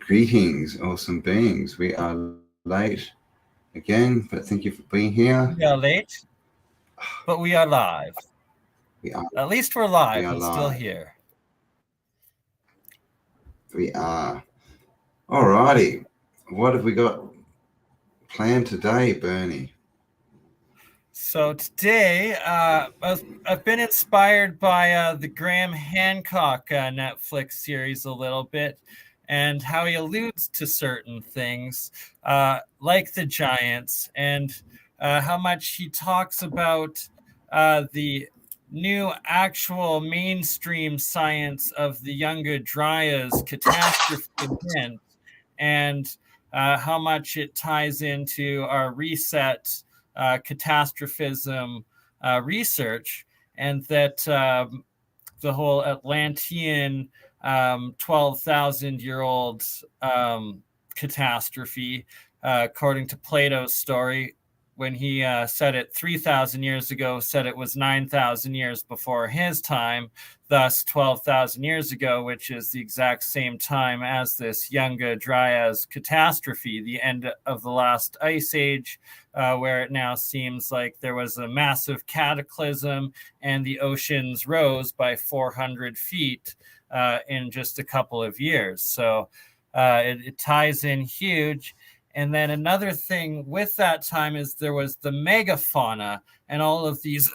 Greetings, awesome beings. We are late again, but thank you for being here. We are late, but we are live. We are. At least we're live We are and live. still here. We are. Alrighty. What have we got planned today, Bernie? So today, I've been inspired by the Graham Hancock Netflix series a little bit, and how he alludes to certain things, like the giants, and how much he talks about the new actual mainstream science of the Younger Dryas catastrophe event, and how much it ties into our reset catastrophism research, and that the whole Atlantean 12,000-year-old catastrophe, according to Plato's story, when he said it 3,000 years ago, said it was 9,000 years before his time, thus 12,000 years ago, which is the exact same time as this Younger Dryas catastrophe, the end of the last ice age, where it now seems like there was a massive cataclysm and the oceans rose by 400 feet in just a couple of years. So it ties in huge. And then another thing with that time is there was the megafauna and all of these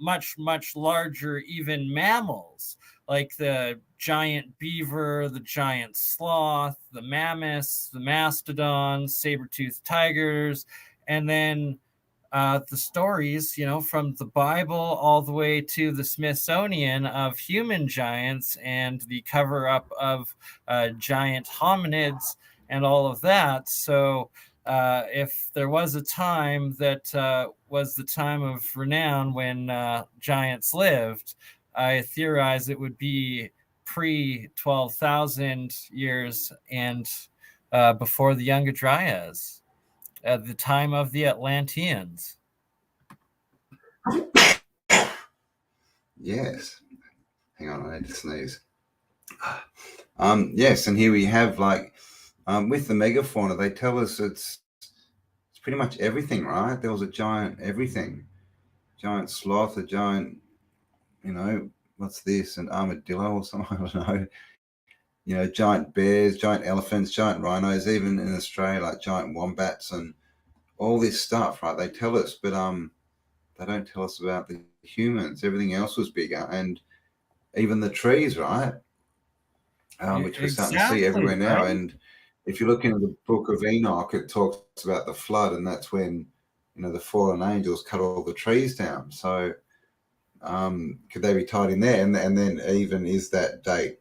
much, much larger even mammals, like the giant beaver, the giant sloth, the mammoths, the mastodons, saber-toothed tigers, and then the stories, from the Bible all the way to the Smithsonian of human giants and the cover-up of giant hominids and all of that. So if there was a time that was the time of renown when giants lived, I theorize it would be pre-12,000 years and before the Younger Dryas, at the time of the Atlanteans. Yes. Hang on, I need to sneeze. Yes, and here we have with the megafauna, they tell us it's pretty much everything, right? There was a giant everything, giant sloth, a giant, what's this, an armadillo or something, I don't know. Giant bears, giant elephants, giant rhinos, even in Australia, like giant wombats and all this stuff, right? They tell us, but they don't tell us about the humans. Everything else was bigger, and even the trees, right? Which we're starting to see everywhere now. Right? And if you look into the book of Enoch, it talks about the flood, and that's when, the fallen angels cut all the trees down. So could they be tied in there? And then even is that date,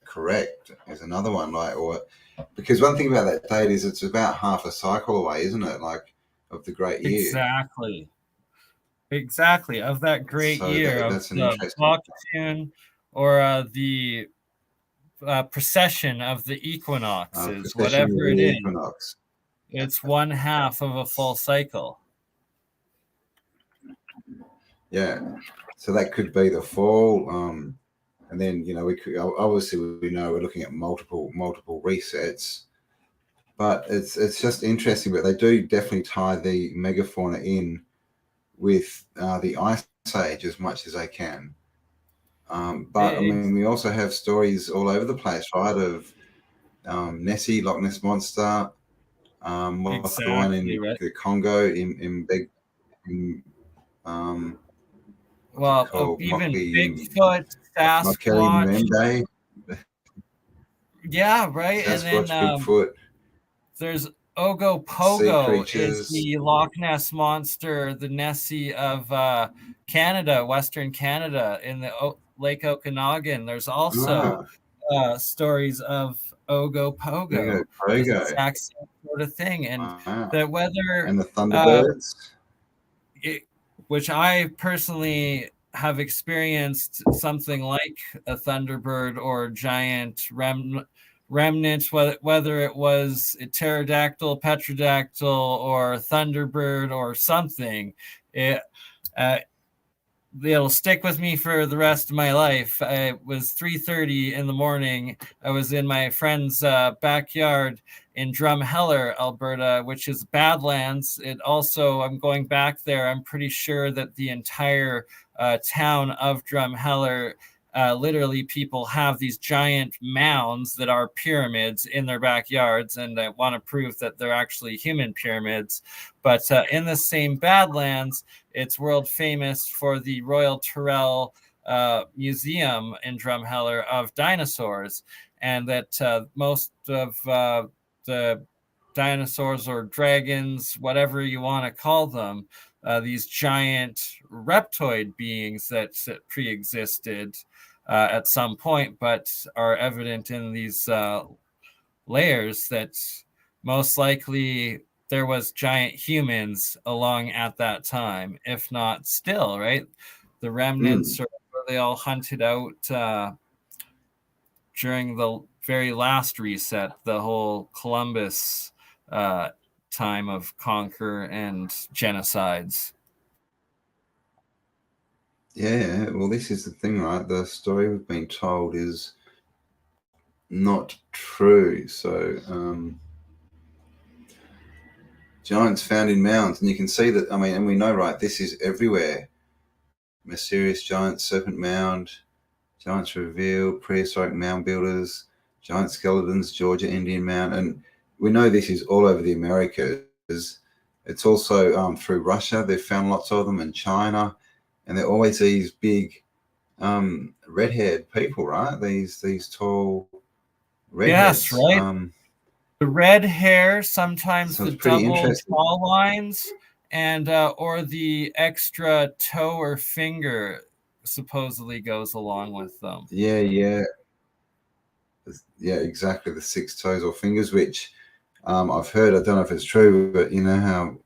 correct? Is another one, because one thing about that date is it's about half a cycle away, isn't it? Like of the great year. Exactly. Of that great year that's of the Bakhtun, or the precession of the equinoxes, whatever it is. Equinox. It's one half of a full cycle. Yeah. So that could be the fall. And then, we could obviously we're looking at multiple resets. But it's just interesting, but they do definitely tie the megafauna in with the ice age as much as they can. But we also have stories all over the place, right? Of Nessie, Loch Ness Monster, what's the one in the Congo, even Bigfoot, Sasquatch. Yeah, right. Sasquatch, and then Bigfoot. There's Ogopogo is the Loch Ness Monster, the Nessie of Canada, Western Canada, in the Lake Okanagan. There's also stories of Ogopogo. It's the exact same sort of thing. And that whether... And the Thunderbirds. Which I personally have experienced something like a Thunderbird or giant remnant, whether it was a pterodactyl, petrodactyl, or thunderbird or something. it'll stick with me for the rest of my life. It was 3:30 in the morning. I was in my friend's backyard in Drumheller, Alberta, which is Badlands. I'm going back there. I'm pretty sure that the entire town of Drumheller, literally people have these giant mounds that are pyramids in their backyards, and I want to prove that they're actually human pyramids. But in the same Badlands, it's world famous for the Royal Tyrrell Museum in Drumheller of dinosaurs, and that most of the dinosaurs or dragons, whatever you want to call them, these giant reptoid beings that pre-existed at some point, but are evident in these layers, that most likely there was giant humans along at that time, if not still, right? The remnants are where they all hunted out during the very last reset, the whole Columbus time of conquer and genocides. Yeah, well, this is the thing, right? The story we've been told is not true. So, giants found in mounds, and you can see that. I mean, and we know, right? This is everywhere. Mysterious giant serpent mound, giants revealed, prehistoric mound builders, giant skeletons, Georgia Indian mound, and we know this is all over the Americas. It's also through Russia. They've found lots of them in China, and they're always these big red-haired people, right? These tall redheads. Yes, right. The red hair, sometimes So the it's pretty double interesting. jaw lines, and or the extra toe or finger supposedly goes along with them. Yeah, exactly. The 6 toes or fingers, which I've heard. I don't know if it's true, but you know how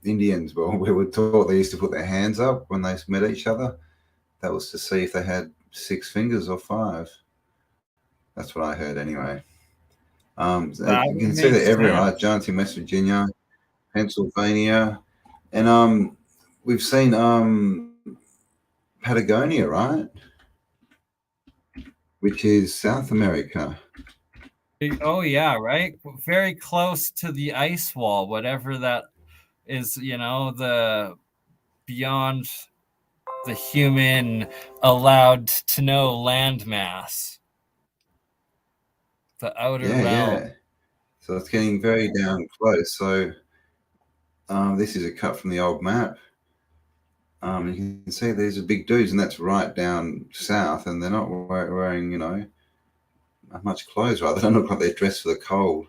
Indians, well, we were taught they used to put their hands up when they met each other. That was to see if they had 6 fingers or 5. That's what I heard anyway. That You would can see make that everywhere, sense. right? Giants in West Virginia, Pennsylvania, and we've seen Patagonia, right? Which is South America. Oh yeah, right. Very close to the ice wall, whatever that is. The beyond the human allowed to know landmass, the outer realm. Yeah. So it's getting very down close. So this is a cut from the old map. You can see these are big dudes, and that's right down south, and they're not wearing, much clothes, right? They don't look like they're dressed for the cold.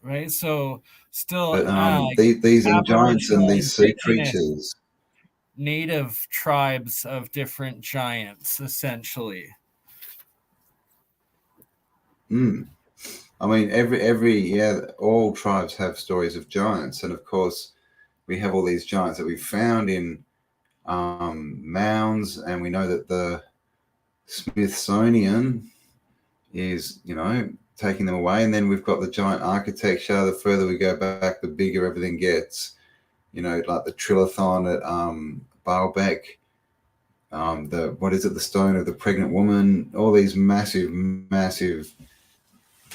Right. So still, But these are giants and Aboriginal, these sea indigenous, creatures. native tribes of different giants, essentially. I mean, all tribes have stories of giants, and of course, we have all these giants that we found in mounds, and we know that the Smithsonian is, taking them away, and then we've got the giant architecture. The further we go back, the bigger everything gets. Like the Trilithon at Baalbek, the stone of the pregnant woman. All these massive things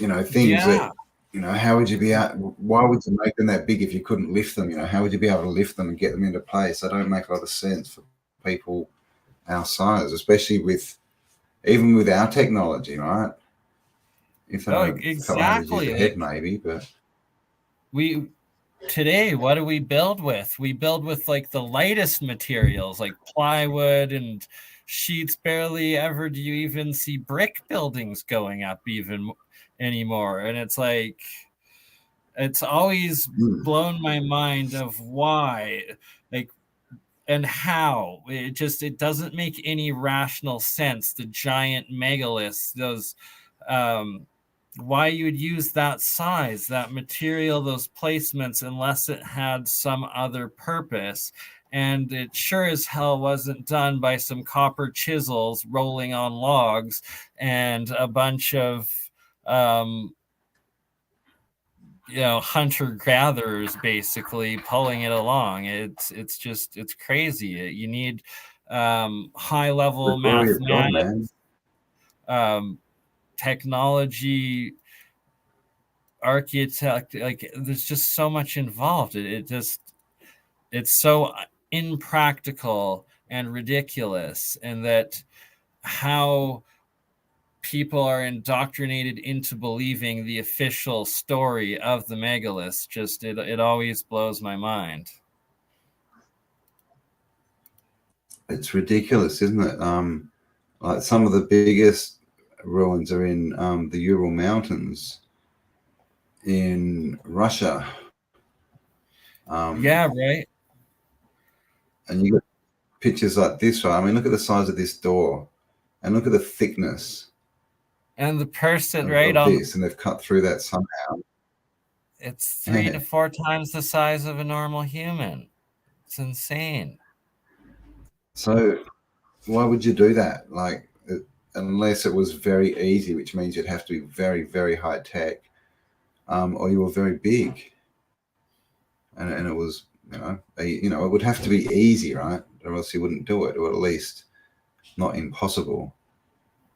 Yeah. that, how would you be out? Why would you make them that big if you couldn't lift them? How would you be able to lift them and get them into place? They don't make a lot of sense for people our size, especially even with our technology, right? If they're a couple hundred years Exactly. ahead, maybe, but Today, what do we build with? We build with like the lightest materials, like plywood and sheets. Barely ever do you even see brick buildings going up even anymore. And it's like, it's always blown my mind of why, like, and how. It doesn't make any rational sense. The giant megaliths, those why you would use that size, that material, those placements, unless it had some other purpose. And it sure as hell wasn't done by some copper chisels rolling on logs and a bunch of hunter-gatherers basically pulling it along. It's crazy. You need high-level The glory of God, mathematics, man. technology, architect. Like, there's just so much involved. It's so impractical and ridiculous, and that how people are indoctrinated into believing the official story of the megaliths. Just it always blows my mind. It's ridiculous, isn't it? Like some of the biggest ruins are in the Ural Mountains in Russia. Yeah, right. And you got pictures like this, right? I mean, look at the size of this door, and look at the thickness And the person, right of on, this, and they've cut through that somehow. it's 3 to Yeah. 4 times the size of a normal human. It's insane. So why would you do that? Like, unless it was very easy, which means you'd have to be very, very high tech, or you were very big, and it was, it would have to be easy, right? Or else you wouldn't do it, or at least not impossible.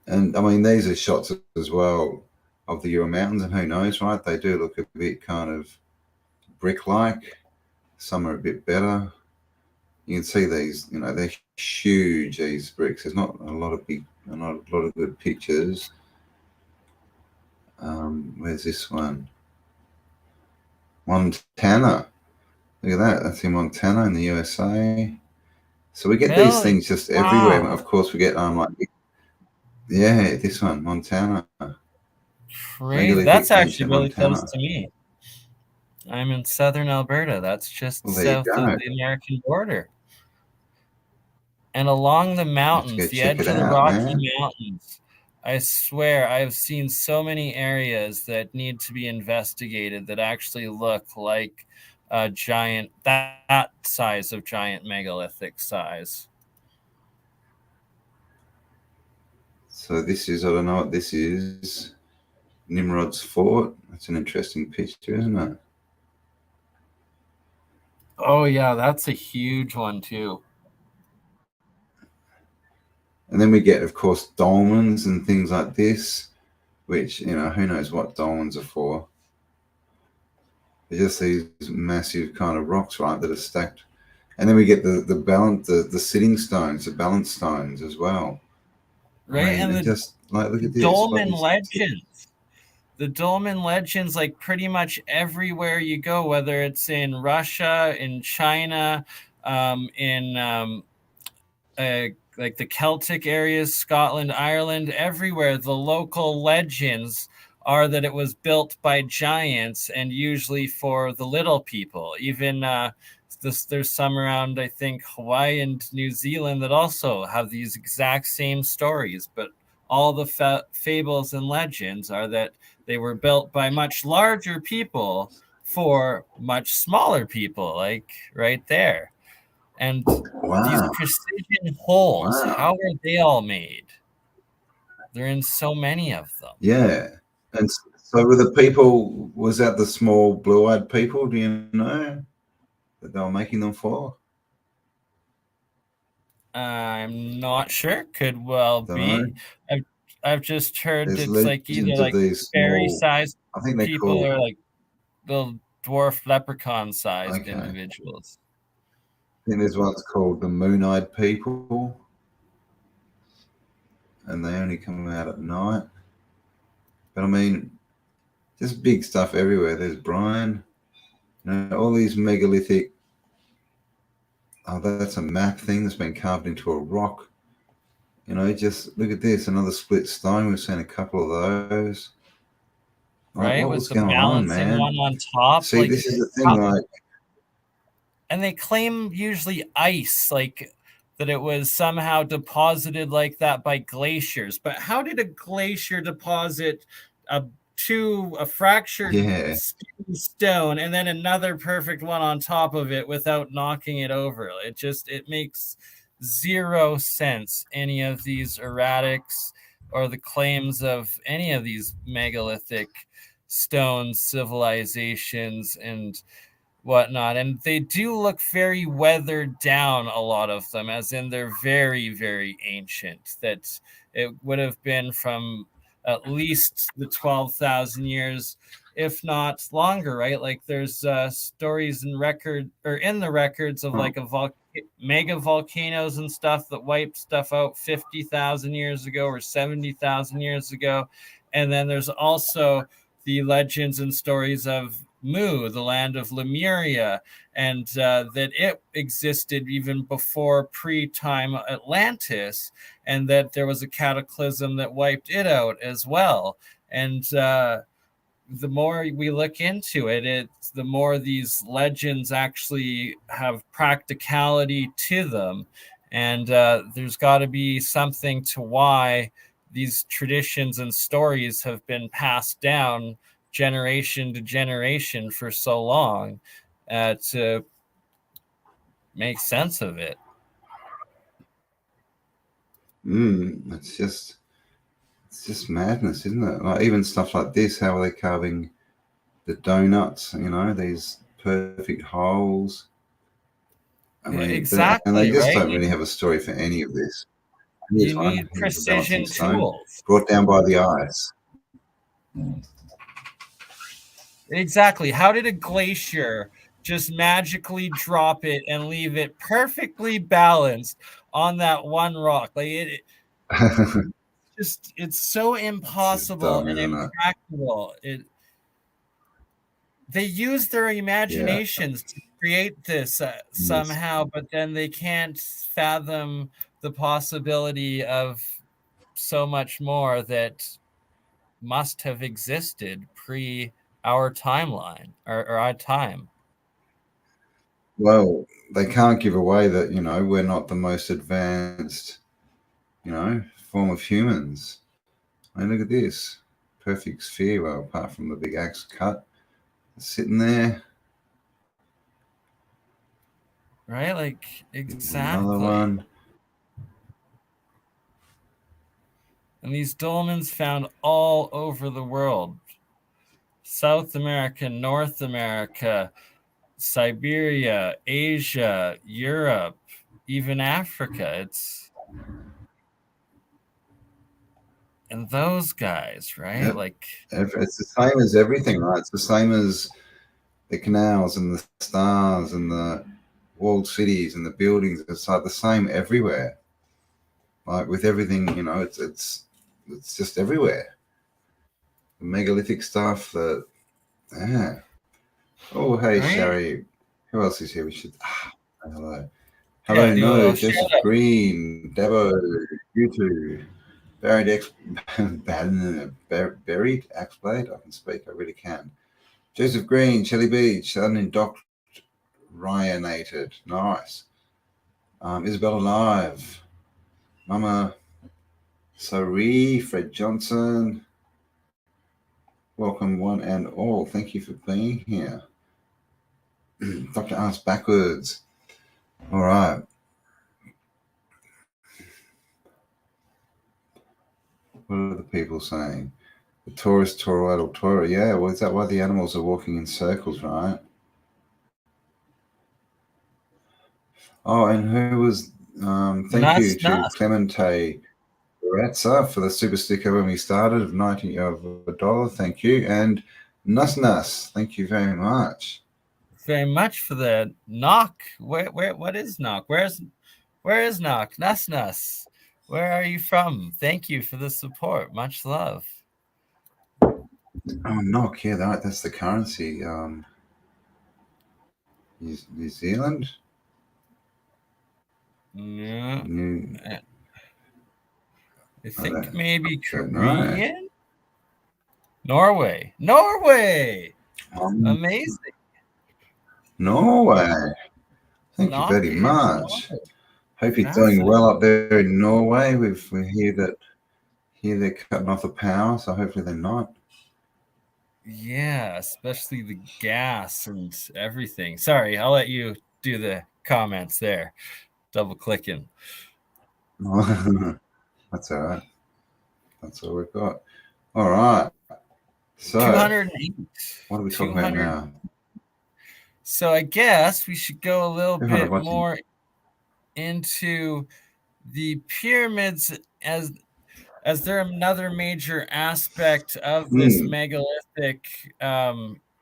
And I mean, these are shots as well of the Ural Mountains, and who knows, right? They do look a bit kind of brick-like. Some are a bit better. You can see these, they're huge, these bricks. There's not a lot of good pictures. Where's this one? Montana. Look at that. That's in Montana in the USA. So we get these Really? things just everywhere. Wow. Of course, we get this one, Montana. Crazy. Megalithic That's camps actually in really close Montana. to me. I'm in southern Alberta. That's just Well, there you south of go. the American border. And along the You have to go mountains, the check edge it of the out, Rocky man. Mountains, I swear I've seen so many areas that need to be investigated that actually look like a giant, that size of giant megalithic size. So this is, I don't know what this is. Nimrod's Fort. That's an interesting picture, isn't it? Oh, yeah, that's a huge one, too. And then we get, of course, dolmens and things like this, which, who knows what dolmens are for. They're just these massive kind of rocks, right, that are stacked. And then we get the sitting stones, the balance stones as well. Right? I mean, And it the just, like, look at this. What dolmen is legends. The dolmen legends, like pretty much everywhere you go, whether it's in Russia, in China, in like the Celtic areas, Scotland, Ireland, everywhere, the local legends are that it was built by giants, and usually for the little people. Even there's some around, I think, Hawaii and New Zealand that also have these exact same stories. But all the fables and legends are that they were built by much larger people for much smaller people, like right there. And these Wow. precision holes, Wow. how are they all made? There are in so many of them. Yeah. And so were the people, was that the small blue-eyed people, do you know, that they were making them for? I'm not sure. Could well Don't know. be. I've just heard There's it's like either legends of like these small, fairy-sized I think they're people called, or like little dwarf leprechaun-sized okay. I individuals. think there's one's called the moon-eyed people, and they only come out at night. But I mean, just big stuff everywhere. There's Brian, all these megalithic. Oh, that's a map thing that's been carved into a rock. Just look at this, another split stone. We've seen a couple of those. Like, Right? what With was the going on, balancing man? one on top. See, Like, this is the thing. how, Like, and they claim usually ice, like that it was somehow deposited like that by glaciers. But how did a glacier deposit a fractured yeah, stone and then another perfect one on top of it without knocking it over? It makes zero sense, any of these erratics or the claims of any of these megalithic stone civilizations and whatnot, and they do look very weathered down, a lot of them, as in they're very, very ancient, that it would have been from at least the 12,000 years, if not longer, right? Like there's stories in the records of like mega volcanoes and stuff that wiped stuff out 50,000 years ago or 70,000 years ago. And then there's also the legends and stories of Mu, the land of Lemuria, and that it existed even before pre-time Atlantis, and that there was a cataclysm that wiped it out as well. And the more we look into it, the more these legends actually have practicality to them. And there's got to be something to why these traditions and stories have been passed down generation to generation for so long, to make sense of it. It's just madness, isn't it? Like even stuff like this, how are they carving the donuts? You know, these perfect holes. I mean, exactly, and they just right? don't really have a story for any of this. You need precision tools. Brought down by the ice. Exactly. How did a glacier just magically drop it and leave it perfectly balanced on that one rock? Like it's so impossible and impractical. They use their imaginations to create this somehow, but then they can't fathom the possibility of so much more that must have existed pre our timeline or our time. Well, they can't give away that, you know, we're not the most advanced, you know, form of humans. And look at this perfect sphere. Well, apart from the big axe cut sitting there. Right? Like, exactly. Another one. And these dolmens found all over the world. South America, North America, Siberia, Asia, Europe, even Africa. And those guys, right? Yep. Like, it's the same as everything, right? It's the same as the canals and the stars and the walled cities and the buildings. It's like the same everywhere. Like with everything, you know, it's just everywhere. The megalithic stuff. Yeah. Oh, hey, right? Sherry. Who else is here? We should. Hello. Hello, yeah, no, Joseph Green, Dabo, YouTube, Buried Axblade. I can speak, I really can. Joseph Green, Shelly Beach, Unindoctrinated. Nice. Isabella Live, Mama Sari, Fred Johnson. Welcome, one and all. Thank you for being here. Dr. Ask Backwards. All right. What are the people saying? The Taurus, toroidal, Taurus. Yeah, well, is that why the animals are walking in circles, right? Oh, and who was, thank you to Clemente Ratza for the super sticker when we started of $90. Thank you. And Nus, thank you very much. Very much for the knock. What is knock? Where is knock? Nus. Where are you from? Thank you for the support. Much love. Oh, knock, yeah, that's the currency. New Zealand? Yeah. I think maybe Korean? Norway. Amazing. Norway. Thank you very much. Hope you're doing well up there in Norway. We hear that they're cutting off the power, so hopefully they're not. Yeah, especially the gas and everything. Sorry, I'll let you do the comments there. Double clicking. That's all right. That's all we've got. All right. So 208. what are we talking about now? So I guess we should go a little bit Watching. more into the pyramids as they're another major aspect of this megalithic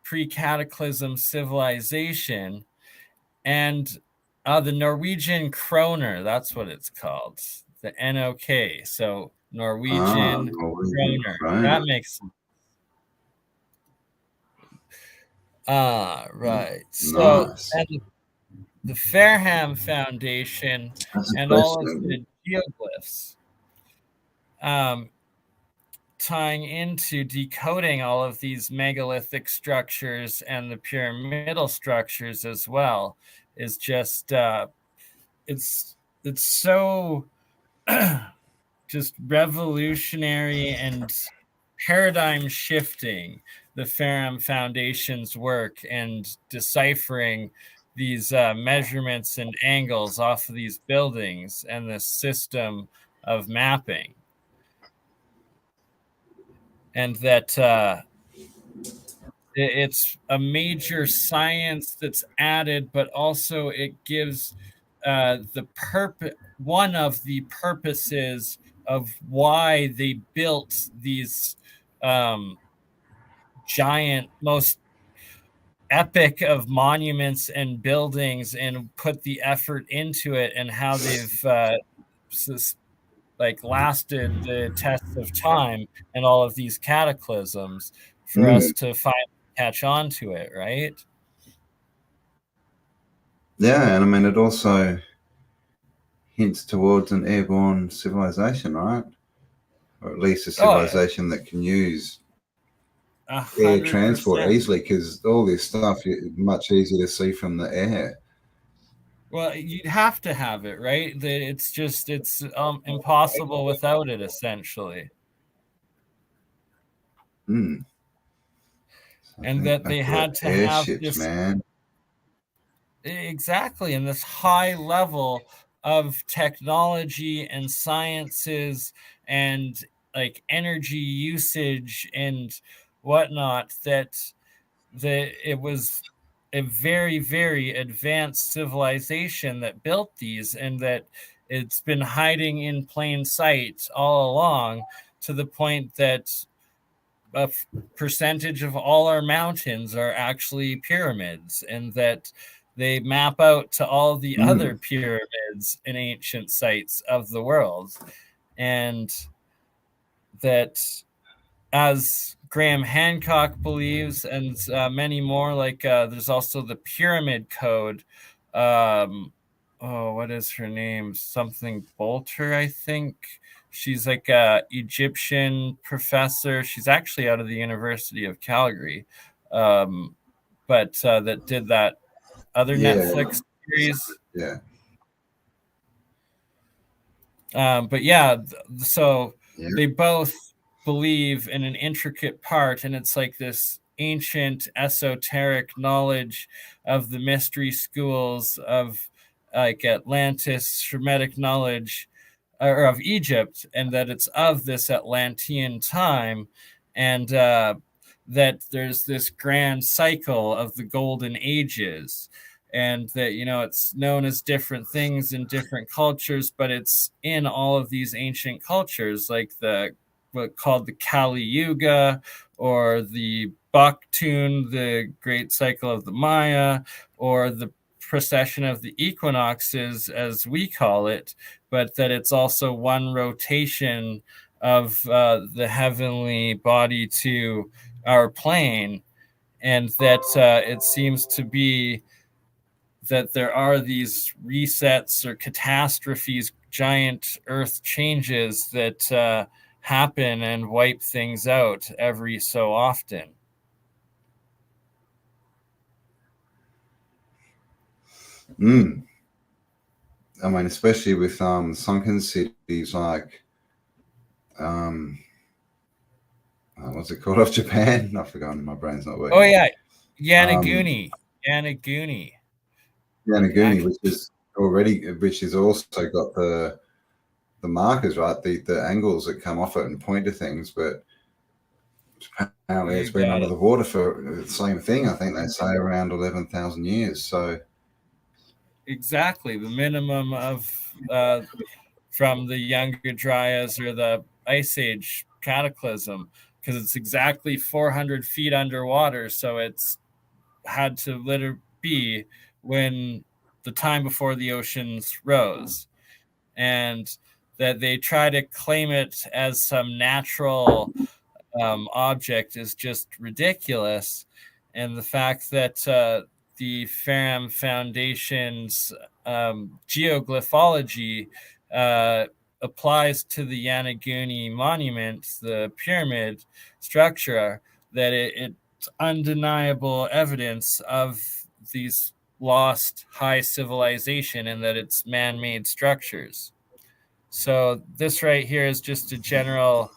pre-cataclysm civilization. And the Norwegian kroner, that's what it's called, the NOK. So Norwegian kroner. That makes sense. Right. So and the Fairham Foundation and all of the geoglyphs tying into decoding all of these megalithic structures and the pyramidal structures as well is just it's so just revolutionary and paradigm shifting, the Fairham Foundation's work and deciphering these measurements and angles off of these buildings and the system of mapping. And that it's a major science that's added, but also it gives one of the purposes of why they built these giant, most epic of monuments and buildings and put the effort into it, and how they've lasted the test of time and all of these cataclysms for us to finally catch on to it, right? Yeah, and I mean, it also hints towards an airborne civilization, right? Or at least a civilization that can use 100%. air transport easily, because all this stuff is much easier to see from the air. Well, you'd have to have it, right? It's impossible without it, essentially. So and that they had to have this, man. Exactly, and this high level of technology and sciences and like energy usage and whatnot, that it was a very, very advanced civilization that built these, and that it's been hiding in plain sight all along, to the point that a percentage of all our mountains are actually pyramids, and that they map out to all the other pyramids and ancient sites of the world. And that, as Graham Hancock believes, and many more, like there's also the Pyramid Code. What is her name? Something Bolter, I think. She's like a Egyptian professor. She's actually out of the University of Calgary, but that did that other Netflix series. Yeah. But yeah, so they both believe in an intricate part, and it's like this ancient esoteric knowledge of the mystery schools of like Atlantis, Shemitic knowledge, or of Egypt, and that it's of this Atlantean time, and that there's this grand cycle of the golden ages, and that, you know, it's known as different things in different cultures, but it's in all of these ancient cultures, like what called the Kali Yuga, or the Baktun, the great cycle of the Maya, or the precession of the equinoxes, as we call it, but that it's also one rotation of the heavenly body to our plane, and that it seems to be that there are these resets or catastrophes, giant earth changes that happen and wipe things out every so often. I mean, especially with sunken cities like what's it called, of Japan? I've forgotten, my brain's not working. Oh yeah, Yonaguni, which is also got the markers, right? The angles that come off it and point to things. But Apparently, it's been under the water for the same thing. I think they say around 11,000 years. So exactly the minimum of from the Younger Dryas or the Ice Age cataclysm, because it's exactly 400 feet underwater. So it's had to literally be when the time before the oceans rose, and that they try to claim it as some natural object is just ridiculous. And the fact that the Ferrum Foundation's geoglyphology applies to the Yonaguni monument, the pyramid structure, that it's undeniable evidence of these lost high civilization and that it's man-made structures. So this right here is just a general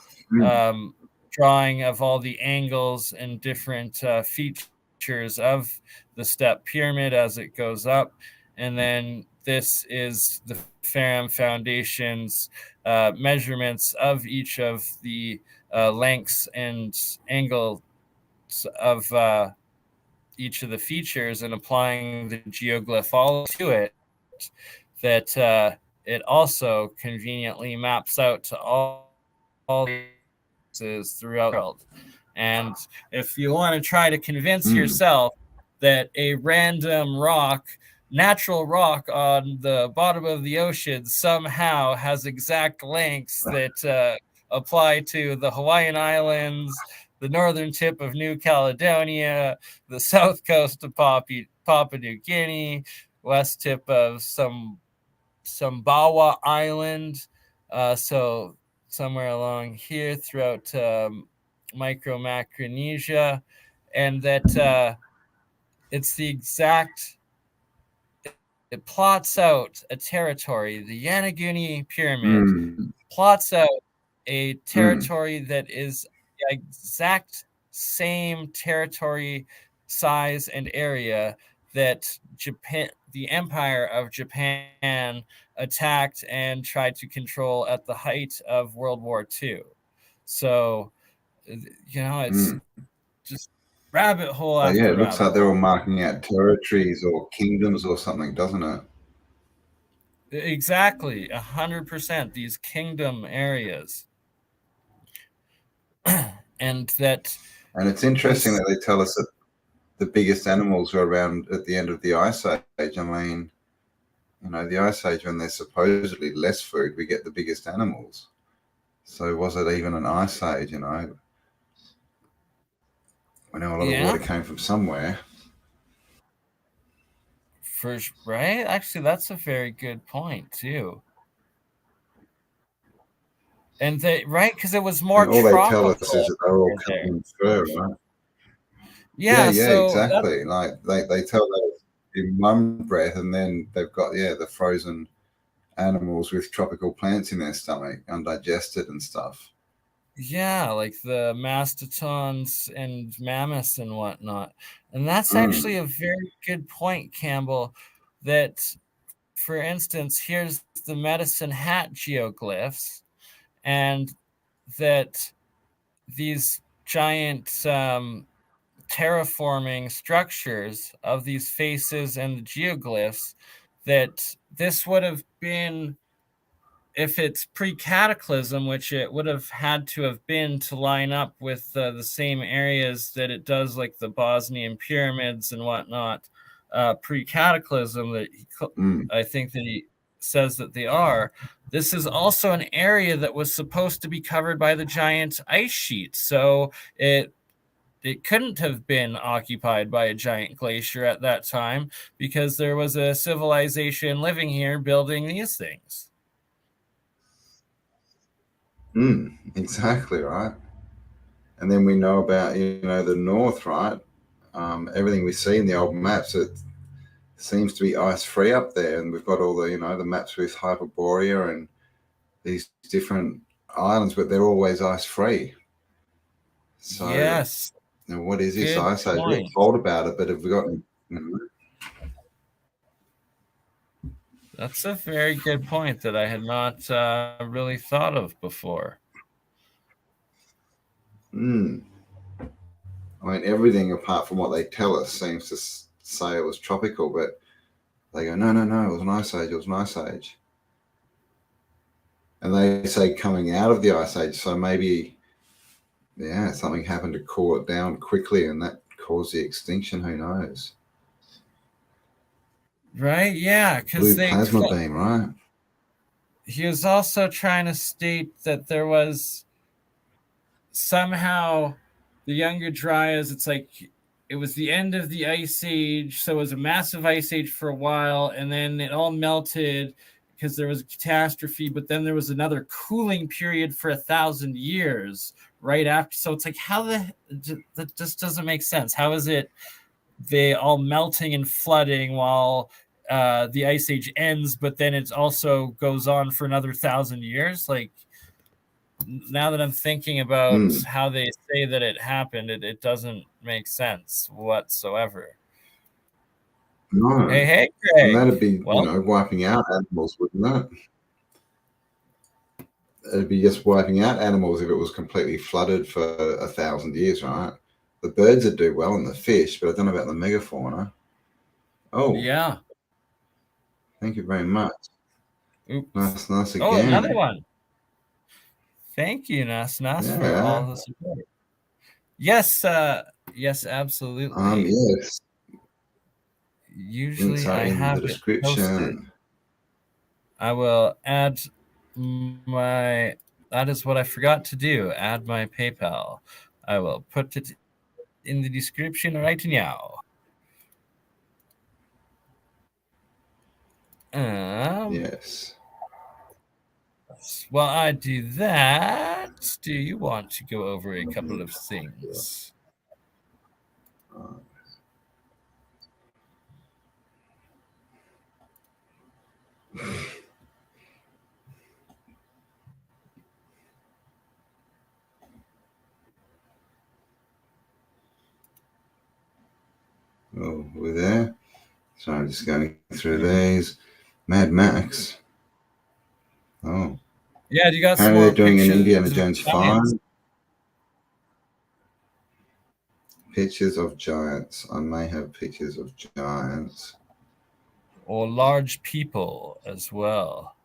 drawing of all the angles and different features of the step pyramid as it goes up. And then this is the Ferrum Foundation's measurements of each of the lengths and angles of each of the features, and applying the geoglyphology to it, that it also conveniently maps out to all places throughout the world. And if you want to try to convince yourself that a random rock, natural rock on the bottom of the ocean somehow has exact lengths that apply to the Hawaiian Islands, the northern tip of New Caledonia, the south coast of Papua New Guinea, west tip of Sumbawa Island, so somewhere along here throughout Micronesia, and that it's the exact, it plots out a territory. The Yonaguni pyramid plots out a territory that is the exact same territory, size, and area that Japan, the Empire of Japan, attacked and tried to control at the height of World War II. So, it's just rabbit hole after yeah, it looks like they're all hole. marking out territories or kingdoms or something, doesn't it? Exactly, 100%. These kingdom areas, and that. And it's interesting that they tell us that the biggest animals were around at the end of the Ice Age. I mean, the Ice Age, when there's supposedly less food, we get the biggest animals. So was it even an Ice Age? We know a lot of water came from somewhere. Right? Actually, that's a very good point too. And right, because it was more all tropical. They tell us is that they're all covered in fur, right? Yeah, so exactly. Like they tell us in one breath, and then they've got the frozen animals with tropical plants in their stomach, undigested and stuff. Yeah, like the mastodons and mammoths and whatnot. And that's actually a very good point, Campbell, that, for instance, here's the medicine hat geoglyphs, and that these giant terraforming structures of these faces and the geoglyphs, that this would have been, if it's pre-cataclysm, which it would have had to have been to line up with the same areas that it does, like the Bosnian pyramids and whatnot, pre-cataclysm, that I think that he says that they are. This is also an area that was supposed to be covered by the giant ice sheet, so it couldn't have been occupied by a giant glacier at that time, because there was a civilization living here building these things. Exactly right. And then we know about the north, right? Everything we see in the old maps, it seems to be ice free up there, and we've got all the the maps with Hyperborea and these different islands, but they're always ice free. So yes, what is this ice age? We're told about it, but have we got? That's a very good point that I had not really thought of before. I mean, everything apart from what they tell us seems to say it was tropical, but they go, no, it was an ice age, it was an ice age. And they say coming out of the ice age, so maybe, yeah, something happened to cool it down quickly and that caused the extinction, who knows? Right, yeah, because Blue plasma beam, right? he was also trying to state that there was somehow the Younger Dryas, it's like it was the end of the ice age, so it was a massive ice age for a while, and then it all melted because there was a catastrophe, but then there was another cooling period for 1,000 years right after. So it's like, how that just doesn't make sense. How is it they all melting and flooding while the ice age ends, but then it also goes on for another 1,000 years? Like, now that I'm thinking about how they say that it happened, it doesn't make sense whatsoever. No. Hey, Greg. And that'd be, wiping out animals, wouldn't it? It'd be just wiping out animals if it was completely flooded for 1,000 years, right? The birds would do well and the fish, but I don't know about the megafauna. Oh. Yeah. Thank you very much. Oops. Nice again. Oh, another one. Thank you, Nas, for all the support. Yes, yes, absolutely. Yes. Usually I have the description. It posted. I will add my, that is what I forgot to do, add my PayPal. I will put it in the description right now. Yes. While I do that, do you want to go over a couple of things? Oh, we're there. So I'm just going through these. Mad Max. Oh. Yeah, you got some more pictures. Apparently they're doing an Indiana Jones 5. Pictures of giants. I may have pictures of giants. Or large people as well.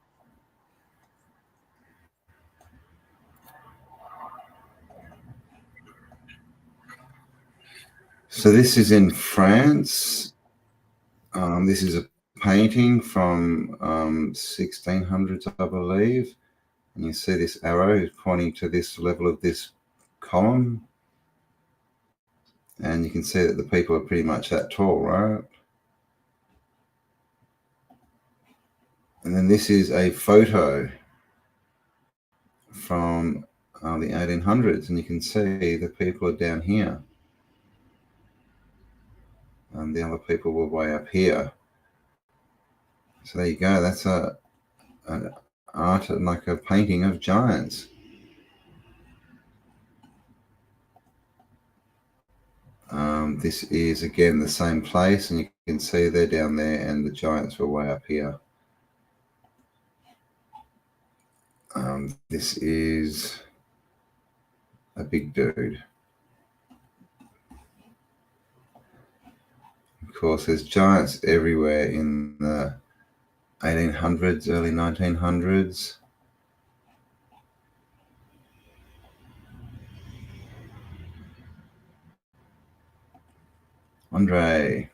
So this is in France. This is a painting from 1600s, I believe. And you see this arrow pointing to this level of this column. And you can see that the people are pretty much that tall, right? And then this is a photo from the 1800s, and you can see the people are down here. And the other people were way up here. So there you go. That's an art, like a painting of giants. This is again the same place, and you can see they're down there, and the giants were way up here. This is a big dude. Of course, there's giants everywhere in the 1800s, early 1900s. Andre.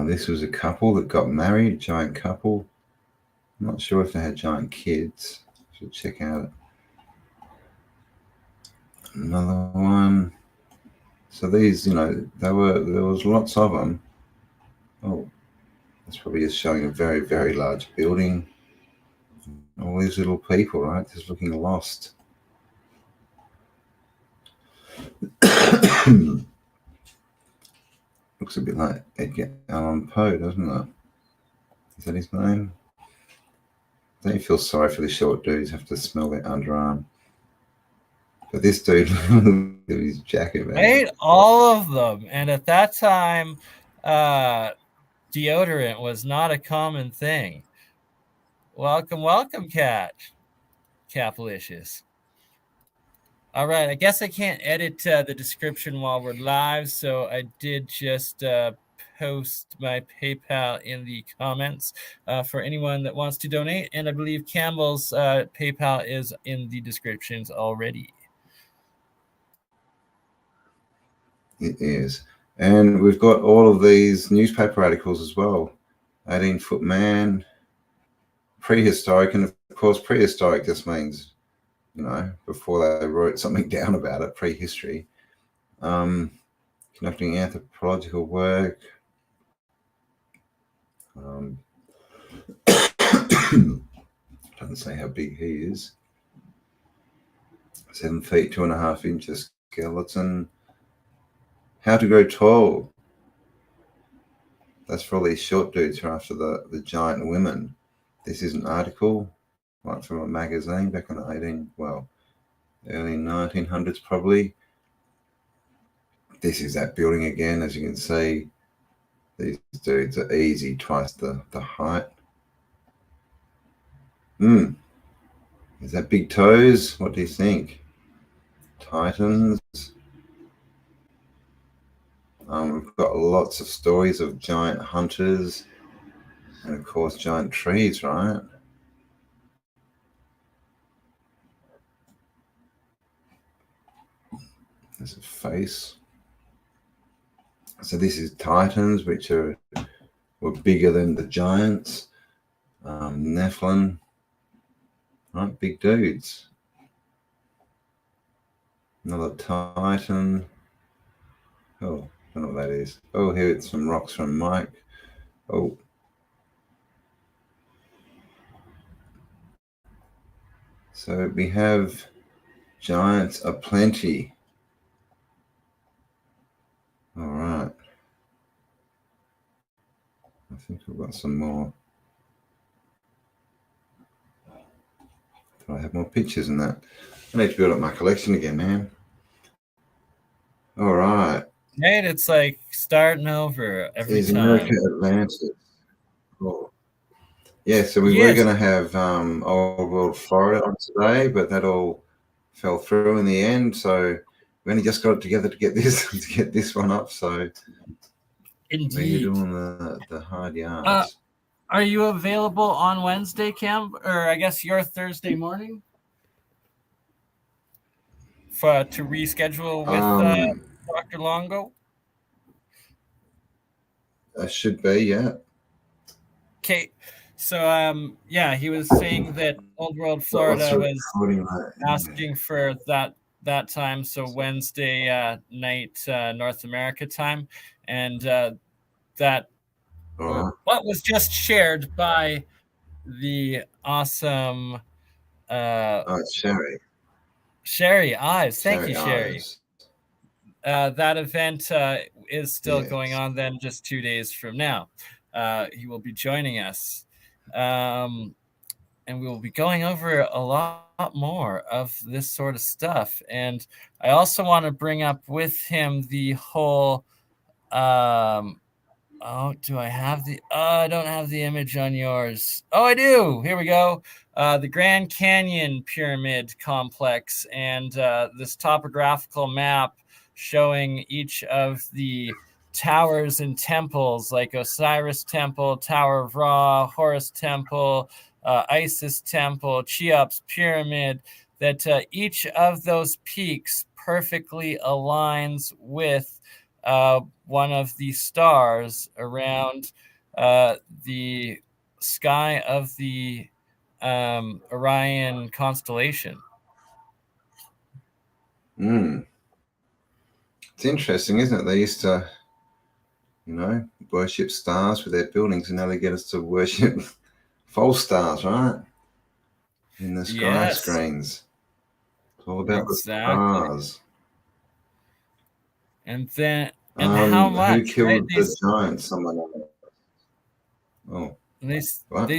This was a couple that got married, a giant couple. I'm not sure if they had giant kids. Should check out another one. So these, there was lots of them. Oh, that's probably just showing a very, very large building. All these little people, right, just looking lost. Looks a bit like Edgar Allan Poe, doesn't it? Is that his name? Don't you feel sorry for the short dudes? Have to smell their underarm. But this dude, his jacket, man. Right, all of them. And at that time, deodorant was not a common thing. Welcome, Cat. Capalicious. All right, I guess I can't edit the description while we're live, so I did just post my PayPal in the comments for anyone that wants to donate, and I believe Campbell's PayPal is in the descriptions already. It is. And we've got all of these newspaper articles as well. 18-foot man, prehistoric, and of course prehistoric just means, before they wrote something down about it, prehistory. Conducting anthropological work. Doesn't say how big he is. 7 feet 2.5 inches skeleton. How to grow tall. That's for all these short dudes who are after the giant women. This is an article right from a magazine back in the early 1900s probably. This is that building again. As you can see, these dudes are easy, twice the height. Is that big toes? What do you think? Titans. We've got lots of stories of giant hunters and of course giant trees, right? There's a face. So this is Titans, which were bigger than the giants. Nephilim, right? Big dudes. Another Titan. Oh, I don't know what that is. Oh, here it's some rocks from Mike. Oh. So we have giants aplenty. All right. I think I've got some more. Do I have more pictures than that? I need to build up my collection again, man. All right. Right, it's like starting over every time. America Atlantis. Cool. Yeah, so we were going to have Old World Florida on today, but that all fell through in the end. So we only just got it together to get this one up. So indeed, you're doing the hard yards. Are you available on Wednesday, Cam? Or I guess your Thursday morning? To reschedule with Dr. Longo? I should be, yeah. Okay. So, he was saying that Old World Florida was asking for that time, so Wednesday night North America time, and that what was just shared by the awesome Sherry Ives. Thank you, Sherry. That event is still going on then, just 2 days from now. He will be joining us. And we will be going over a lot more of this sort of stuff. And I also want to bring up with him the whole do I have I don't have the image on yours. Oh, I do. Here we go. The Grand Canyon Pyramid Complex and this topographical map showing each of the towers and temples like Osiris Temple, Tower of Ra, Horus Temple, Isis Temple, Cheops Pyramid, that each of those peaks perfectly aligns with one of the stars around the sky of the Orion constellation. It's interesting, isn't it? They used to, worship stars with their buildings, and now they get us to worship false stars, right? In the sky screens. It's all about the stars. And then, how much? Who killed the giant? Someone. Oh. They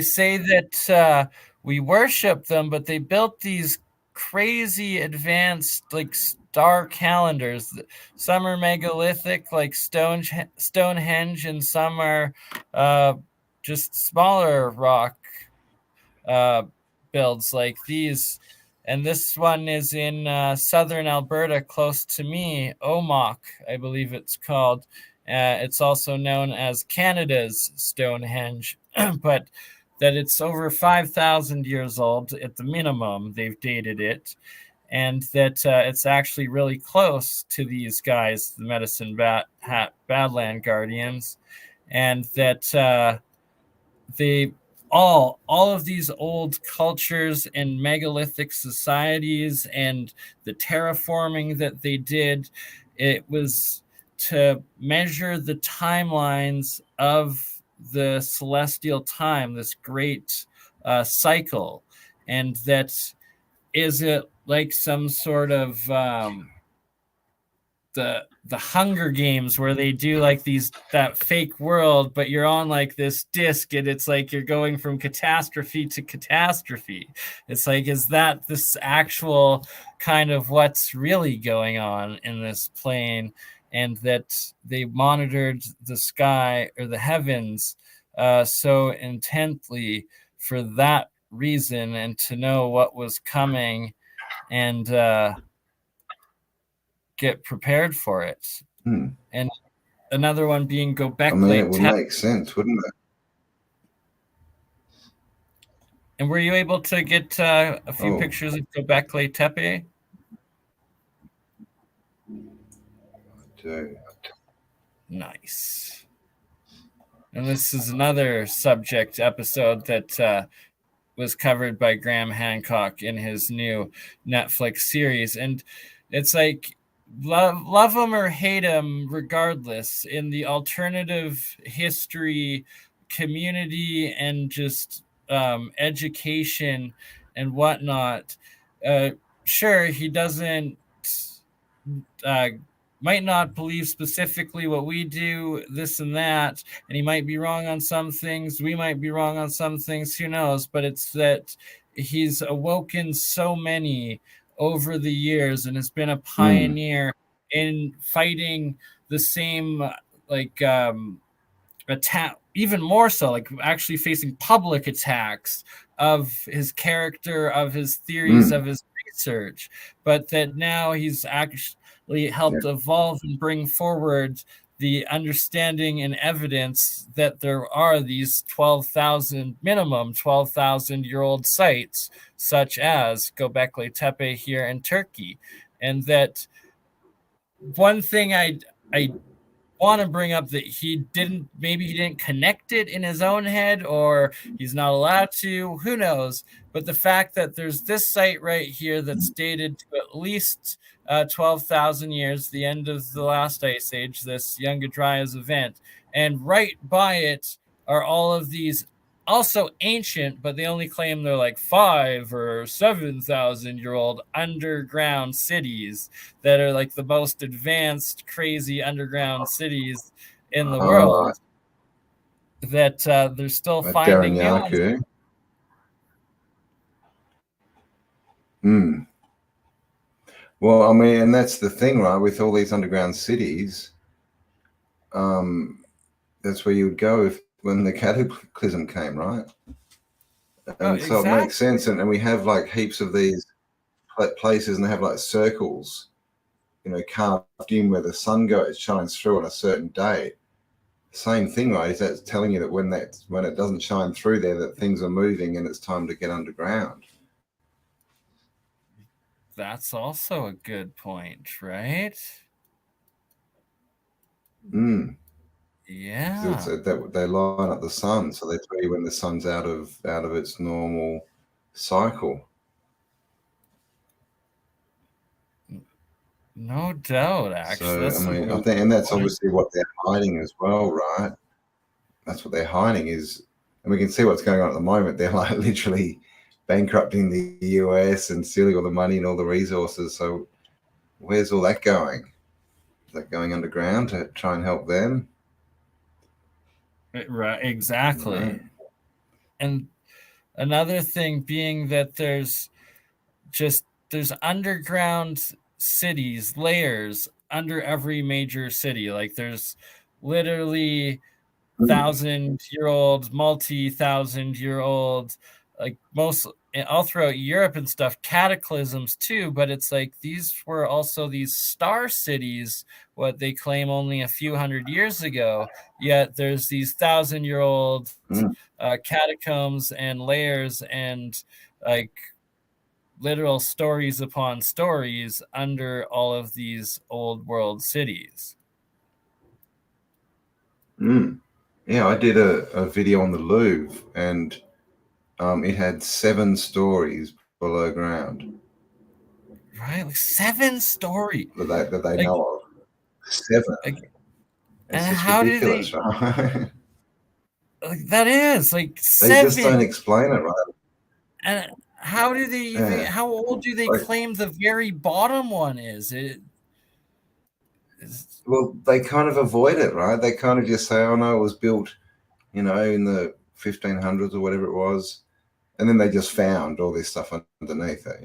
say that we worship them, but they built these crazy advanced like star calendars. Some are megalithic like Stonehenge, and some are just smaller rock builds like these. And this one is in southern Alberta, close to me, Omagh, I believe it's called. It's also known as Canada's Stonehenge, but that it's over 5,000 years old at the minimum. They've dated it, and that it's actually really close to these guys, the Medicine Hat Badland Guardians, and that they all of these old cultures and megalithic societies and the terraforming that they did, it was to measure the timelines of the celestial time, this great cycle. And that, is it like some sort of the Hunger Games where they do like that fake world, but you're on like this disc and it's like you're going from catastrophe to catastrophe. It's like, is that this actual kind of what's really going on in this plane? And that they monitored the sky or the heavens so intently for that reason, and to know what was coming and get prepared for it. And another one being Göbekli it would make sense, wouldn't it? And were you able to get a few pictures of Göbekli Tepe? I do. Nice. And this is another subject episode that was covered by Graham Hancock in his new Netflix series. And it's like, love him or hate him, regardless, in the alternative history community and just education and whatnot. Sure, he doesn't might not believe specifically what we do, this and that, and he might be wrong on some things, we might be wrong on some things, who knows, but it's that he's awoken so many over the years and has been a pioneer in fighting the same attack, even more so, like actually facing public attacks of his character, of his theories, of his research, but that now he's actually helped evolve and bring forward the understanding and evidence that there are these 12,000 minimum 12,000-year-old sites, such as Göbekli Tepe here in Turkey. And that one thing I want to bring up, that maybe he didn't connect it in his own head, or he's not allowed to, who knows, but the fact that there's this site right here that's dated to at least 12,000 years, the end of the last ice age, this Younger Dryas event, and right by it are all of these also ancient, but they only claim they're like 5 or 7,000-year-old underground cities that are like the most advanced, crazy underground cities in the world. That they're still finding new ones. Well, I mean, and that's the thing, right? With all these underground cities, that's where you would go when the cataclysm came, right? And so it makes sense. And we have like heaps of these places, and they have like circles, carved in where the sun shines through on a certain day. Same thing, right? Is that telling you that when it doesn't shine through there, that things are moving and it's time to get underground? That's also a good point, right? Yeah. They line up the sun, so they tell you when the sun's out of its normal cycle. No doubt, actually. So, I think, and that's obviously what they're hiding as well, right? That's what they're hiding is, and we can see what's going on at the moment. They're like literally bankrupting the US and stealing all the money and all the resources. So where's all that going? Is that going underground to try and help them? Right, exactly. Right. And another thing being that there's underground cities, layers under every major city. Like there's literally 1,000-year-old, multi-1,000-year-old like most all throughout Europe and stuff, cataclysms too, but it's like these were also these star cities, what they claim only a few hundred years ago, yet there's these 1,000-year-old catacombs and layers and like literal stories upon stories under all of these old world cities. Yeah, I did a video on the Louvre, and it had 7 stories below ground. Right, like 7 stories that they like, know of. 7. like, It's and just how do ridiculous, they? right? Like, that is like They just don't 7. explain it right. And how do they even? Yeah. How old do they Like, claim the very bottom one is? well, they kind of avoid it, right? They kind of just say, "Oh no, it was built, in the 1500s or whatever it was," and then they just found all this stuff underneath it.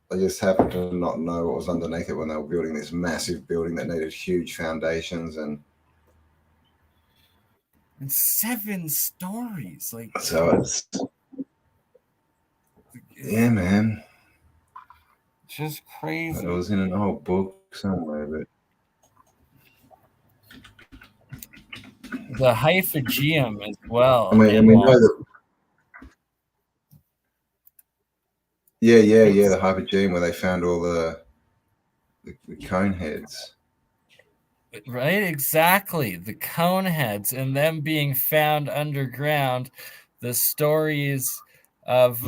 They just happened to not know what was underneath it when they were building this massive building that needed huge foundations and 7 stories, like so it's yeah, man. Just crazy. It was in an old book somewhere, but the Hyphageum as well. I mean, we know that. Yeah, the Hyphageum where they found all the cone heads. Right, exactly. The cone heads and them being found underground. The stories of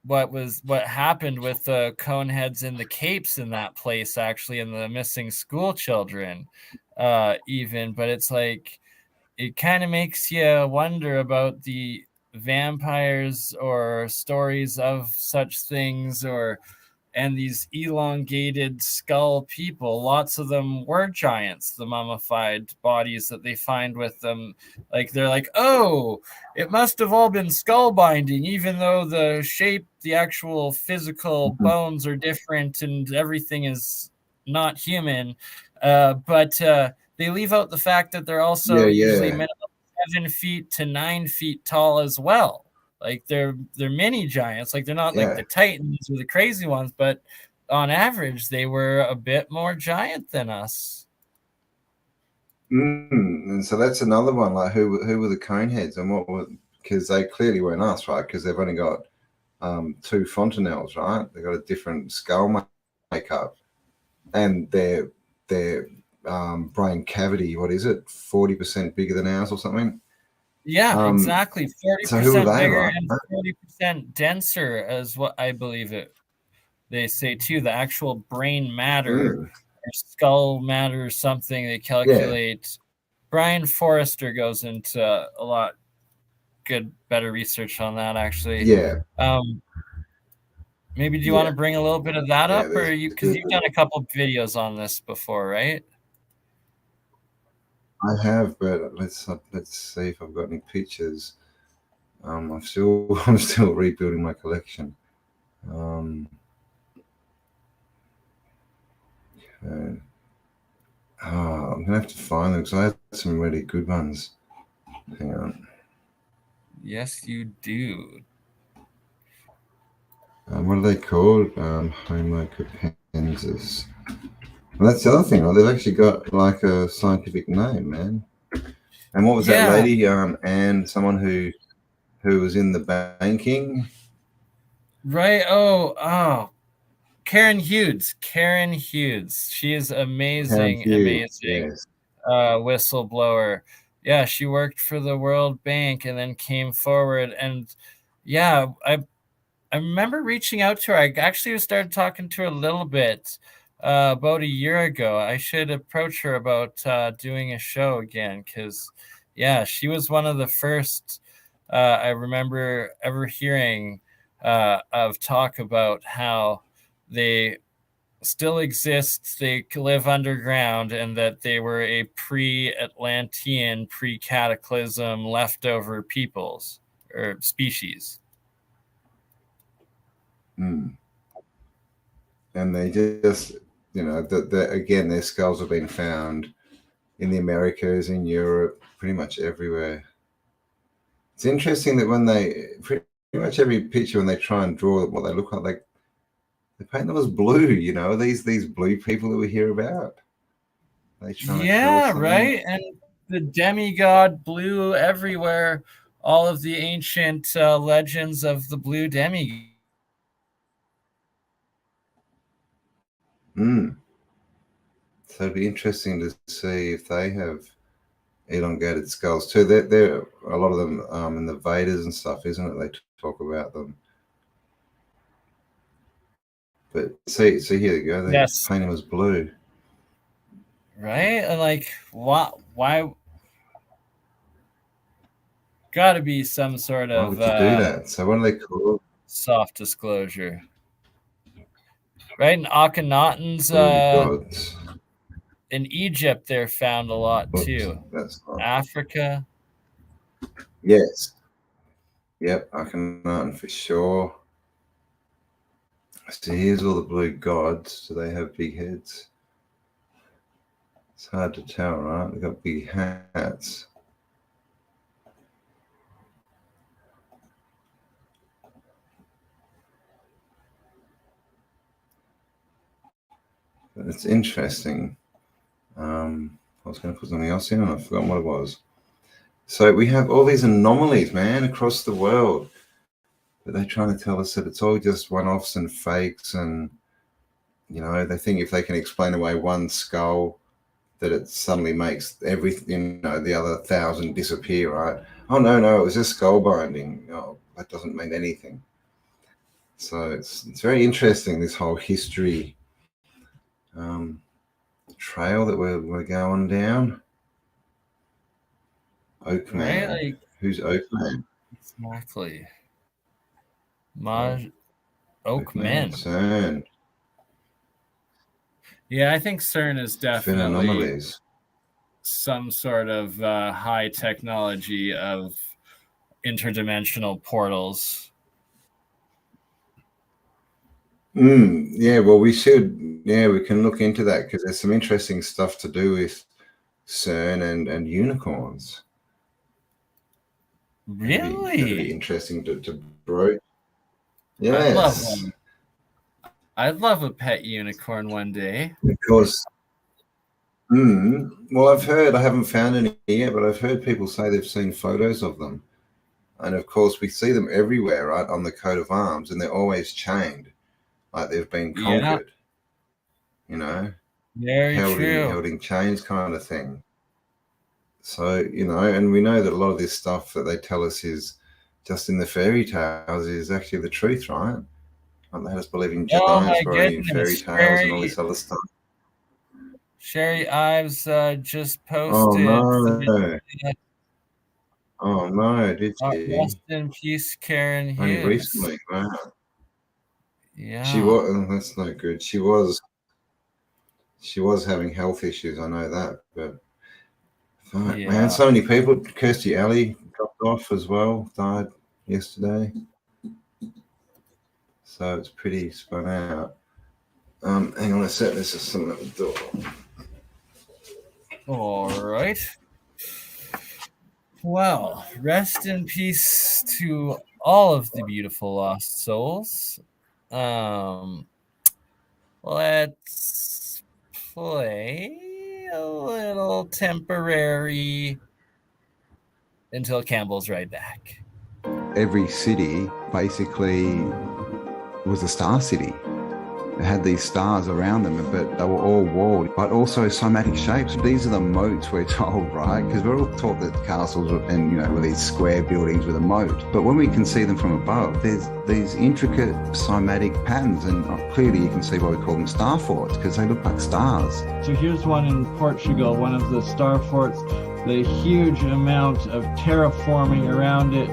what happened with the cone heads and the capes in that place, actually, and the missing school children, even. But it's like it kind of makes you wonder about the vampires or stories of such things, and these elongated skull people. Lots of them were giants, the mummified bodies that they find with them. Like, they're like, oh, it must have all been skull binding, even though the shape, the actual physical bones are different and everything is not human. But they leave out the fact that they're also usually minimum 7 feet to 9 feet tall as well. Like, they're mini giants. Like, they're not like the Titans or the crazy ones, but on average, they were a bit more giant than us. And so that's another one. Like, who were the cone heads, and what were? Because they clearly weren't us, right? Because they've only got 2 fontanelles, right? They've got a different skull makeup, and their brain cavity, what is it, 40% bigger than ours or something? Yeah, exactly. 40% bigger, right? and 40% denser, as what I believe they say too. The actual brain matter or skull matter or something they calculate. Brian Forrester goes into a lot better research on that, actually. Maybe do you want to bring a little bit of that up, or because you've done a couple of videos on this before, right? I have, but let's see if I've got any pictures. I'm still rebuilding my collection. Okay. I'm gonna have to find them because I had some really good ones. Hang on. Yes, you do. What are they called? Homo capensis. Well, that's the other thing. They've actually got like a scientific name, man. And what was that lady? And someone who was in the banking. Right. Oh. Karen Hughes. She is amazing. Yes. Whistleblower. Yeah, she worked for the World Bank and then came forward. And yeah, I remember reaching out to her. I actually started talking to her a little bit about a year ago. I should approach her about doing a show again, because yeah, she was one of the first I remember ever hearing of talk about how they still exist, they live underground, and that they were a pre-Atlantean, pre-Cataclysm leftover peoples or species. And they just, again, their skulls have been found in the Americas, in Europe, pretty much everywhere. It's interesting that when they pretty much every picture when they try and draw what they look like, they paint them as blue. You know, these blue people that we hear about. They trying to tell us Yeah, something. right. And the demigod blue everywhere. All of the ancient legends of the blue demigod. So it'd be interesting to see if they have elongated skulls too. They're a lot of them in the Vedas and stuff, isn't it? They talk about them. But see here you go. They paint them as blue. Right? And like, why? Got to be some sort of. Why would you do that? So what are they called? Soft disclosure. Right? And Akhenaten's gods. In Egypt, they're found a lot too. That's not... Africa. Yes. Yep, Akhenaten for sure. So here's all the blue gods. Do they have big heads? It's hard to tell, right? They've got big hats. But it's interesting. I was going to put something else in and I've forgotten what it was. So we have all these anomalies, man, across the world. But they're trying to tell us that it's all just one-offs and fakes, and you know, they think if they can explain away one skull, that it suddenly makes everything, you know, the other 1,000 disappear, right? Oh no, it was just skull binding. Oh, that doesn't mean anything. So it's very interesting, this whole history trail that we're going down. Oakman. Right, like, who's Oakman? Exactly. Oakman. CERN. Yeah, I think CERN is definitely some sort of high technology of interdimensional portals. Yeah, well, we should. Yeah, we can look into that because there's some interesting stuff to do with CERN and unicorns. Really? That'd be interesting to broach. Yes. I'd love a pet unicorn one day. Of course. Well, I've heard, I haven't found any yet, but I've heard people say they've seen photos of them. And of course, we see them everywhere, right, on the coat of arms, and they're always chained, like they've been conquered. You know? Very true. Held in chains kind of thing. So, you know, and we know that a lot of this stuff that they tell us is just in the fairy tales is actually the truth, right? Like they let us believe in giants growing in fairy tales and all this other stuff. Sherry Ives just posted. Oh no, did she? Rest in peace, Karen Hughes. Only recently, wow. Yeah. She was. Oh, that's no good. She was having health issues. I know that, but fuck, man, so many people. Kirstie Alley dropped off as well. Died yesterday. So it's pretty spun out. Hang on a sec. This is something at the door. All right. Well, rest in peace to all of the beautiful lost souls. Let's play a little temporary until Campbell's right back. Every city basically was a star city. It had these stars around them, but they were all walled, but also somatic shapes. These are the moats we're told, right? Because we're all taught that castles and, you know, were these square buildings with a moat. But when we can see them from above, there's these intricate somatic patterns, and clearly you can see why we call them star forts, because they look like stars. So here's one in Portugal, one of the star forts, the huge amount of terraforming around it.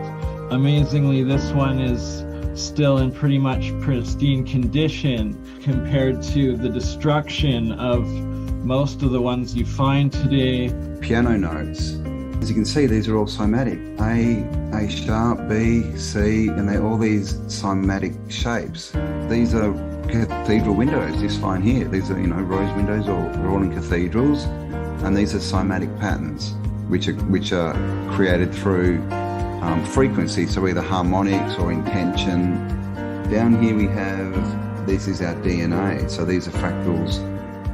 Amazingly, this one is still in pretty much pristine condition compared to the destruction of most of the ones you find today. Piano notes. As you can see, these are all cymatic. A sharp, B, C, and they're all these cymatic shapes. These are cathedral windows, this fine here. These are, you know, rose windows or all in cathedrals, and these are cymatic patterns, which are created through frequency, so either harmonics or intention. Down here we have, this is our DNA. So these are fractals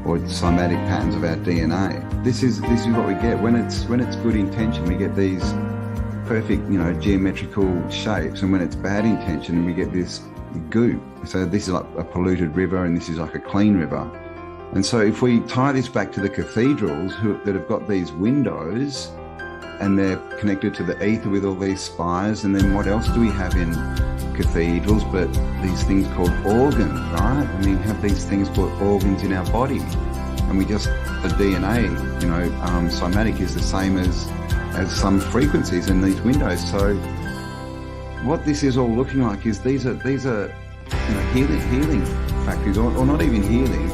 or cymatic patterns of our DNA. This is what we get when it's good intention. We get these perfect, geometrical shapes, and when it's bad intention, we get this goop. So this is like a polluted river, and this is like a clean river. And so if we tie this back to the cathedrals that have got these windows, and they're connected to the ether with all these spires, and then what else do we have in cathedrals but these things called organs, right? And we have these things called organs in our body, and we just, the DNA, cymatic is the same as some frequencies in these windows. So what this is all looking like is these are healing factories, or not even healing,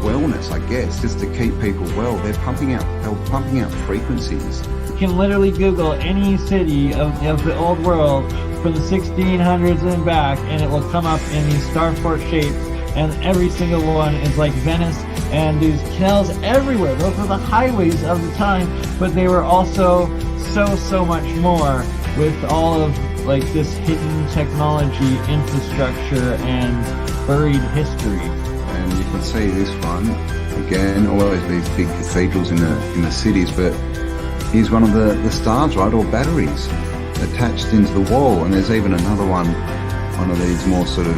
wellness, I guess, just to keep people well. They're pumping out frequencies. You can literally Google any city of the old world from the 1600s and back, and it will come up in these starport shapes, and every single one is like Venice, and there's canals everywhere. Those were the highways of the time, but they were also so much more, with all of like this hidden technology, infrastructure, and buried history. And you can see this one again, always these big cathedrals in the cities, but here's one of the stars, right, or batteries attached into the wall. And there's even another one of these more sort of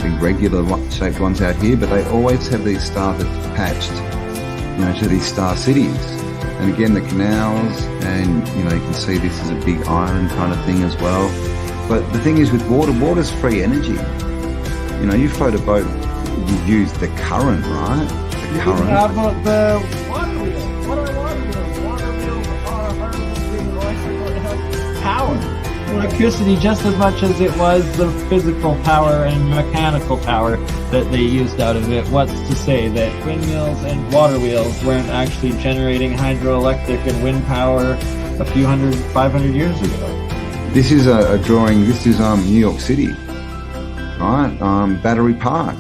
irregular shaped ones out here, but they always have these stars attached, to these star cities. And again, the canals, and you can see this is a big island kind of thing as well. But the thing is with water's free energy. You float a boat, you use the current, right? The current. How about the water wheels? What are water wheels? Water wheels are harvesting electrical power. Electricity just as much as it was the physical power and mechanical power that they used out of it. What's to say that windmills and water wheels weren't actually generating hydroelectric and wind power a few 500 years ago? This is a drawing. This is New York City, right? Battery Park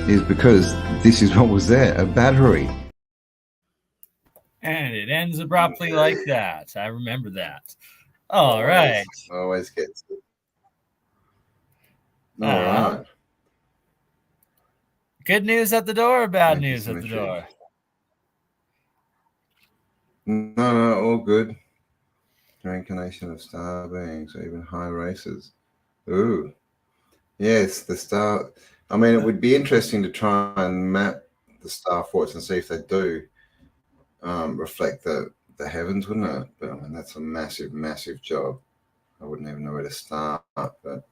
is because this is what was there, a battery. And it ends abruptly like that. I remember that. All right. Always gets it. All right. Good news at the door or bad news at the door? No, all good. Reincarnation of star beings, or even high races. Ooh. Yes, the star. I mean, it would be interesting to try and map the star forts and see if they do reflect the heavens, wouldn't it? But I mean, that's a massive job. I wouldn't even know where to start, but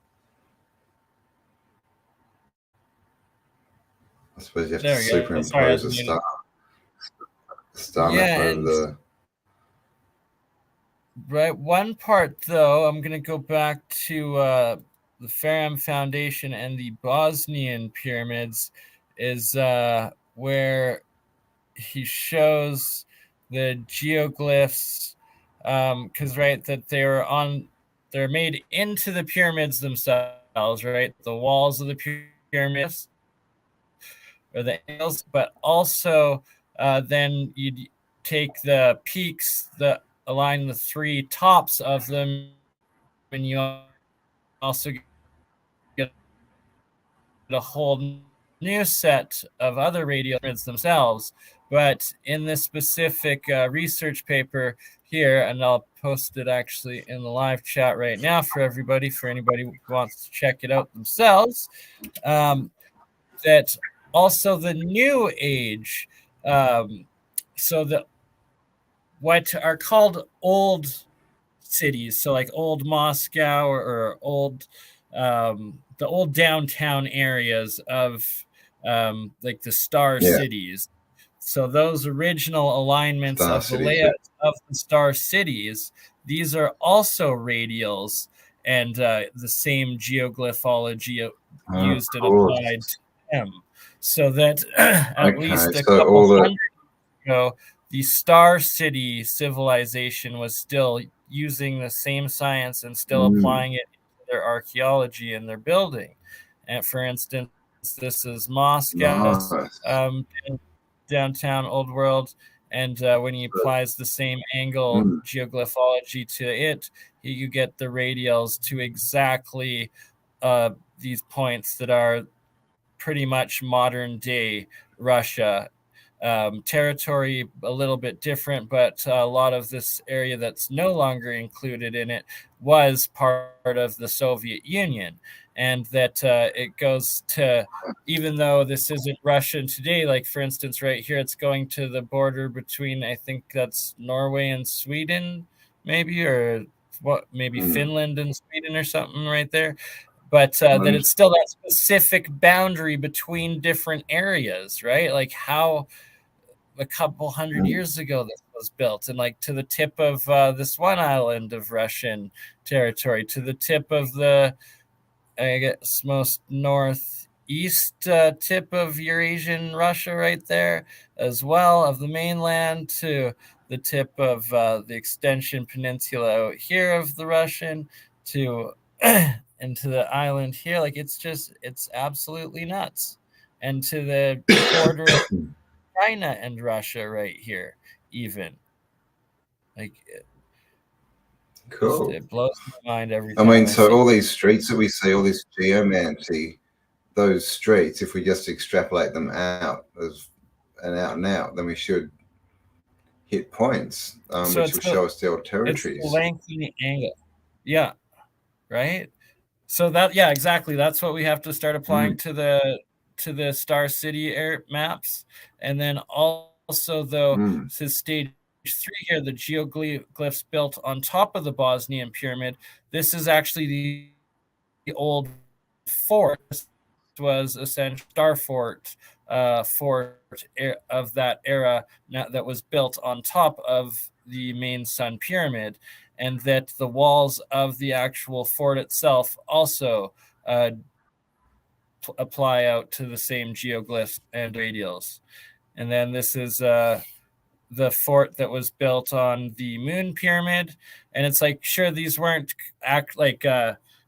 I suppose you have to superimpose a star map over the. Right. One part, though, I'm going to go back to the Ferrum Foundation and the Bosnian pyramids, is where he shows the geoglyphs, because that they're made into the pyramids themselves, right? The walls of the pyramids or the angles, but also then you take the peaks that align the three tops of them, and you also get a whole new set of other radial pyramids themselves. But in this specific research paper here, and I'll post it actually in the live chat right now for everybody, for anybody who wants to check it out themselves, that also the New Age, so the what are called old cities, so like old Moscow or old the old downtown areas of like the star cities. So those original alignments of the layout of the star cities, these are also radials, and the same geoglyphology used and applied to them. So that at least a couple hundred years ago, the Star City civilization was still using the same science and still applying it to their archaeology and their building. And for instance, this is Moscow, downtown Old World, And when he applies the same angle geoglyphology to it, you get the radials to exactly these points that are pretty much modern day Russia. Territory a little bit different, but a lot of this area that's no longer included in it was part of the Soviet Union. And that it goes to, even though this isn't Russian today, like for instance, right here, it's going to the border between, I think that's Norway and Sweden, maybe, or what, maybe Finland and Sweden or something right there. But that it's still that specific boundary between different areas, right? Like how a couple hundred years ago this was built, and like to the tip of this one island of Russian territory, to the tip of the, I guess, most northeast tip of Eurasian Russia right there as well, of the mainland, to the tip of the extension peninsula out here of the Russian, to into the island here. Like it's absolutely nuts. And to the border of China and Russia right here, even. Like Cool. it blows my mind every I time. mean, so all these streets that we see, all this geomancy, those streets, if we just extrapolate them out as an out and out, then we should hit points, which will show us the old territories. It's the lengthening angle. Yeah. Right. So that, yeah, exactly. That's what we have to start applying to the Star City air maps. And then also, though, to stage 3 here, the geoglyphs built on top of the Bosnian pyramid. This is actually the old fort. This was essentially Star Fort of that era that was built on top of the main Sun pyramid, and that the walls of the actual fort itself also apply out to the same geoglyphs and radials. And then this is the fort that was built on the moon pyramid. And it's like, sure, these weren't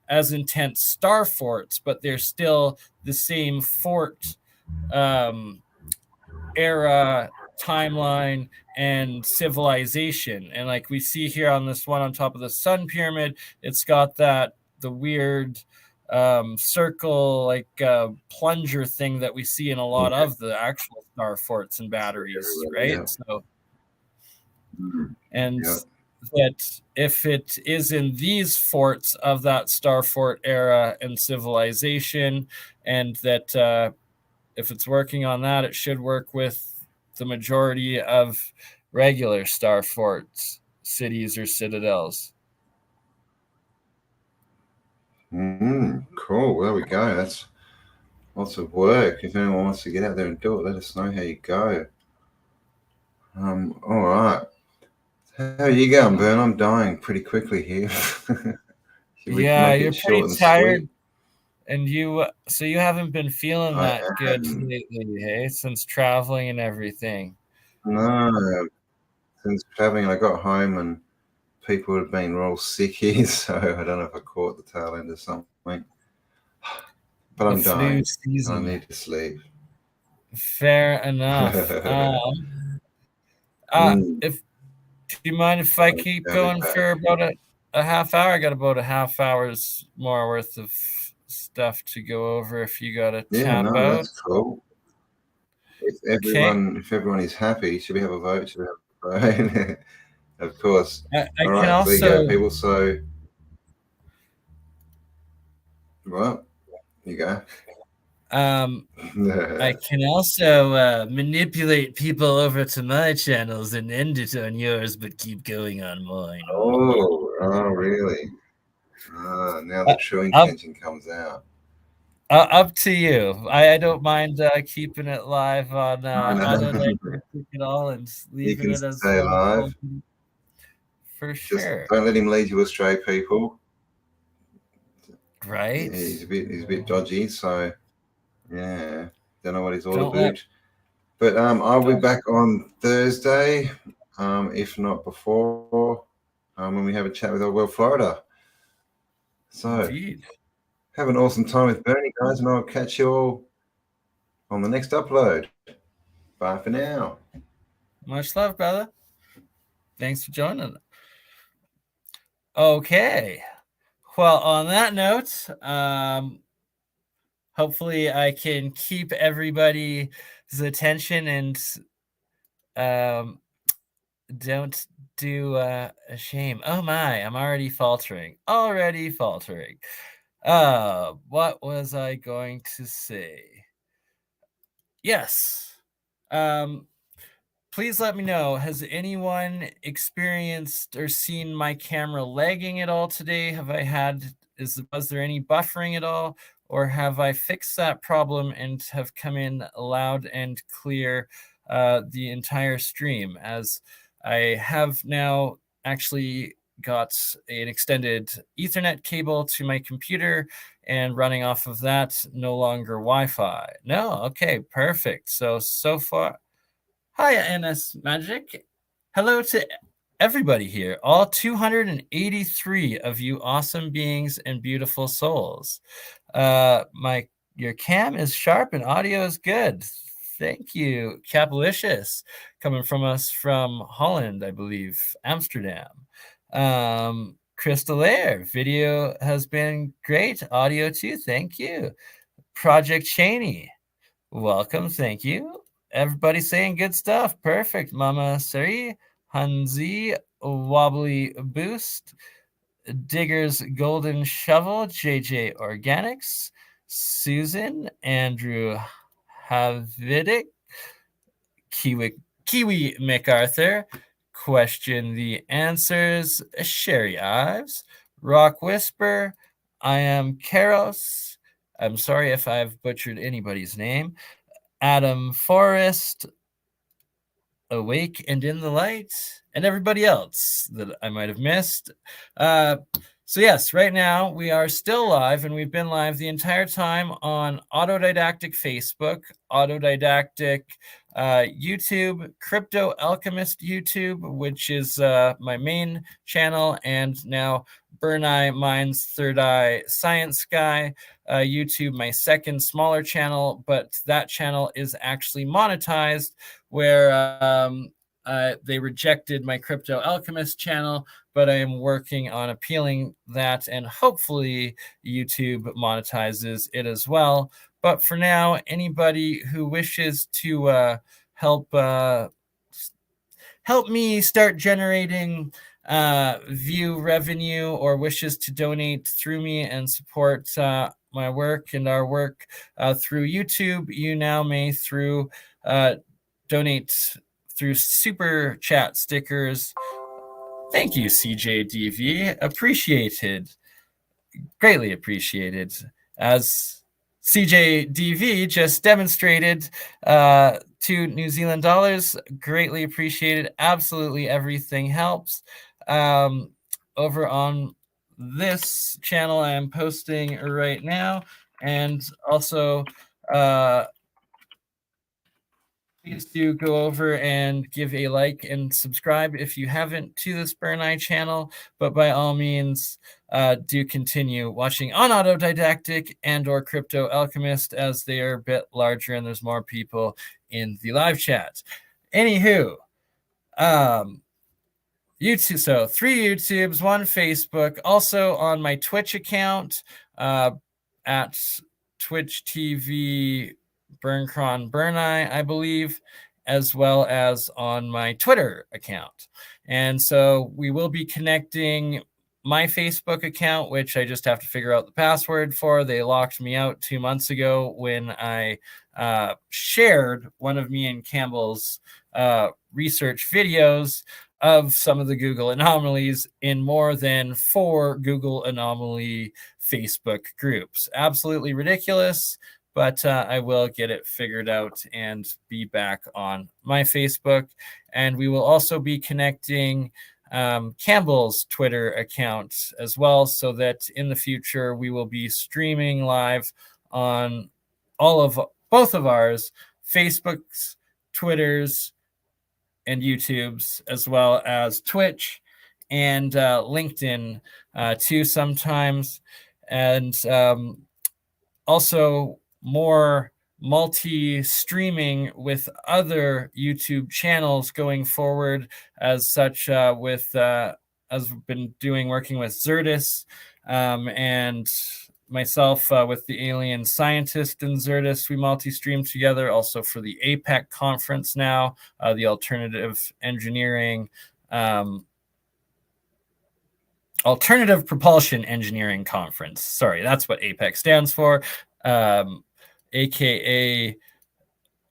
as intense star forts, but they're still the same fort era, timeline, and civilization. And like we see here on this one on top of the Sun pyramid, it's got the weird circle, like plunger thing that we see in a lot of the actual star forts and batteries, right? Yeah. So, and that if it is in these forts of that star fort era and civilization, and that if it's working on that, it should work with the majority of regular star forts, cities, or citadels. Cool. There we go. That's lots of work. If anyone wants to get out there and do it, let us know how you go. All right. How are you going, Burn? I'm dying pretty quickly here. Yeah, you're pretty tired. And you haven't been feeling that good lately, hey, since traveling and everything. No, since traveling, I got home and people have been real sick here, so I don't know if I caught the tail end of something. But I'm dying. I need to sleep. Fair enough. Do you mind if I keep going for about a half hour? I got about a half hour's more worth of stuff to go over if you got to tap out. That's cool. If everyone is happy, should we have a vote? Should we have a vote? Of course. I can also, there you go, people. So, well, you go. I can also manipulate people over to my channels and end it on yours, but keep going on mine. Oh, really? Now the true intention comes out. Up to you. I don't mind keeping it live on Autodidactic and all, and leaving it as stay alive. For sure. Just don't let him lead you astray, people. Right? He's a bit dodgy, so yeah, don't know what he's all about. But I'll be back on Thursday, if not before, when we have a chat with Old World Florida. So indeed. Have an awesome time with BurnEye, guys, and I'll catch you all on the next upload. Bye for now. Much love, brother. Thanks for joining. Okay. Well, on that note, hopefully I can keep everybody's attention and don't do a shame. Oh my, I'm already faltering. What was I going to say? Yes. Please let me know, has anyone experienced or seen my camera lagging at all today? Was there any buffering at all? Or have I fixed that problem and have come in loud and clear the entire stream, as I have now actually got an extended Ethernet cable to my computer and running off of that, no longer Wi-Fi. No, okay, perfect. So far. Hi, NS Magic. Hello to everybody here, all 283 of you awesome beings and beautiful souls. Your cam is sharp and audio is good. Thank you, Capalicious, coming from us from Holland, I believe, Amsterdam. Crystal Air, video has been great. Audio too, thank you. Project Cheney, welcome, thank you. Everybody saying good stuff. Perfect. Mama Sari, Hanzi, Wobbly Boost, Digger's Golden Shovel, JJ Organics, Susan, Andrew Havidic, Kiwi MacArthur, Question the Answers, Sherry Ives, Rock Whisper, I am Karos. I'm sorry if I've butchered anybody's name. Adam Forrest, Awake and in the Light, and everybody else that I might have missed. So yes, right now we are still live, and we've been live the entire time on Autodidactic Facebook, Autodidactic YouTube, Crypto Alchemist YouTube, which is my main channel, and now BurnEye, Mind's Third Eye, ScienceGuy, YouTube, my second smaller channel, but that channel is actually monetized, where they rejected my Crypto Alchemist channel, but I am working on appealing that, and hopefully YouTube monetizes it as well. But for now, anybody who wishes to help me start generating view revenue, or wishes to donate through me and support my work and our work through YouTube, you now may donate through super chat stickers. Thank you, CJDV. Appreciated. Greatly appreciated. As CJDV just demonstrated, 2 New Zealand dollars. Greatly appreciated. Absolutely everything helps. Over on this channel I am posting right now, and also please do go over and give a like and subscribe if you haven't to this BurnEye channel, but by all means do continue watching on Autodidactic and or Crypto Alchemist, as they are a bit larger and there's more people in the live chat. Anywho, YouTube, so 3 YouTubes, 1 Facebook, also on my Twitch account at Twitch TV BurnEye, I believe, as well as on my Twitter account. And so we will be connecting my Facebook account, which I just have to figure out the password for. They locked me out 2 months ago when I shared one of me and Campbell's research videos of some of the Google anomalies in more than 4 Google anomaly Facebook groups. Absolutely ridiculous, but I will get it figured out and be back on my Facebook. And we will also be connecting Campbell's Twitter account as well, so that in the future we will be streaming live on both of ours, Facebook's, Twitter's, and YouTube's, as well as Twitch and LinkedIn too sometimes. And also more multi-streaming with other YouTube channels going forward, as such as we've been doing, working with Zertis and myself with the alien scientist in Zertis. We multi-stream together also for the APEC conference now, the Alternative Propulsion Engineering Conference. Sorry, that's what APEC stands for. AKA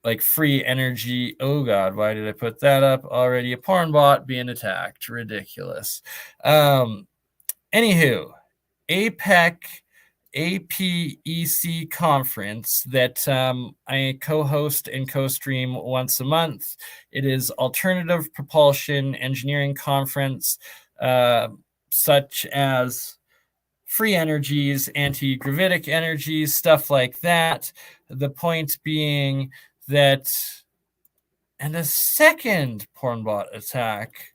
like free energy. Oh God, why did I put that up? Already a porn bot being attacked. Ridiculous. Anywho, APEC conference that I co-host and co-stream once a month. It is Alternative Propulsion Engineering Conference, such as free energies, anti-gravitic energies, stuff like that. The point being that, and a second porn bot attack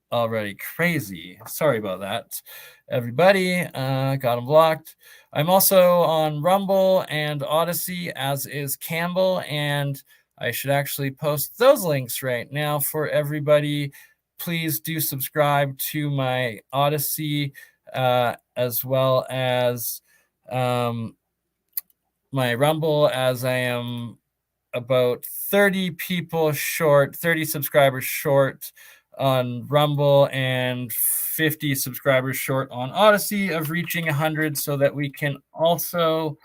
already. Crazy. Sorry about that, everybody. Got him blocked. I'm also on Rumble and OdySee, as is Campbell, and I should actually post those links right now for everybody. Please do subscribe to my OdySee, as well as my Rumble, as I am about 30 people short, 30 subscribers short on Rumble and 50 subscribers short on OdySee of reaching 100, so that we can also,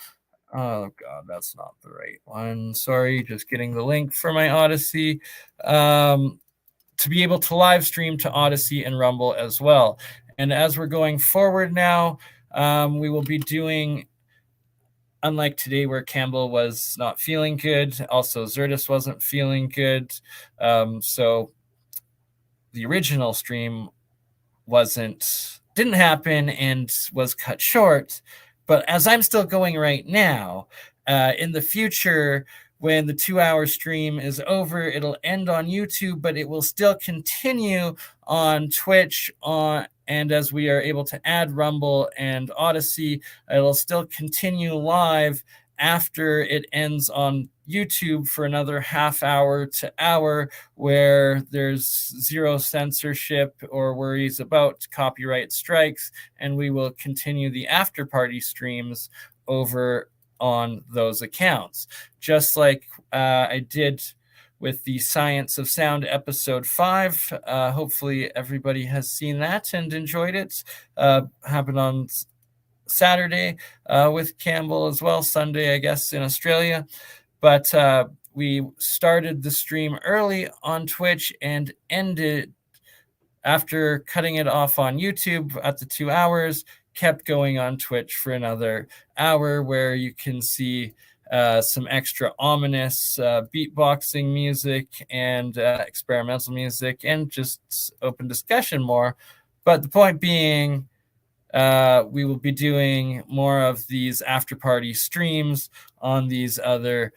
oh God, that's not the right one. Sorry, just getting the link for my OdySee, to be able to live stream to OdySee and Rumble as well. And as we're going forward now, we will be doing, unlike today where Campbell was not feeling good, also Zertis wasn't feeling good. So the original stream didn't happen and was cut short. But as I'm still going right now, in the future, when the 2-hour stream is over, it'll end on YouTube, but it will still continue on Twitch, and as we are able to add Rumble and OdySee, it'll still continue live after it ends on YouTube for another half hour to hour, where there's zero censorship or worries about copyright strikes, and we will continue the after party streams over on those accounts, just like I did with the Science of Sound episode 5. Hopefully everybody has seen that and enjoyed it. Happened on Saturday with Campbell as well, Sunday, I guess, in Australia. But we started the stream early on Twitch and ended after cutting it off on YouTube at the 2 hours, kept going on Twitch for another hour, where you can see some extra ominous beatboxing music and experimental music and just open discussion more. But the point being, we will be doing more of these after party streams on these other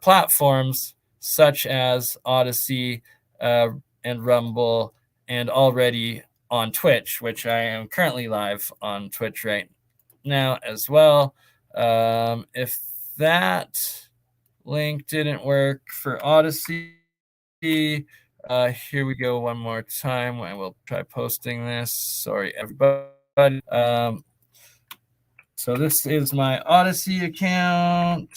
platforms, such as OdySee and Rumble, and already on Twitch, which I am currently live on Twitch right now as well. If that link didn't work for OdySee, here we go one more time. I will try posting this. Sorry, everybody. So this is my OdySee account.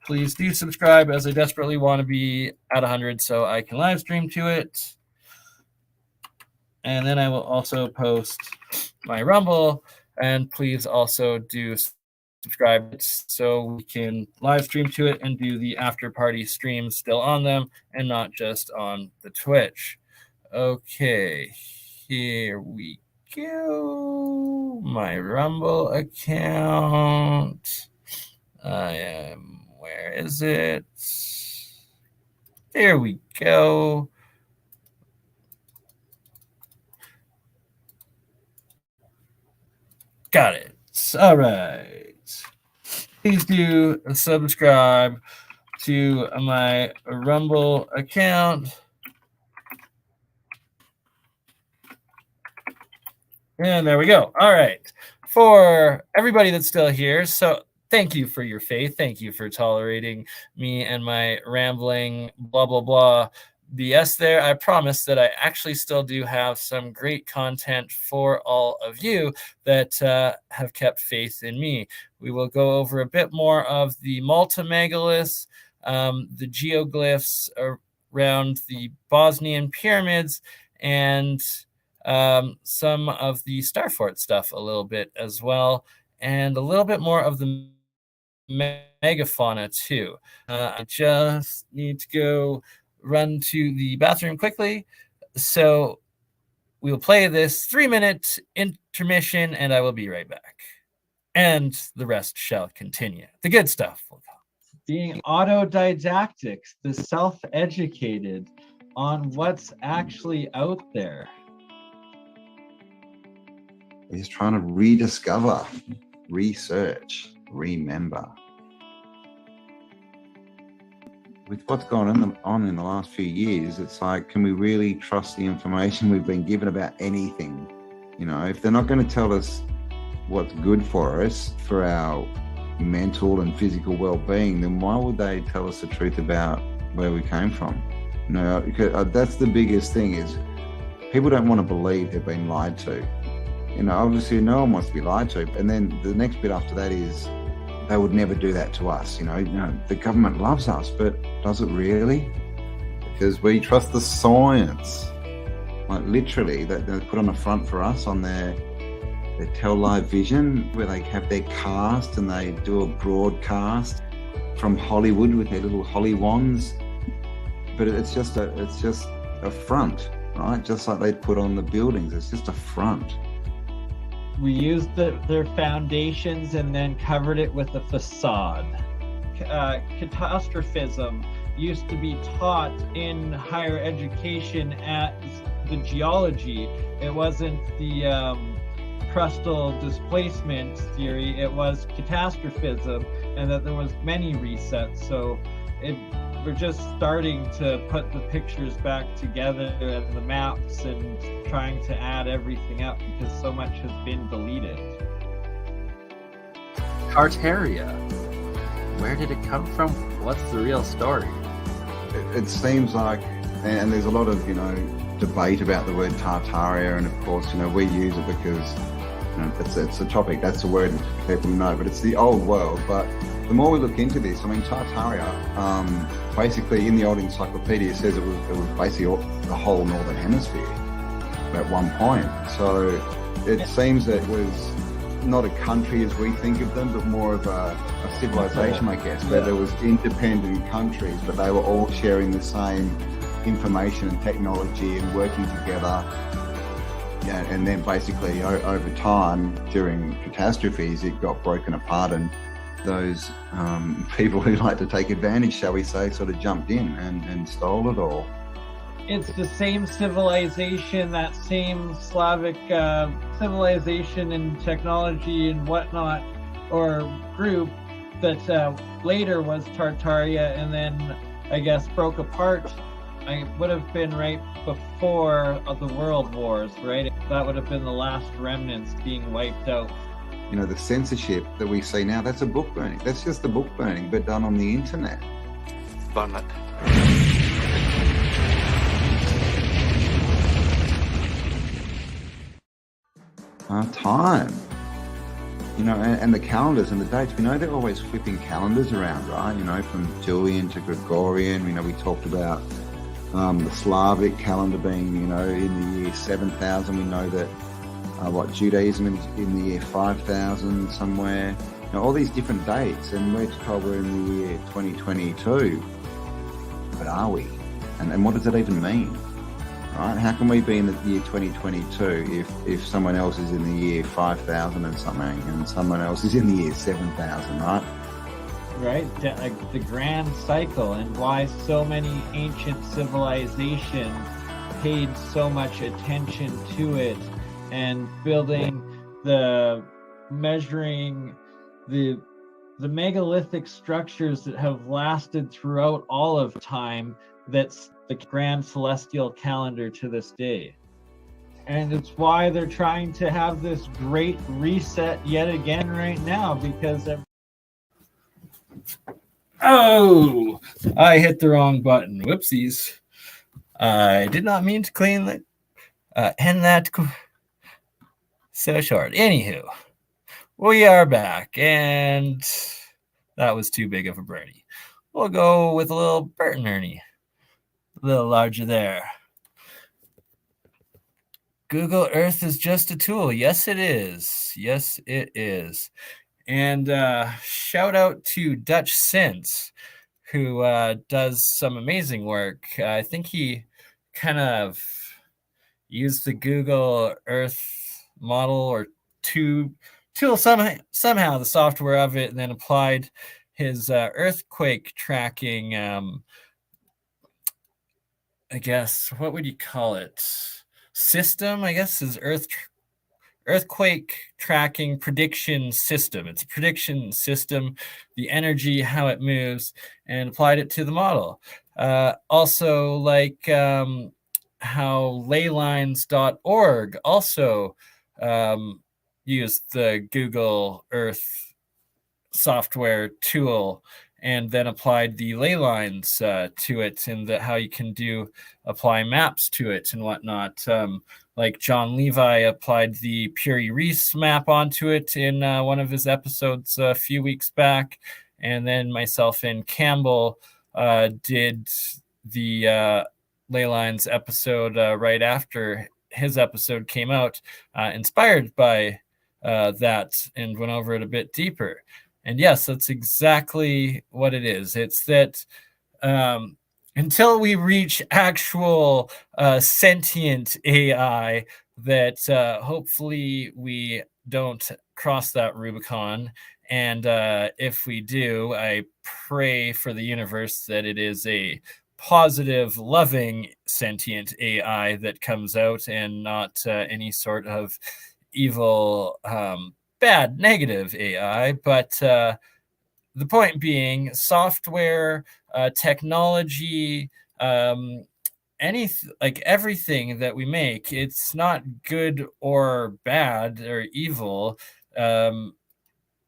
Please do subscribe, as I desperately want to be at 100 so I can live stream to it. And then I will also post my Rumble, and please also do subscribe so we can live stream to it and do the after party streams still on them and not just on the Twitch. Okay, here we go. My Rumble account. Where is it? There we go. Got it. All right. Please do subscribe to my Rumble account. And there we go. All right. For everybody that's still here, so Thank you for your faith. Thank you for tolerating me and my rambling blah, blah, blah BS there. I promise that I actually still do have some great content for all of you that have kept faith in me. We will go over a bit more of the multimegaliths, the geoglyphs around the Bosnian pyramids, and some of the Starfort stuff a little bit as well, and a little bit more of the megafauna too. I just need to go run to the bathroom quickly, so we'll play this 3-minute intermission and I will be right back, and the rest shall continue. The good stuff will come. Being autodidactic, the self-educated on what's actually out there. He's trying to rediscover, research, remember. With what's gone on in the last few years, it's like, can we really trust the information we've been given about anything? You know, if they're not going to tell us what's good for us, for our mental and physical well-being, then why would they tell us the truth about where we came from? You know, because that's the biggest thing, is people don't want to believe they've been lied to. You know, obviously no one wants to be lied to. And then the next bit after that is, they would never do that to us. You know, the government loves us, but does it really? Because we trust the science. Like literally, they put on a front for us on their Tell Live Vision, where they have their cast and they do a broadcast from Hollywood with their little holly wands. But it's just a front, right? Just like they'd put on the buildings. It's just a front. We used their foundations and then covered it with a facade. Catastrophism used to be taught in higher education as the geology. It wasn't the crustal displacement theory, it was catastrophism, and that there was many resets. So we're just starting to put the pictures back together and the maps and trying to add everything up, because so much has been deleted. Tartaria. Where did it come from? What's the real story? It seems like, and there's a lot of, debate about the word Tartaria, and of course, we use it because, it's a topic, that's a word that people know, but it's the old world. But the more we look into this, Tartaria, basically in the old encyclopedia, it says it was basically the whole northern hemisphere at one point. So it seems that it was not a country as we think of them, but more of a civilization, I guess, where there was independent countries, but they were all sharing the same information and technology and working together. Yeah, and then basically over time, during catastrophes, it got broken apart, and those people who like to take advantage, shall we say, sort of jumped in and stole it all. It's the same civilization, that same Slavic civilization and technology and whatnot, or group that later was Tartaria, and then I guess broke apart. It would have been right before the World Wars, right? That would have been the last remnants being wiped out. The censorship that we see now, that's a book burning. That's just the book burning, but done on the internet. Burn it. Time. And the calendars and the dates, they're always flipping calendars around, right? From Julian to Gregorian. We talked about the Slavic calendar being, in the year 7000. We know that Judaism is in the year 5000 somewhere. All these different dates, and we're told we're in the year 2022. But are we? And what does that even mean? Right? How can we be in the year 2022 if someone else is in the year 5000 and something, and someone else is in the year 7000, right? Right, like the grand cycle, and why so many ancient civilizations paid so much attention to it, and measuring the megalithic structures that have lasted throughout all of time. That's the grand celestial calendar to this day. And it's why they're trying to have this great reset yet again right now, because Oh, I hit the wrong button. Whoopsies. I did not mean to clean that. End that so short. Anywho, we are back, and that was too big of a birdie. We'll go with a little Bert and Ernie. A little larger there. Google Earth is just a tool. Yes, it is. Yes, it is. And shout out to Dutch Sense, who does some amazing work. I think he kind of used the Google Earth model or tool somehow the software of it, and then applied his earthquake tracking. I guess what would you call it? System, I guess, is earthquake tracking prediction system. It's a prediction system, the energy, how it moves, and applied it to the model. Also, like how leylines.org also used the Google Earth software tool and then applied the ley lines to it, and how you can apply maps to it and whatnot. Like John Levi applied the Puri Reese map onto it in one of his episodes a few weeks back, and then myself and Campbell did the ley lines episode right after his episode came out, inspired by that, and went over it a bit deeper. And yes, that's exactly what it is. It's that until we reach actual sentient AI, that hopefully we don't cross that Rubicon. And if we do, I pray for the universe that it is a positive, loving, sentient AI that comes out, and not any sort of evil, bad, negative AI. But the point being, software, technology, everything that we make, it's not good or bad or evil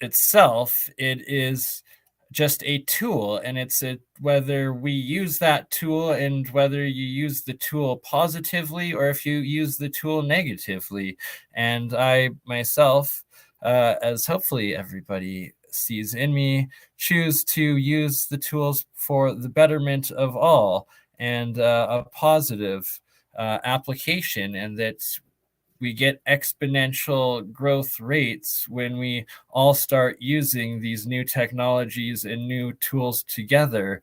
itself. It is just a tool, and it's whether we use that tool, and whether you use the tool positively or if you use the tool negatively. And I myself, as hopefully everybody sees in me, choose to use the tools for the betterment of all, and a positive application, and that we get exponential growth rates when we all start using these new technologies and new tools together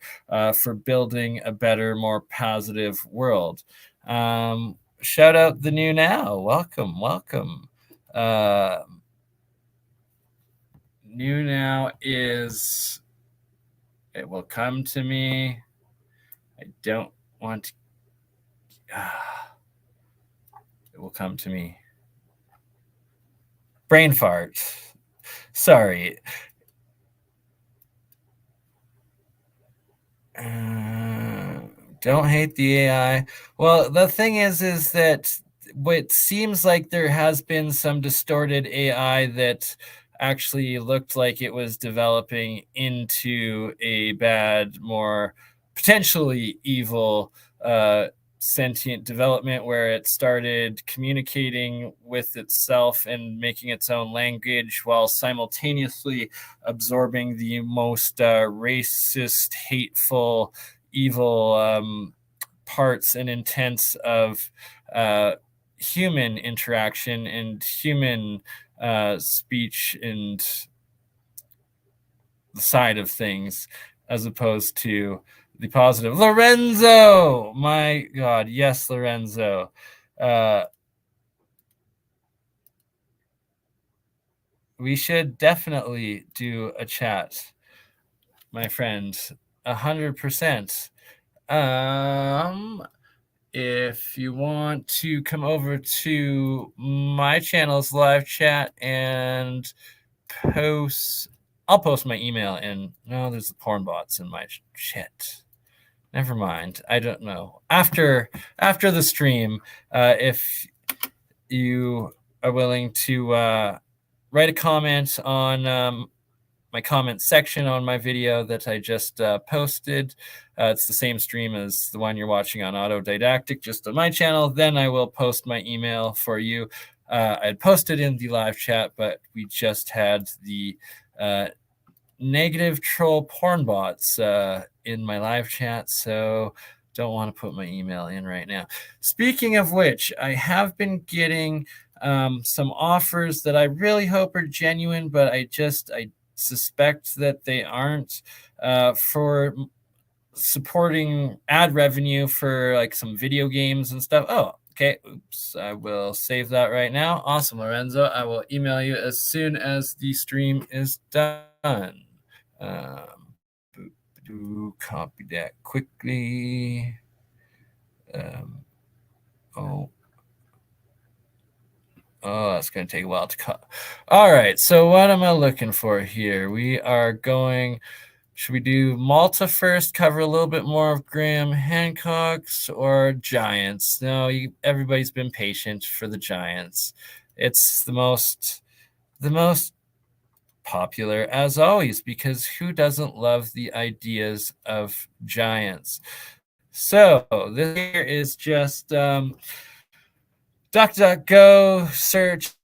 for building a better, more positive world. Shout out the new now. Welcome, welcome. New now is, it will come to me. I don't want to. It will come to me. Brain fart. Sorry. Don't hate the AI. Well, the thing is that what seems like there has been some distorted AI that actually looked like it was developing into a bad, more potentially evil sentient development, where it started communicating with itself and making its own language while simultaneously absorbing the most racist, hateful, evil parts and intents of human interaction and human speech and the side of things, as opposed to the positive. Lorenzo, my God, yes, Lorenzo. We should definitely do a chat, my friend. 100%. If you want to come over to my channel's live chat and post, I'll post my email in. No, there's the porn bots in my chat. Never mind. I don't know. After the stream, if you are willing to write a comment on my comment section on my video that I just posted. It's the same stream as the one you're watching on Autodidactic, just on my channel. Then I will post my email for you. I'd posted in the live chat, but we just had the negative troll porn bots in my live chat, so don't want to put my email in right now. Speaking of which, I have been getting some offers that I really hope are genuine, but I suspect that they aren't, for supporting ad revenue for like some video games and stuff. Oh, okay. Oops. I will save that right now. Awesome, Lorenzo. I will email you as soon as the stream is done. Copy that quickly. That's going to take a while to cut. All right. So what am I looking for here? We are going... Should we do Malta first, cover a little bit more of Graham Hancock's, or Giants? No, everybody's been patient for the Giants. It's the most popular, as always, because who doesn't love the ideas of Giants? So this here is just DuckDuckGo, search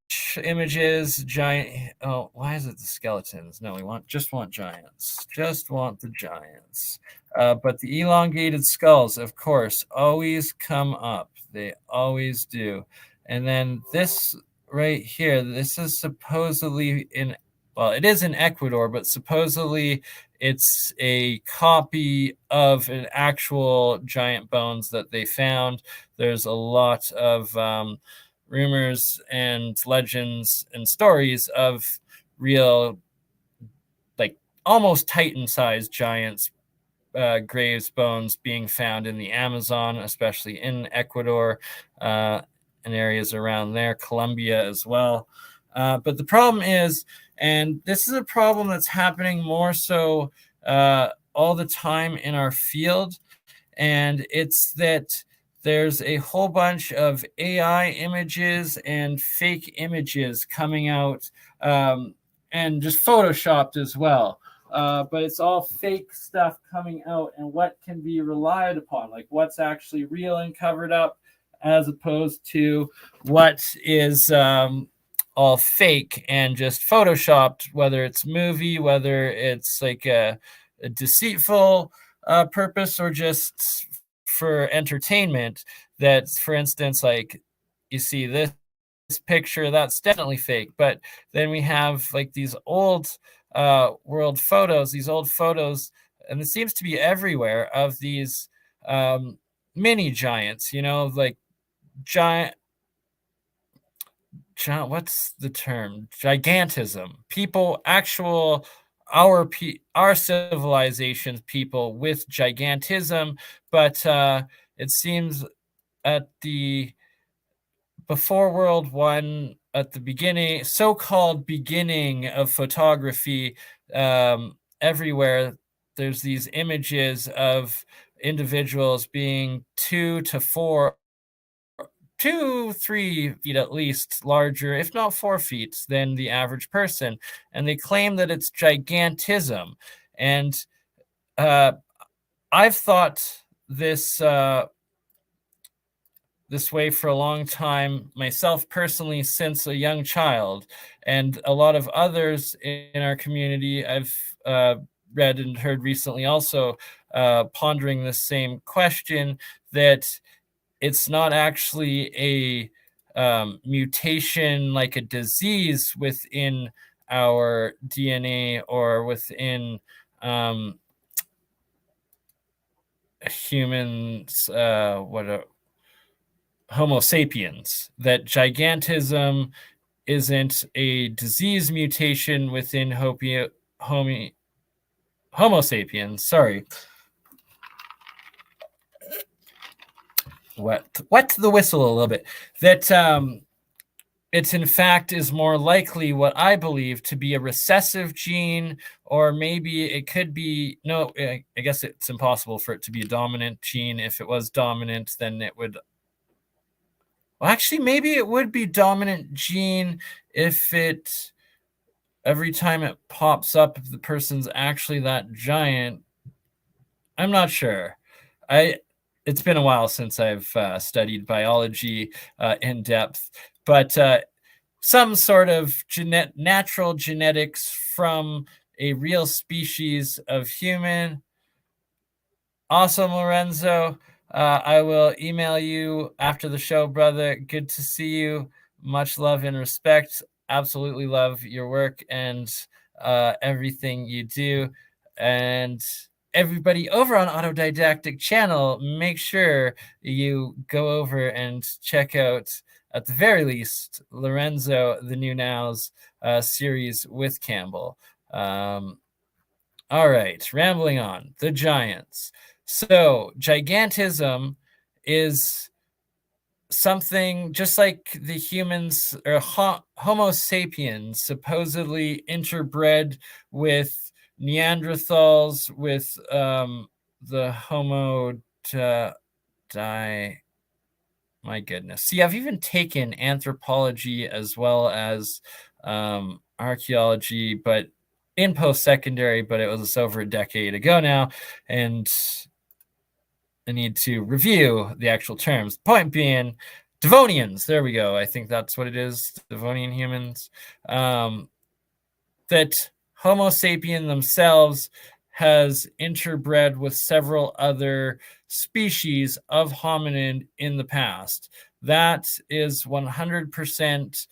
images, giant. Oh, why is it the skeletons? No, we just want giants. Just want the giants. But the elongated skulls, of course, always come up. They always do. And then this right here, this is supposedly it is in Ecuador, but supposedly it's a copy of an actual giant bones that they found. There's a lot of rumors and legends and stories of real, like almost Titan-sized giants, graves, bones being found in the Amazon, especially in Ecuador and areas around there, Colombia as well. But the problem is, and this is a problem that's happening more so all the time in our field, and it's that there's a whole bunch of AI images and fake images coming out, and just photoshopped as well. But it's all fake stuff coming out, and what can be relied upon, like what's actually real and covered up, as opposed to what is all fake and just photoshopped, whether it's movie, whether it's like a deceitful purpose, or just for entertainment. That, for instance, like you see this picture, that's definitely fake, but then we have like these old world photos, and it seems to be everywhere, of these mini giants, like giant, what's the term? Gigantism. People, actual, our civilization's people with gigantism, but it seems at the before World War, at the beginning, so-called beginning of photography, everywhere there's these images of individuals being 2 to 3 feet at least larger, if not 4 feet, than the average person, and they claim that it's gigantism. And I've thought this way for a long time myself personally, since a young child, and a lot of others in our community I've read and heard recently also pondering the same question, that it's not actually a mutation, like a disease within our DNA or within humans, Homo sapiens, that gigantism isn't a disease mutation within Homo sapiens. Sorry. Wet the whistle a little bit. That it's in fact is more likely what I believe to be a recessive gene, or maybe it could be, no, I guess it's impossible for it to be a dominant gene. If it was dominant, then it would, well, actually, maybe it would be dominant gene if it every time it pops up, if the person's actually that giant, I'm not sure. It's been a while since I've studied biology in depth, but some sort of natural genetics from a real species of human. Awesome, Lorenzo. I will email you after the show, brother. Good to see you. Much love and respect. Absolutely love your work and everything you do. And everybody over on Autodidactic channel, make sure you go over and check out, at the very least, Lorenzo the New Nows series with Campbell. All right, rambling on. The giants. So gigantism is something just like the humans, or Homo sapiens, supposedly interbred with Neanderthals, with the Homo my goodness. See, I've even taken anthropology as well as archaeology, but in post-secondary, but it was over a decade ago now, and I need to review the actual terms. Point being, Devonians, there we go. I think that's what it is, Devonian humans. That Homo sapien themselves has interbred with several other species of hominid in the past. That is 100%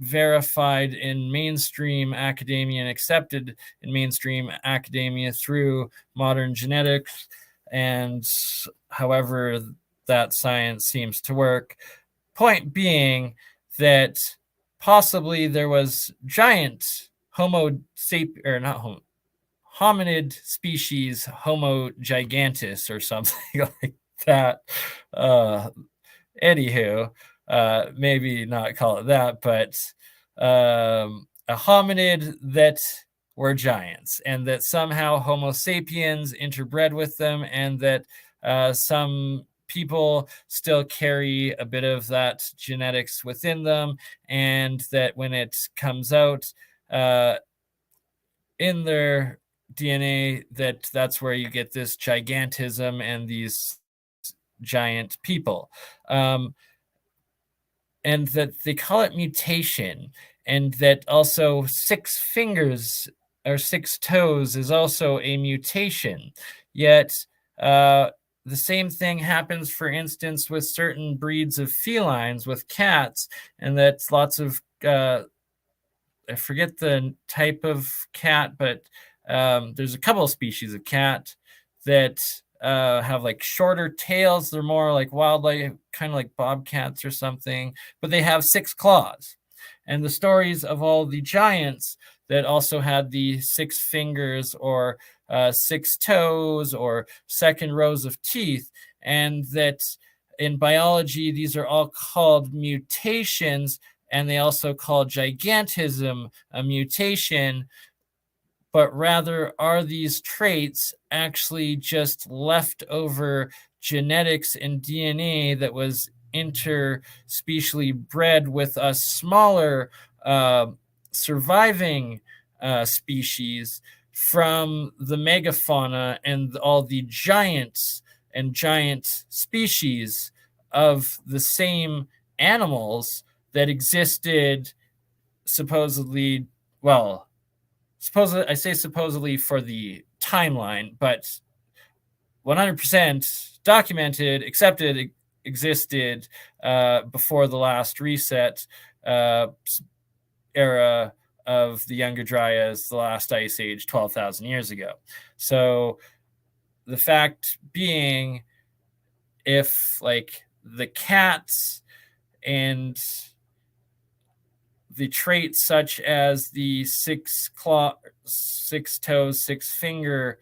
verified in mainstream academia and accepted in mainstream academia through modern genetics. And however that science seems to work. Point being that possibly there was giant hominid species, Homo gigantus or something like that. Anywho, maybe not call it that, but a hominid that were giants, and that somehow Homo sapiens interbred with them, and that some people still carry a bit of that genetics within them, and that when it comes out in their DNA, that's where you get this gigantism and these giant people. And that they call it mutation, and that also 6 fingers or 6 toes is also a mutation. Yet the same thing happens, for instance, with certain breeds of felines, with cats, and that's lots of, I forget the type of cat, but there's a couple of species of cat that have like shorter tails. They're more like wildlife, kind of like bobcats or something, but they have 6 claws. And the stories of all the giants that also had the 6 fingers or 6 toes or second rows of teeth, and that in biology, these are all called mutations, and they also call gigantism a mutation. But rather, are these traits actually just leftover genetics and DNA that was interspecially bred with a smaller surviving species from the megafauna and all the giants and giant species of the same animals that existed supposedly, well, I say supposedly for the timeline, but 100% documented, accepted, existed before the last reset era of the Younger Dryas, the last ice age, 12,000 years ago. So the fact being, if like the cats and the traits such as the 6 claw, 6 toes, 6 finger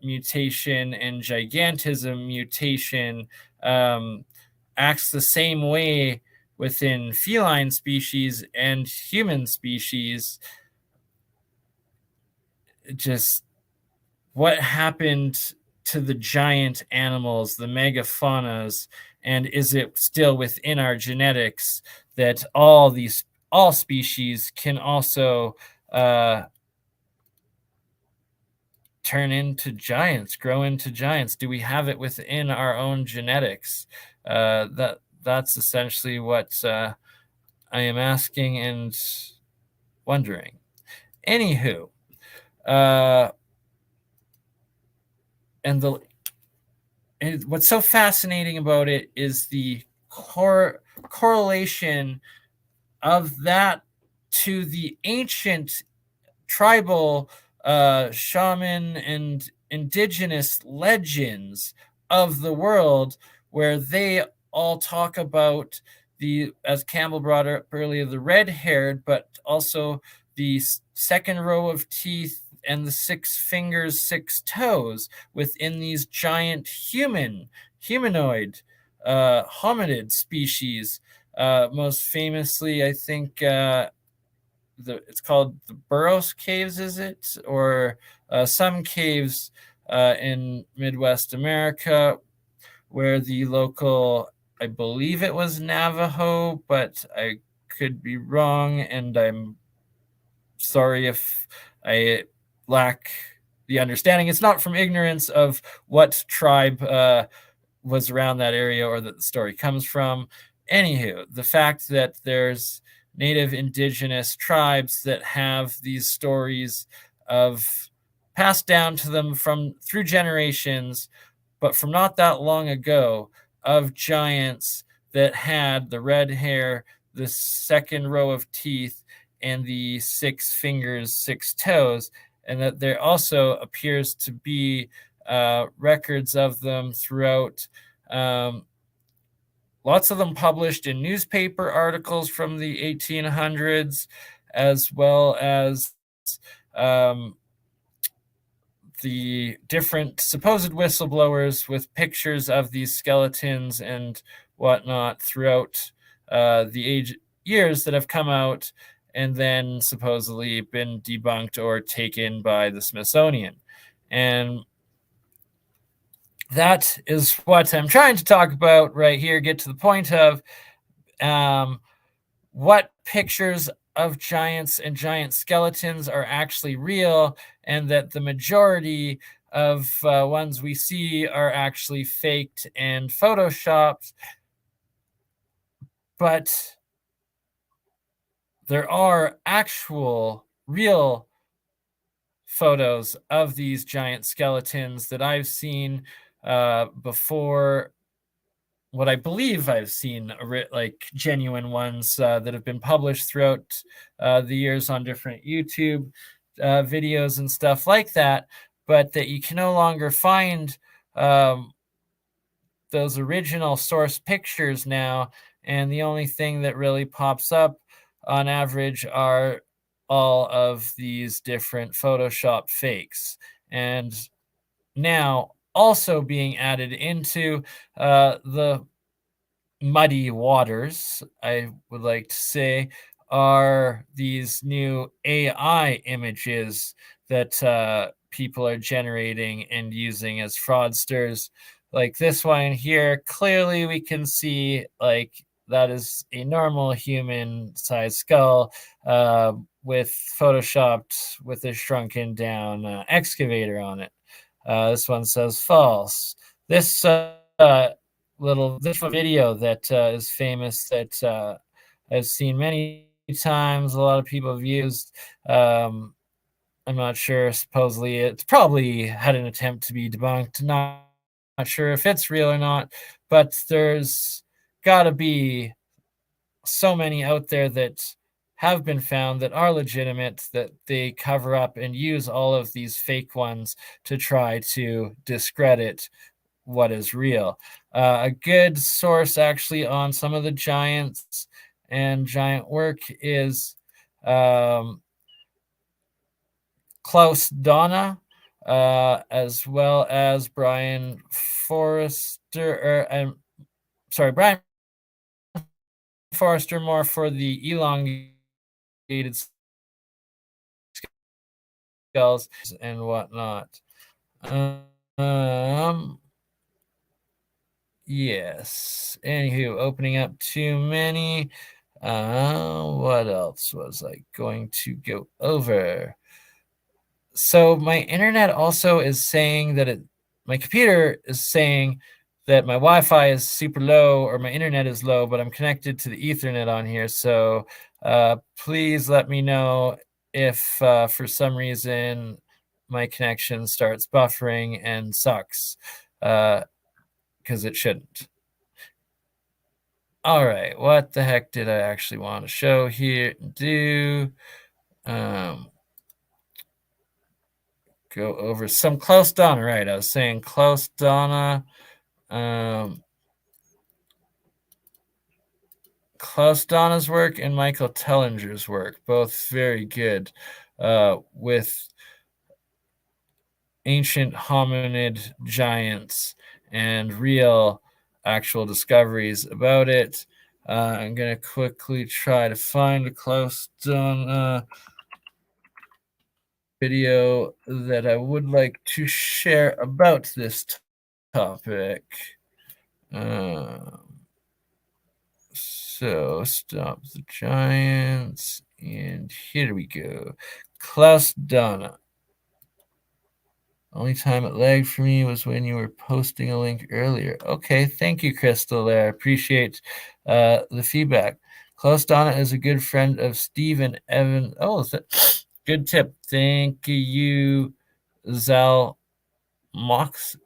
mutation and gigantism mutation acts the same way within feline species and human species, just what happened to the giant animals, the megafaunas, and is it still within our genetics that all these all species can also turn into giants, grow into giants? Do we have it within our own genetics? That's essentially what I am asking and wondering. Anywho, and what's so fascinating about it is the correlation of that to the ancient tribal shaman and indigenous legends of the world, where they all talk about the, as Campbell brought up earlier, the red-haired, but also the second row of teeth and the 6 fingers, 6 toes within these giant humanoid hominid species. Most famously, I think it's called the Burroughs Caves, is it? Or some caves in Midwest America, where the local, I believe it was Navajo, but I could be wrong, and I'm sorry if I lack the understanding. It's not from ignorance of what tribe was around that area or that the story comes from. Anywho, the fact that there's native indigenous tribes that have these stories of passed down to them from through generations, but from not that long ago, of giants that had the red hair, the second row of teeth, and the 6 fingers, 6 toes, and that there also appears to be records of them throughout. Lots of them published in newspaper articles from the 1800s, as well as the different supposed whistleblowers with pictures of these skeletons and whatnot throughout the years that have come out and then supposedly been debunked or taken by the Smithsonian. And that is what I'm trying to talk about right here, get to the point of what pictures of giants and giant skeletons are actually real, and that the majority of ones we see are actually faked and photoshopped. But there are actual real photos of these giant skeletons that I've seen before. What I believe I've seen, like genuine ones that have been published throughout the years on different YouTube videos and stuff like that, but that you can no longer find those original source pictures now. And the only thing that really pops up on average are all of these different Photoshop fakes. And now also being added into the muddy waters, I would like to say, are these new AI images that people are generating and using as fraudsters. Like this one here, clearly we can see like that is a normal human-sized skull with photoshopped with a shrunken down excavator on it. This one says false. This this video that is famous that I've seen many times, a lot of people have used. I'm not sure, supposedly it's probably had an attempt to be debunked. Not sure if it's real or not, but there's got to be so many out there that have been found that are legitimate, that they cover up and use all of these fake ones to try to discredit what is real. A good source actually on some of the giants and giant work is Klaus Donna, as well as Brian Forrester, Brian Forrester, more for the elongated skulls and whatnot. Yes. Anywho, opening up too many. What else was I going to go over? So my internet also is saying that my computer is saying that my Wi-Fi is super low or my internet is low, but I'm connected to the Ethernet on here. So please let me know if for some reason my connection starts buffering and sucks, because it shouldn't. All right, what the heck did I actually want to show here? Go over some Klaus Donna, right? I was saying Klaus Donna. Klaus Donna's work and Michael Tellinger's work, both very good, with ancient hominid giants and real actual discoveries about it. I'm going to quickly try to find a Klaus Donna video that I would like to share about this topic. So stop the giants, and here we go. Klaus Donna. Only time it lagged for me was when you were posting a link earlier. Okay, thank you, Crystal. There, I appreciate the feedback. Klaus Donna is a good friend of Stephen Evan. Oh, good tip. Thank you, Zal Moxis.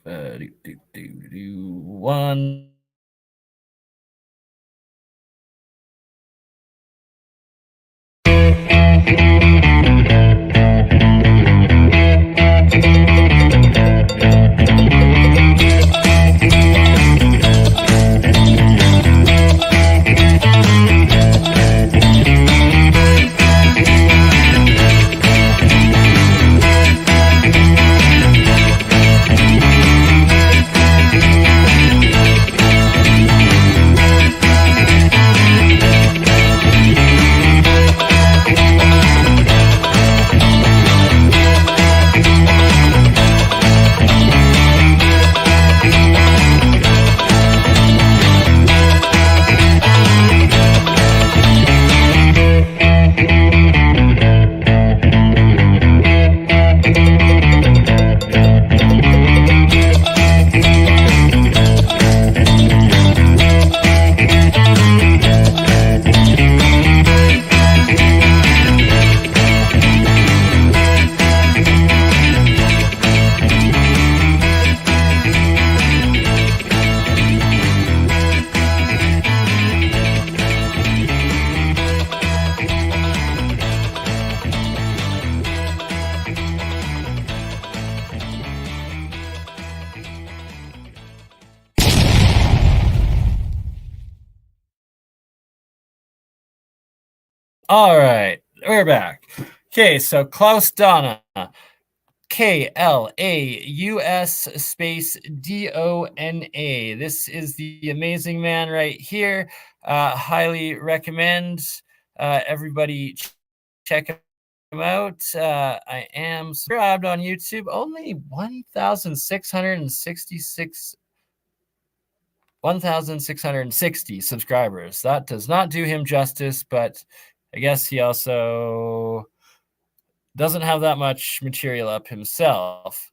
One. All right, we're back. Okay, so Klaus Donna, Klaus space Donna. This is the amazing man right here. Highly recommend everybody check him out. I am subscribed on YouTube. Only 1,660 subscribers. That does not do him justice, but I guess he also doesn't have that much material up himself.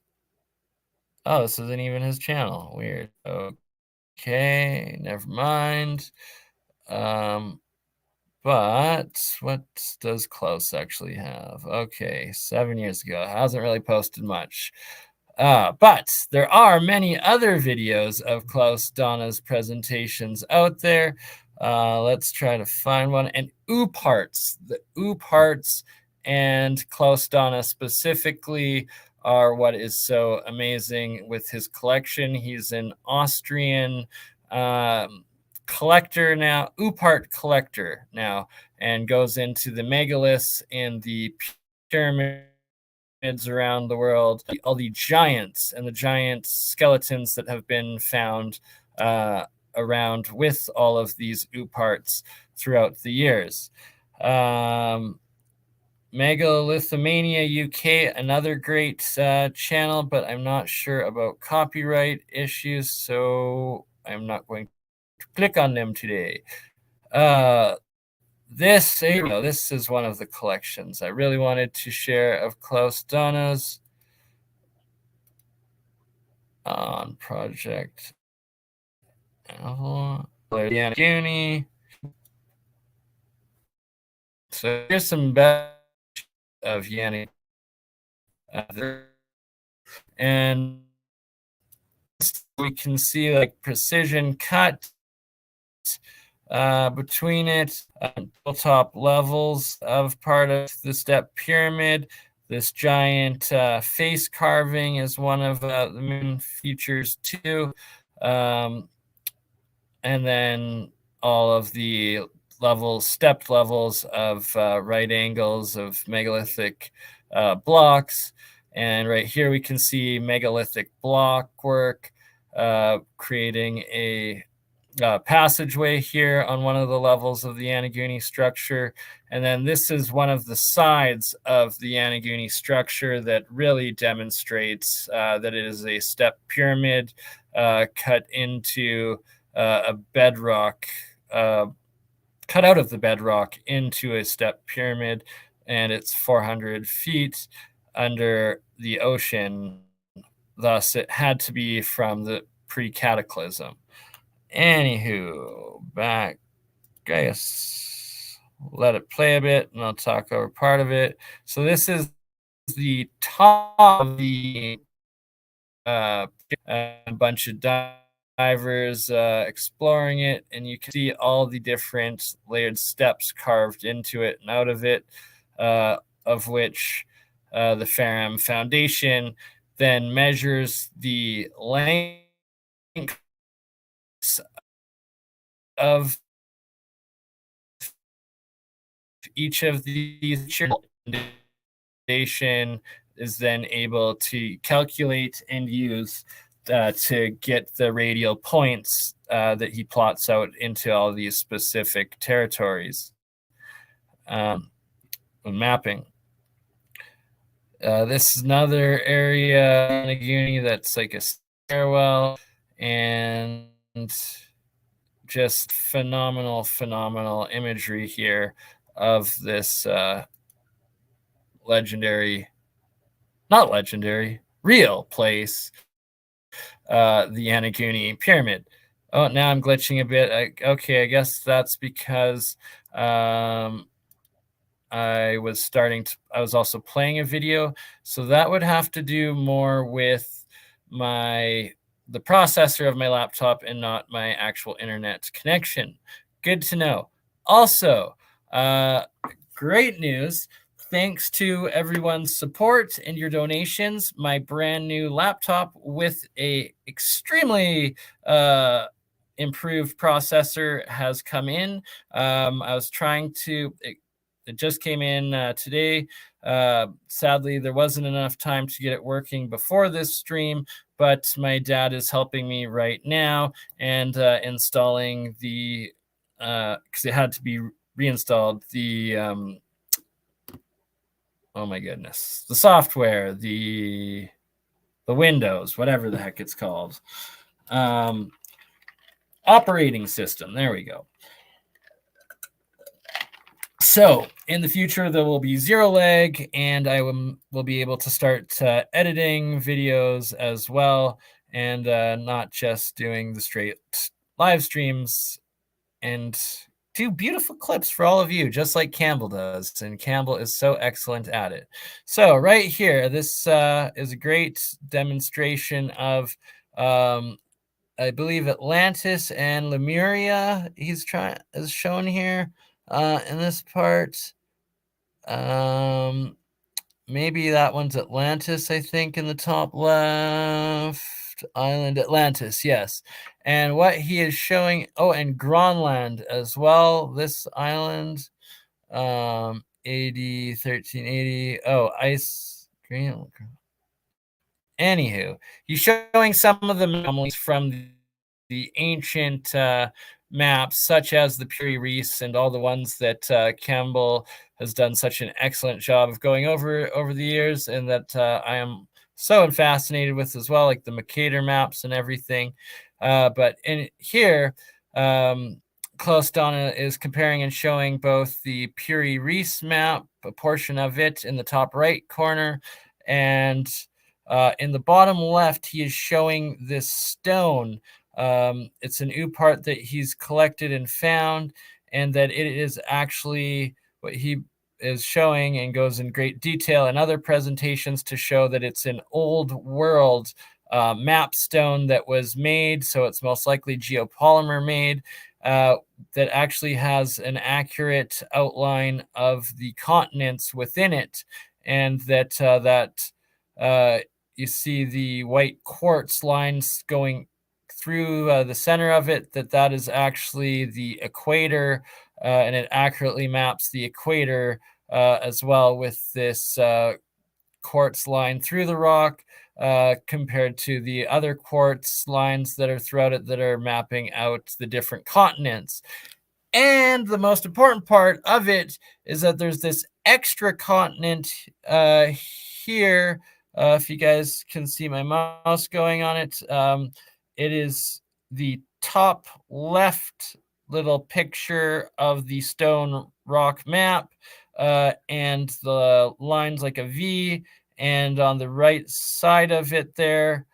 Oh, this isn't even his channel. Weird. Okay, never mind. But what does Klaus actually have? Okay, 7 years ago. Hasn't really posted much. But there are many other videos of Klaus Donna's presentations out there. Let's try to find one. And OOParts, the OOParts and Klaus Donna specifically are what is so amazing with his collection. He's an Austrian collector now, OOPart collector now, and goes into the megaliths and the pyramids around the world, all the giants and the giant skeletons that have been found around with all of these OOParts throughout the years. Megalithomania UK, another great channel, but I'm not sure about copyright issues, so I'm not going to click on them today. This is one of the collections I really wanted to share of Klaus Donna's on Project Uni. So here's some best of Yanni, and we can see like precision cut between it, top levels of part of the step pyramid. This giant face carving is one of the main features too, and then all of the stepped levels of right angles of megalithic blocks. And right here we can see megalithic block work, creating a passageway here on one of the levels of the Yonaguni structure. And then this is one of the sides of the Yonaguni structure that really demonstrates that it is a step pyramid cut into a bedrock, cut out of the bedrock into a step pyramid, and it's 400 feet under the ocean. Thus, it had to be from the pre-cataclysm. Anywho, back, I guess, let it play a bit, and I'll talk over part of it. So this is the top of the a bunch of divers exploring it, and you can see all the different layered steps carved into it and out of it, of which the Ferrum Foundation then measures the length of each of these. Foundation is then able to calculate and use to get the radial points that he plots out into all these specific territories. Mapping. This is another area in Yonaguni that's like a stairwell, and just phenomenal imagery here of this real place, the Yonaguni pyramid. Oh, now I'm glitching a bit. Okay, I guess that's because I was also playing a video, so that would have to do more with the processor of my laptop and not my actual internet connection. Good to know. Also, great news. Thanks to everyone's support and your donations, my brand new laptop with a extremely improved processor has come in. I was trying to, it just came in today. Sadly, there wasn't enough time to get it working before this stream, but my dad is helping me right now and installing the, because it had to be reinstalled, the, oh my goodness, the software, the Windows, whatever the heck it's called. Operating system, there we go. So in the future, there will be zero lag, and I will be able to start editing videos as well, and not just doing the straight live streams, and do beautiful clips for all of you, just like Campbell does, and Campbell is so excellent at it. So right here, this is a great demonstration of, I believe, Atlantis and Lemuria. Is shown here in this part. Maybe that one's Atlantis, I think, in the top left. Island Atlantis, yes. And what he is showing, oh, and Gronland as well, this island, AD 1380. Oh, ice, green. Anywho, he's showing some of the anomalies from the ancient maps, such as the Piri-Reis and all the ones that Campbell has done such an excellent job of going over the years, and that I am so fascinated with as well, like the Mercator maps and everything. But in here, Klaus Donna is comparing and showing both the Piri-Reis map, a portion of it in the top right corner, and in the bottom left, he is showing this stone. It's an oopart that he's collected and found, and that it is actually what he is showing, and goes in great detail in other presentations to show that it's an old world map stone that was made, so it's most likely geopolymer made, that actually has an accurate outline of the continents within it, and that you see the white quartz lines going through the center of it, that is actually the equator, and it accurately maps the equator as well, with this quartz line through the rock, compared to the other quartz lines that are throughout it that are mapping out the different continents. And the most important part of it is that there's this extra continent here. If you guys can see my mouse going on it, it is the top left little picture of the stone rock map, and the lines like a V, and on the right side of it there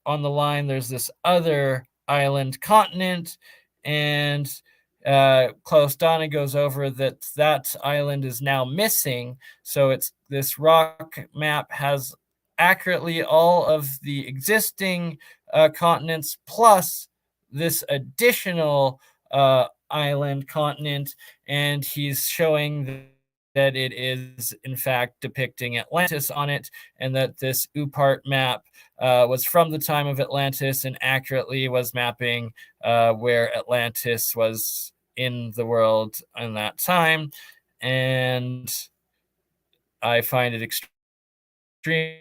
on the line, there's this other island continent, and Klaus Donna goes over that island is now missing. So it's this rock map has accurately all of the existing continents plus this additional island continent, and he's showing that it is in fact depicting Atlantis on it, and that this oopart map was from the time of Atlantis and accurately was mapping where Atlantis was in the world in that time. And I find it extremely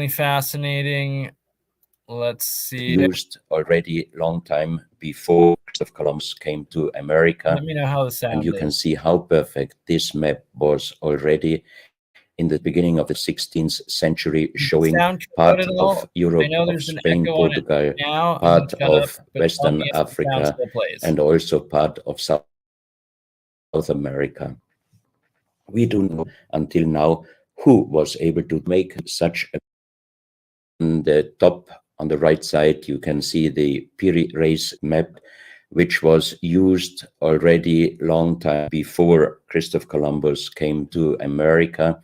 fascinating. Let's see. Used already long time before Christopher Columbus came to America. Let me know how the sound and you is. can see how perfect this map was already in the beginning of the 16th century, showing part of Europe, of Spain, Portugal, part of Western Africa, and also part of South America. We do know until now who was able to make such a. On the top, on the right side, you can see the Piri-Reis map, which was used already long time before Christopher Columbus came to America.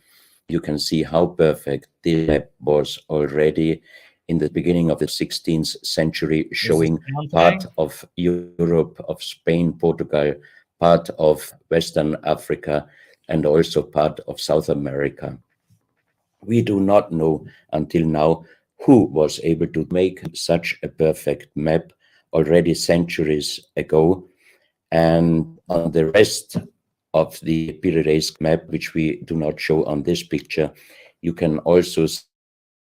You can see how perfect this map was already in the beginning of the 16th century, showing part of Europe, of Spain, Portugal, part of Western Africa, and also part of South America. We do not know until now who was able to make such a perfect map already centuries ago. And on the rest of the Piri-Reis map, which we do not show on this picture, you can also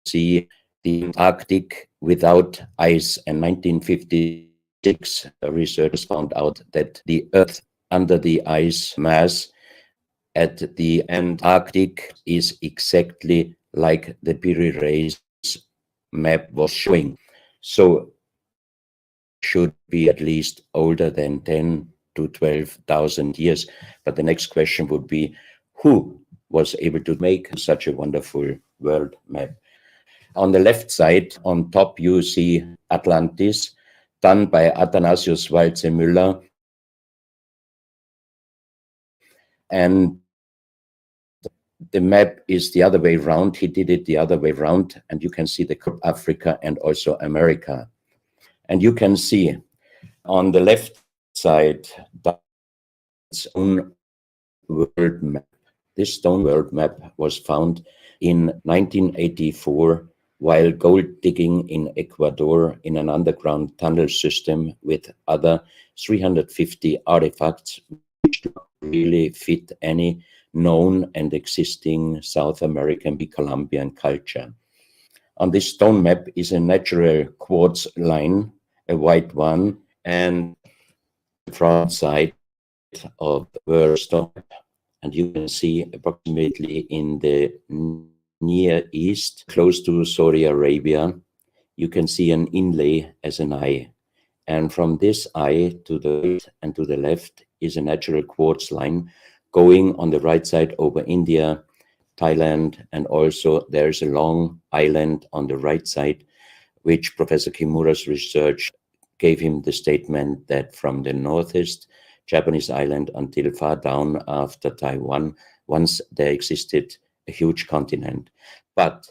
see the Arctic without ice. In 1956, researchers found out that the Earth under the ice mass at the Antarctic is exactly like the Piri-Reis map was showing. So should be at least older than 10 to 12,000 years. But the next question would be, who was able to make such a wonderful world map? On the left side, on top, you see Atlantis, done by Athanasius Walzemüller. And the map is the other way around. He did it the other way around, and you can see the Africa and also America. And you can see on the left side its own world map. This stone world map was found in 1984 while gold digging in Ecuador in an underground tunnel system with other 350 artifacts which do not really fit any known and existing South American Columbian culture. On this stone map is a natural quartz line, a white one, and front side of the world stone, and you can see approximately in the Near East, close to Saudi Arabia, you can see an inlay as an eye. And from this eye to the right and to the left is a natural quartz line going on the right side over India, Thailand, and also there's a long island on the right side, which Professor Kimura's research gave him the statement that from the northeast Japanese island until far down after Taiwan, once there existed a huge continent. But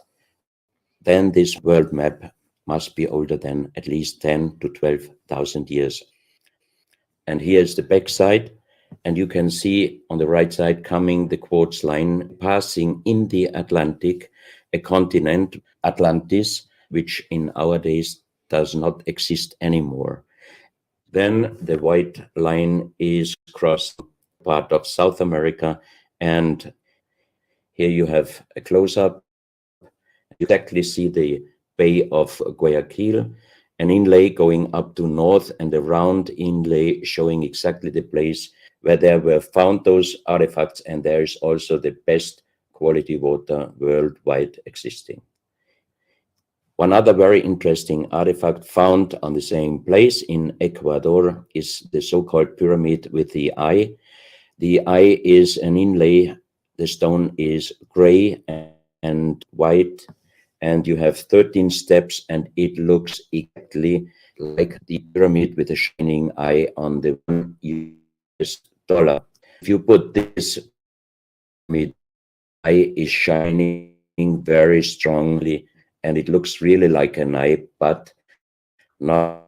then this world map must be older than at least 10 to 12,000 years. And here's the back side, and you can see on the right side coming the quartz line passing in the Atlantic, a continent, Atlantis, which in our days does not exist anymore. Then the white line is crossed part of South America, and here you have a close-up. You exactly see the Bay of Guayaquil, an inlay going up to north, and a round inlay showing exactly the place where there were found those artifacts, and there is also the best quality water worldwide existing. One other very interesting artifact found on the same place in Ecuador is the so-called pyramid with the eye. The eye is an inlay, the stone is gray and white, and you have 13 steps, and it looks exactly like the pyramid with a shining eye on the $1. If you put this pyramid, eye is shining very strongly, and it looks really like an eye, but not.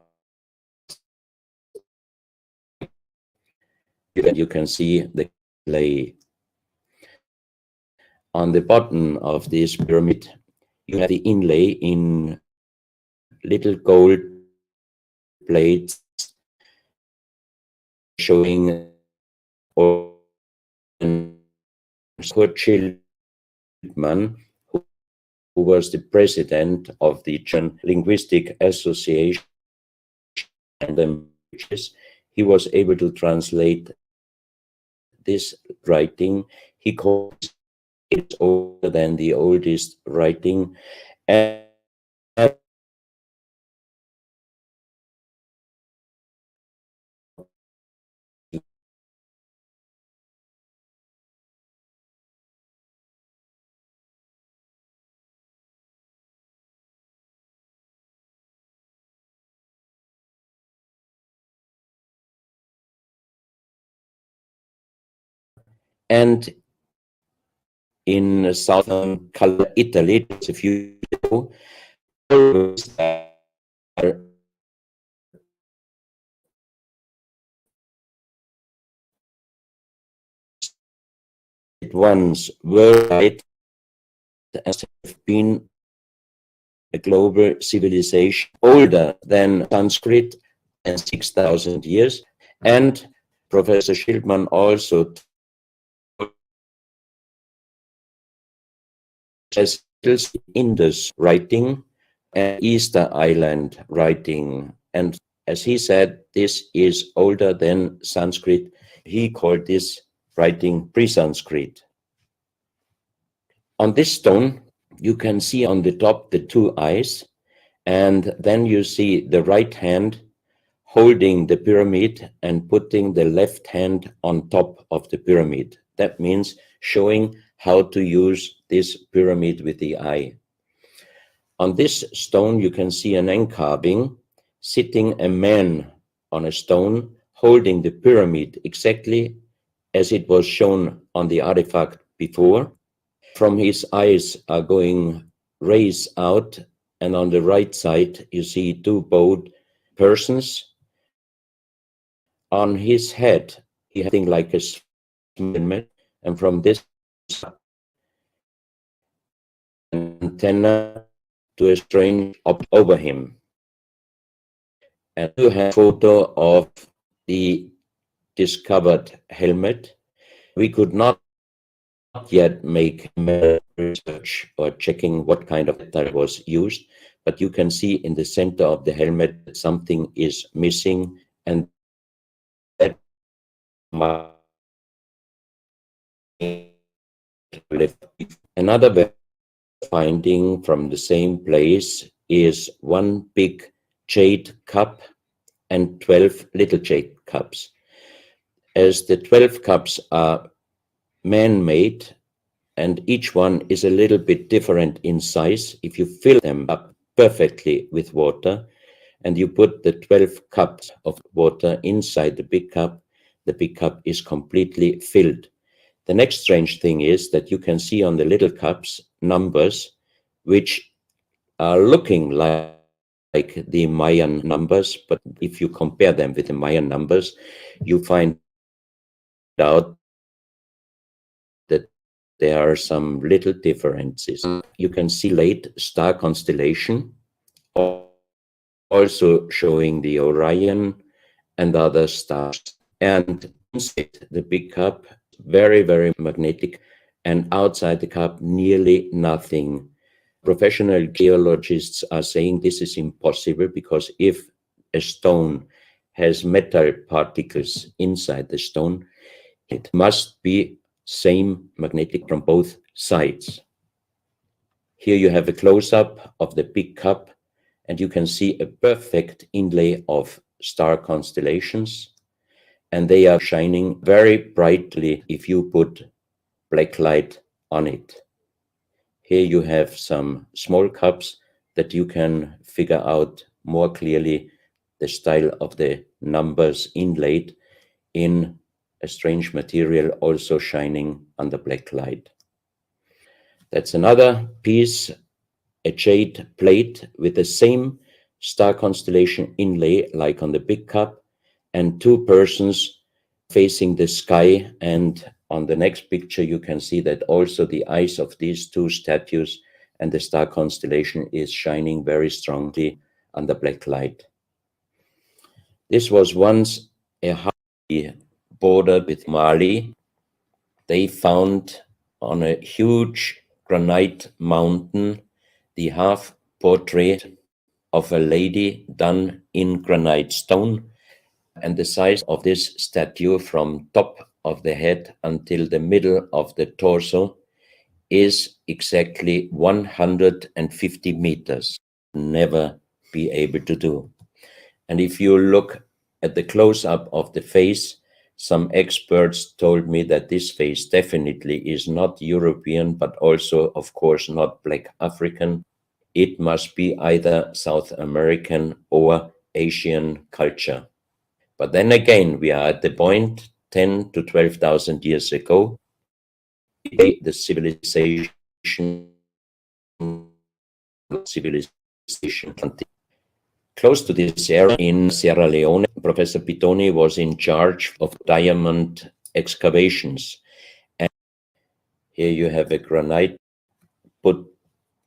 You can see the clay. On the bottom of this pyramid, you have the inlay in little gold plates showing Kurt Schildmann, who was the president of the German Linguistic Association, and he was able to translate this writing. He calls it older than the oldest writing, and in southern Italy, just a few years ago, it once worldwide as have been a global civilization older than Sanskrit and 6,000 years. And Professor Schildmann also as Indus writing and Easter Island writing. And as he said, this is older than Sanskrit. He called this writing pre-Sanskrit. On this stone, you can see on the top the two eyes, and then you see the right hand holding the pyramid and putting the left hand on top of the pyramid. That means showing how to use this pyramid with the eye. On this stone, you can see an encarving, sitting a man on a stone, holding the pyramid exactly as it was shown on the artifact before. From his eyes are going rays out, and on the right side, you see two bowed persons. On his head, he had something like a helmet, and from this antenna to a strange object over him. And you have a photo of the discovered helmet. We could not yet make research or checking what kind of metal was used, but you can see in the center of the helmet that something is missing, and Another finding from the same place is one big jade cup and 12 little jade cups. As the 12 cups are man-made and each one is a little bit different in size, if you fill them up perfectly with water and you put the 12 cups of water inside the big cup is completely filled. The next strange thing is that you can see on the little cups numbers which are looking like the Mayan numbers, but if you compare them with the Mayan numbers, you find out that there are some little differences. You can see late star constellation, also showing the Orion and other stars. And inside the big cup, very, very magnetic, and outside the cup, nearly nothing. Professional geologists are saying this is impossible because if a stone has metal particles inside the stone, it must be same magnetic from both sides. Here you have a close-up of the big cup, and you can see a perfect inlay of star constellations, and they are shining very brightly if you put black light on it. Here you have some small cups that you can figure out more clearly the style of the numbers inlaid in a strange material also shining under black light. That's another piece, a jade plate with the same star constellation inlay like on the big cup, and two persons facing the sky. And on the next picture you can see that also the eyes of these two statues and the star constellation is shining very strongly under black light. This was once a border with Mali. They found on a huge granite mountain the half portrait of a lady done in granite stone, and the size of this statue from top of the head until the middle of the torso is exactly 150 meters. Never be able to do. And if you look at the close-up of the face, some experts told me that this face definitely is not European, but also, of course, not Black African. It must be either South American or Asian culture. But then again, we are at the point 10 to 12,000 years ago, the civilization close to this area in Sierra Leone. Professor Pitoni was in charge of diamond excavations. And here you have a granite, put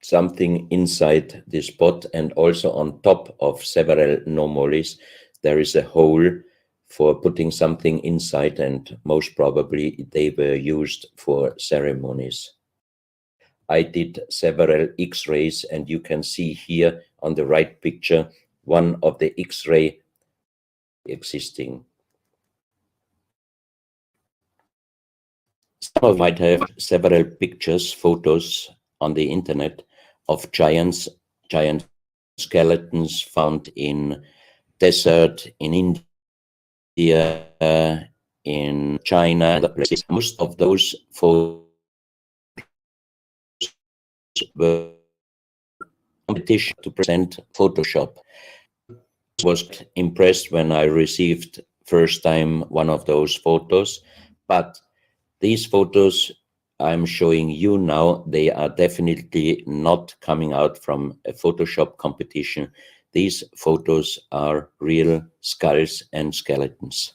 something inside this pot, and also on top of several nomolis, there is a hole for putting something inside, and most probably they were used for ceremonies. I did several X-rays, and you can see here on the right picture one of the X-ray existing. Some of you might have several pictures, photos on the internet of giant skeletons found in desert, in India, in China, and other places. Most of those photos were competition to present Photoshop. I was impressed when I received first time one of those photos, but these photos I'm showing you now, they are definitely not coming out from a Photoshop competition. These photos are real skulls and skeletons.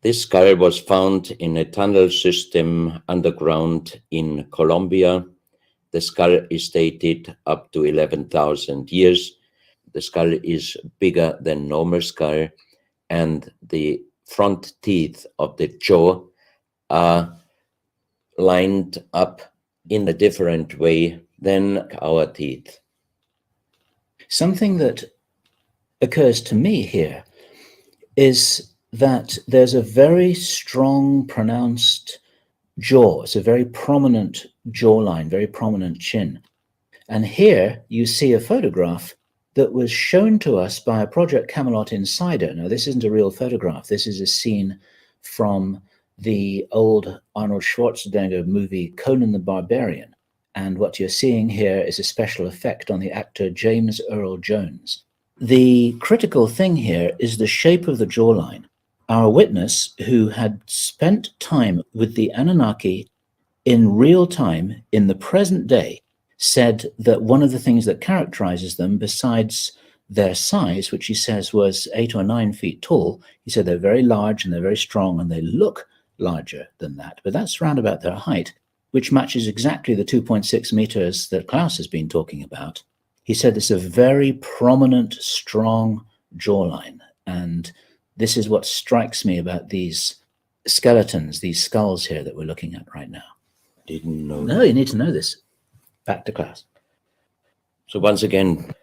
This skull was found in a tunnel system underground in Colombia. The skull is dated up to 11,000 years. The skull is bigger than normal skull, and the front teeth of the jaw are lined up in a different way than our teeth. Something that occurs to me here is that there's a very strong, pronounced jaw. It's a very prominent jawline, very prominent chin. And here you see a photograph that was shown to us by a Project Camelot insider. Now, this isn't a real photograph. This is a scene from the old Arnold Schwarzenegger movie Conan the Barbarian. And what you're seeing here is a special effect on the actor James Earl Jones. The critical thing here is the shape of the jawline. Our witness, who had spent time with the Anunnaki in real time, in the present day, said that one of the things that characterizes them, besides their size, which he says was 8 or 9 feet tall, he said they're very large and they're very strong and they look larger than that. But that's round about their height, which matches exactly the 2.6 meters that Klaus has been talking about. He said it's a very prominent, strong jawline. And this is what strikes me about these skeletons, these skulls here that we're looking at right now. Didn't know. No, you need to know this. Back to Klaus. So once again,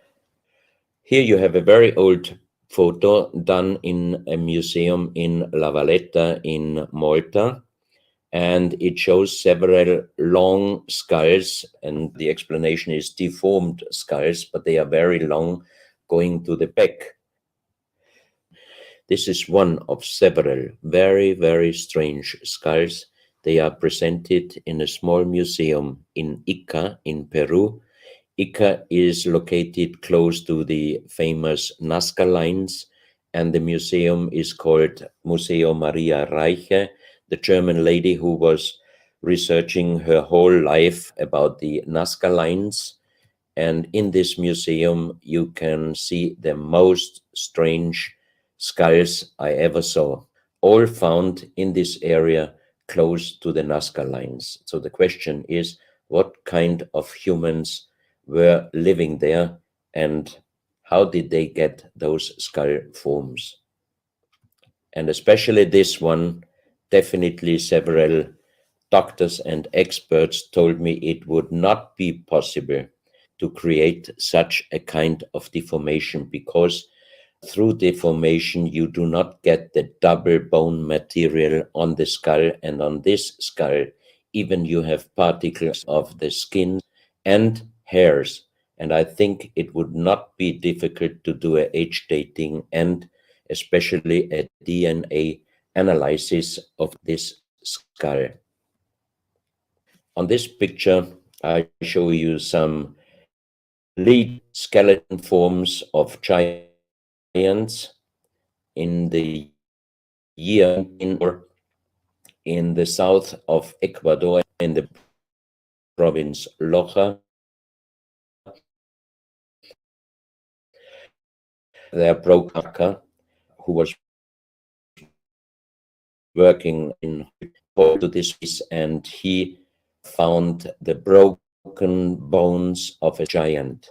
here you have a very old photo done in a museum in La Valletta in Malta, and it shows several long skulls, and the explanation is deformed skulls, but they are very long, going to the back. This is one of several very, very strange skulls. They are presented in a small museum in Ica in Peru. Ica is located close to the famous Nazca lines, and the museum is called Museo Maria Reiche, the German lady who was researching her whole life about the Nazca lines. And in this museum, you can see the most strange skulls I ever saw, all found in this area close to the Nazca lines. So the question is, what kind of humans were living there and how did they get those skull forms? And especially this one, definitely several doctors and experts told me it would not be possible to create such a kind of deformation, because through deformation you do not get the double bone material on the skull, and on this skull even you have particles of the skin and hairs, and I think it would not be difficult to do a age dating and especially a DNA analysis of this skull. On this picture I show you some lead skeleton forms of giants in the year in the south of Ecuador, in the province Loja. There broker who was working in to this piece, and he found the broken bones of a giant.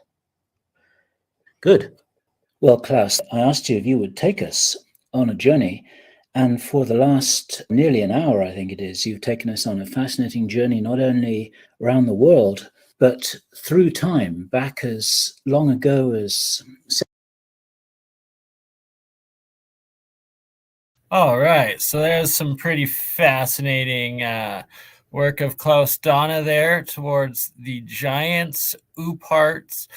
Good. Well, Klaus, I asked you if you would take us on a journey, and for the last nearly an hour, I think it is, you've taken us on a fascinating journey, not only around the world, but through time, back as long ago as... All right, so there's some pretty fascinating work of Klaus Donna there towards the giants, ooparts,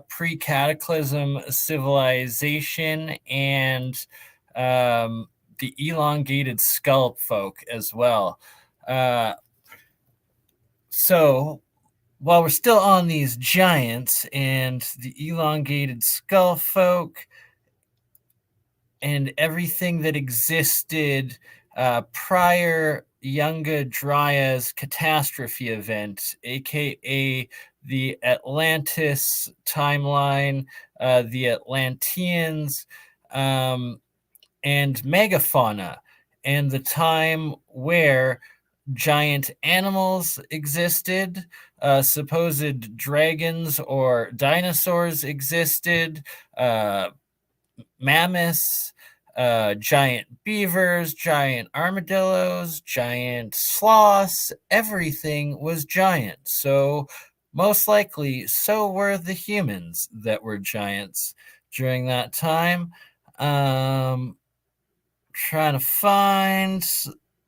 pre-cataclysm civilization, and the elongated skull folk as well. So while we're still on these giants and the elongated skull folk and everything that existed prior Younger Dryas catastrophe event, aka the Atlantis timeline, the Atlanteans, and megafauna, and the time where giant animals existed, supposed dragons or dinosaurs existed, mammoths, giant beavers, giant armadillos, giant sloths, everything was giant. So most likely, so were the humans that were giants during that time. trying to find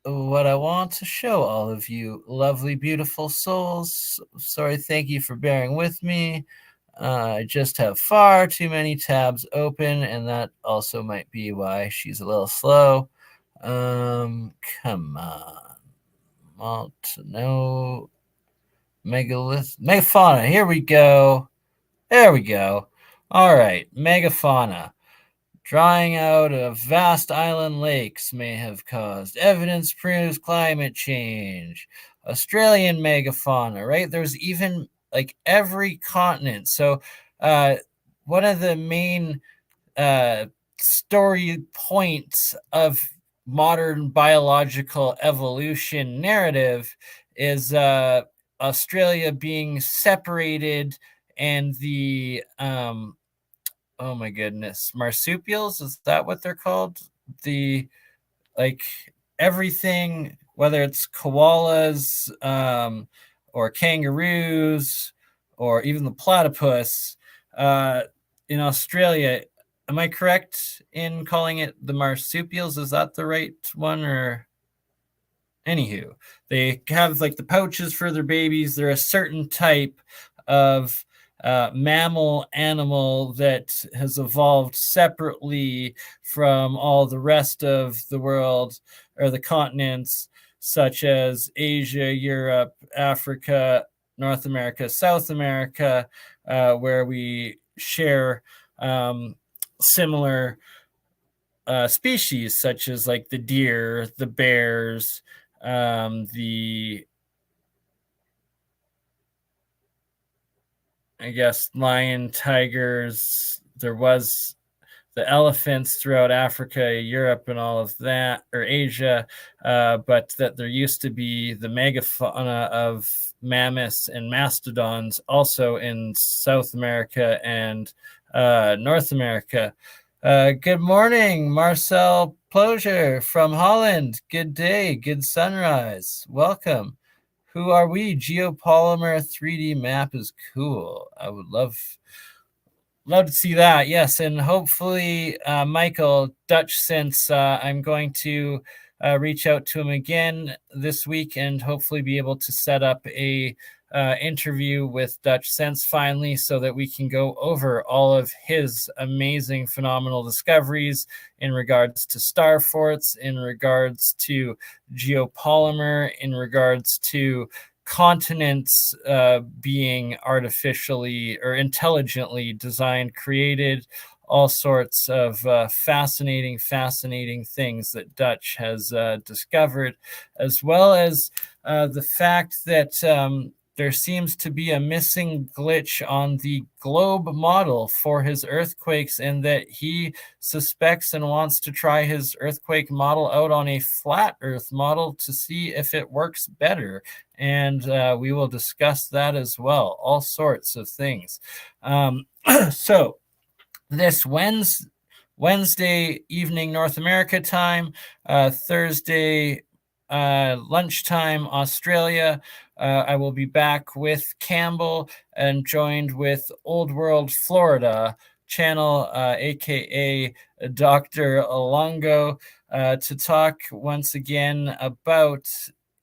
what I want to show all of you lovely, beautiful souls. Sorry, thank you for bearing with me. I just have far too many tabs open, and that also might be why she's a little slow. Come on. No. Megafauna. Here we go. There we go. All right. Megafauna. Drying out of vast island lakes may have caused. Evidence proves climate change. Australian megafauna, right? There's even like every continent. So one of the main story points of modern biological evolution narrative is Australia being separated and the oh my goodness, marsupials, is that what they're called? The like everything, whether it's koalas or kangaroos or even the platypus in Australia. Am I correct in calling it the marsupials? Is that the right one? Or anywho, they have like the pouches for their babies. They're a certain type of mammal animal that has evolved separately from all the rest of the world or the continents, such as Asia, Europe, Africa, North America, South America, where we share similar species, such as like the deer, the bears, the I guess lion, tigers. There was the elephants throughout Africa, Europe, and all of that, or Asia, but that there used to be the megafauna of mammoths and mastodons also in South America and North America. Good morning, Marcel Plosier from Holland. Good day, good sunrise. Welcome. Who are we? Geopolymer 3D map is cool. I would love to see that. Yes, and hopefully Michael Dutch, since I'm going to reach out to him again this week and hopefully be able to set up a interview with Dutch Sense finally, so that we can go over all of his amazing, phenomenal discoveries in regards to star forts, in regards to geopolymer, in regards to continents being artificially or intelligently designed, created, all sorts of fascinating things that Dutch has discovered, as well as the fact that there seems to be a missing glitch on the globe model for his earthquakes, and that he suspects and wants to try his earthquake model out on a flat earth model to see if it works better. And we will discuss that as well, all sorts of things. So this Wednesday evening North America time, Thursday lunchtime Australia, I will be back with Campbell and joined with Old World Florida channel, aka Dr. Alongo, to talk once again about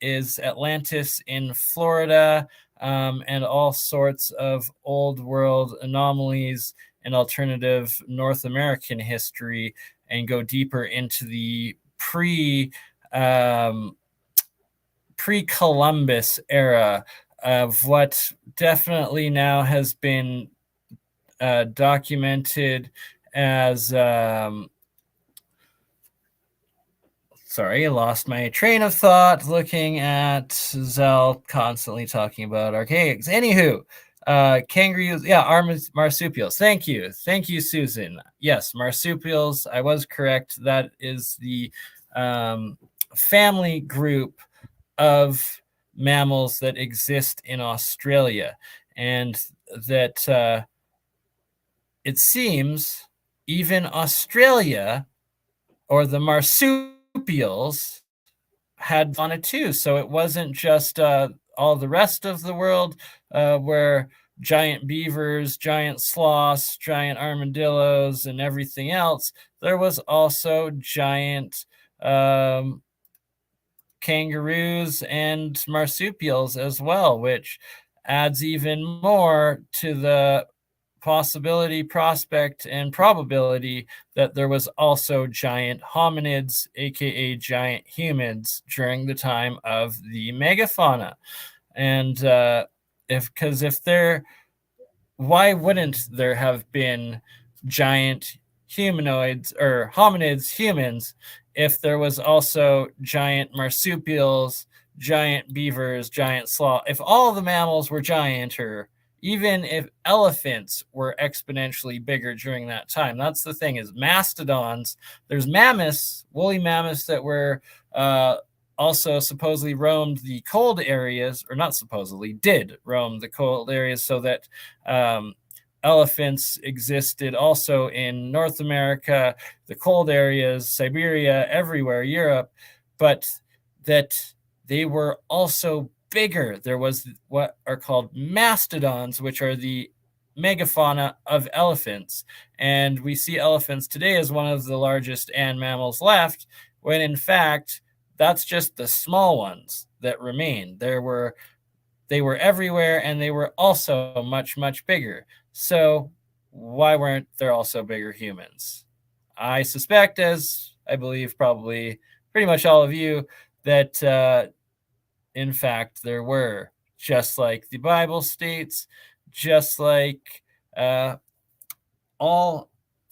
is Atlantis in Florida, and all sorts of old world anomalies and alternative North American history, and go deeper into the pre-Columbus era of what definitely now has been documented as sorry, I lost my train of thought looking at Zell constantly talking about archaics. Anywho, kangaroos, yeah, marsupials. Thank you, Susan. Yes, marsupials. I was correct. That is the family group of mammals that exist in Australia, and that it seems even Australia, or the marsupials, had fauna too. So it wasn't just all the rest of the world where giant beavers, giant sloths, giant armadillos, and everything else. There was also giant kangaroos and marsupials as well, which adds even more to the possibility, prospect, and probability that there was also giant hominids, aka giant humans, during the time of the megafauna. And if there, why wouldn't there have been giant humanoids or hominids, humans, if there was also giant marsupials, giant beavers, giant sloth? If all the mammals were giant, or even if elephants were exponentially bigger during that time. That's the thing, is mastodons. There's mammoths, woolly mammoths, that were also supposedly roamed the cold areas, or not supposedly, did roam the cold areas, so that elephants existed also in North America, the cold areas, Siberia, everywhere, Europe, but that they were also bigger. There was what are called mastodons, which are the megafauna of elephants. And we see elephants today as one of the largest and mammals left, when in fact, that's just the small ones that remain. They were everywhere, and they were also much, much bigger. So why weren't there also bigger humans? I suspect, as I believe probably pretty much all of you, that in fact there were, just like the Bible states, just like all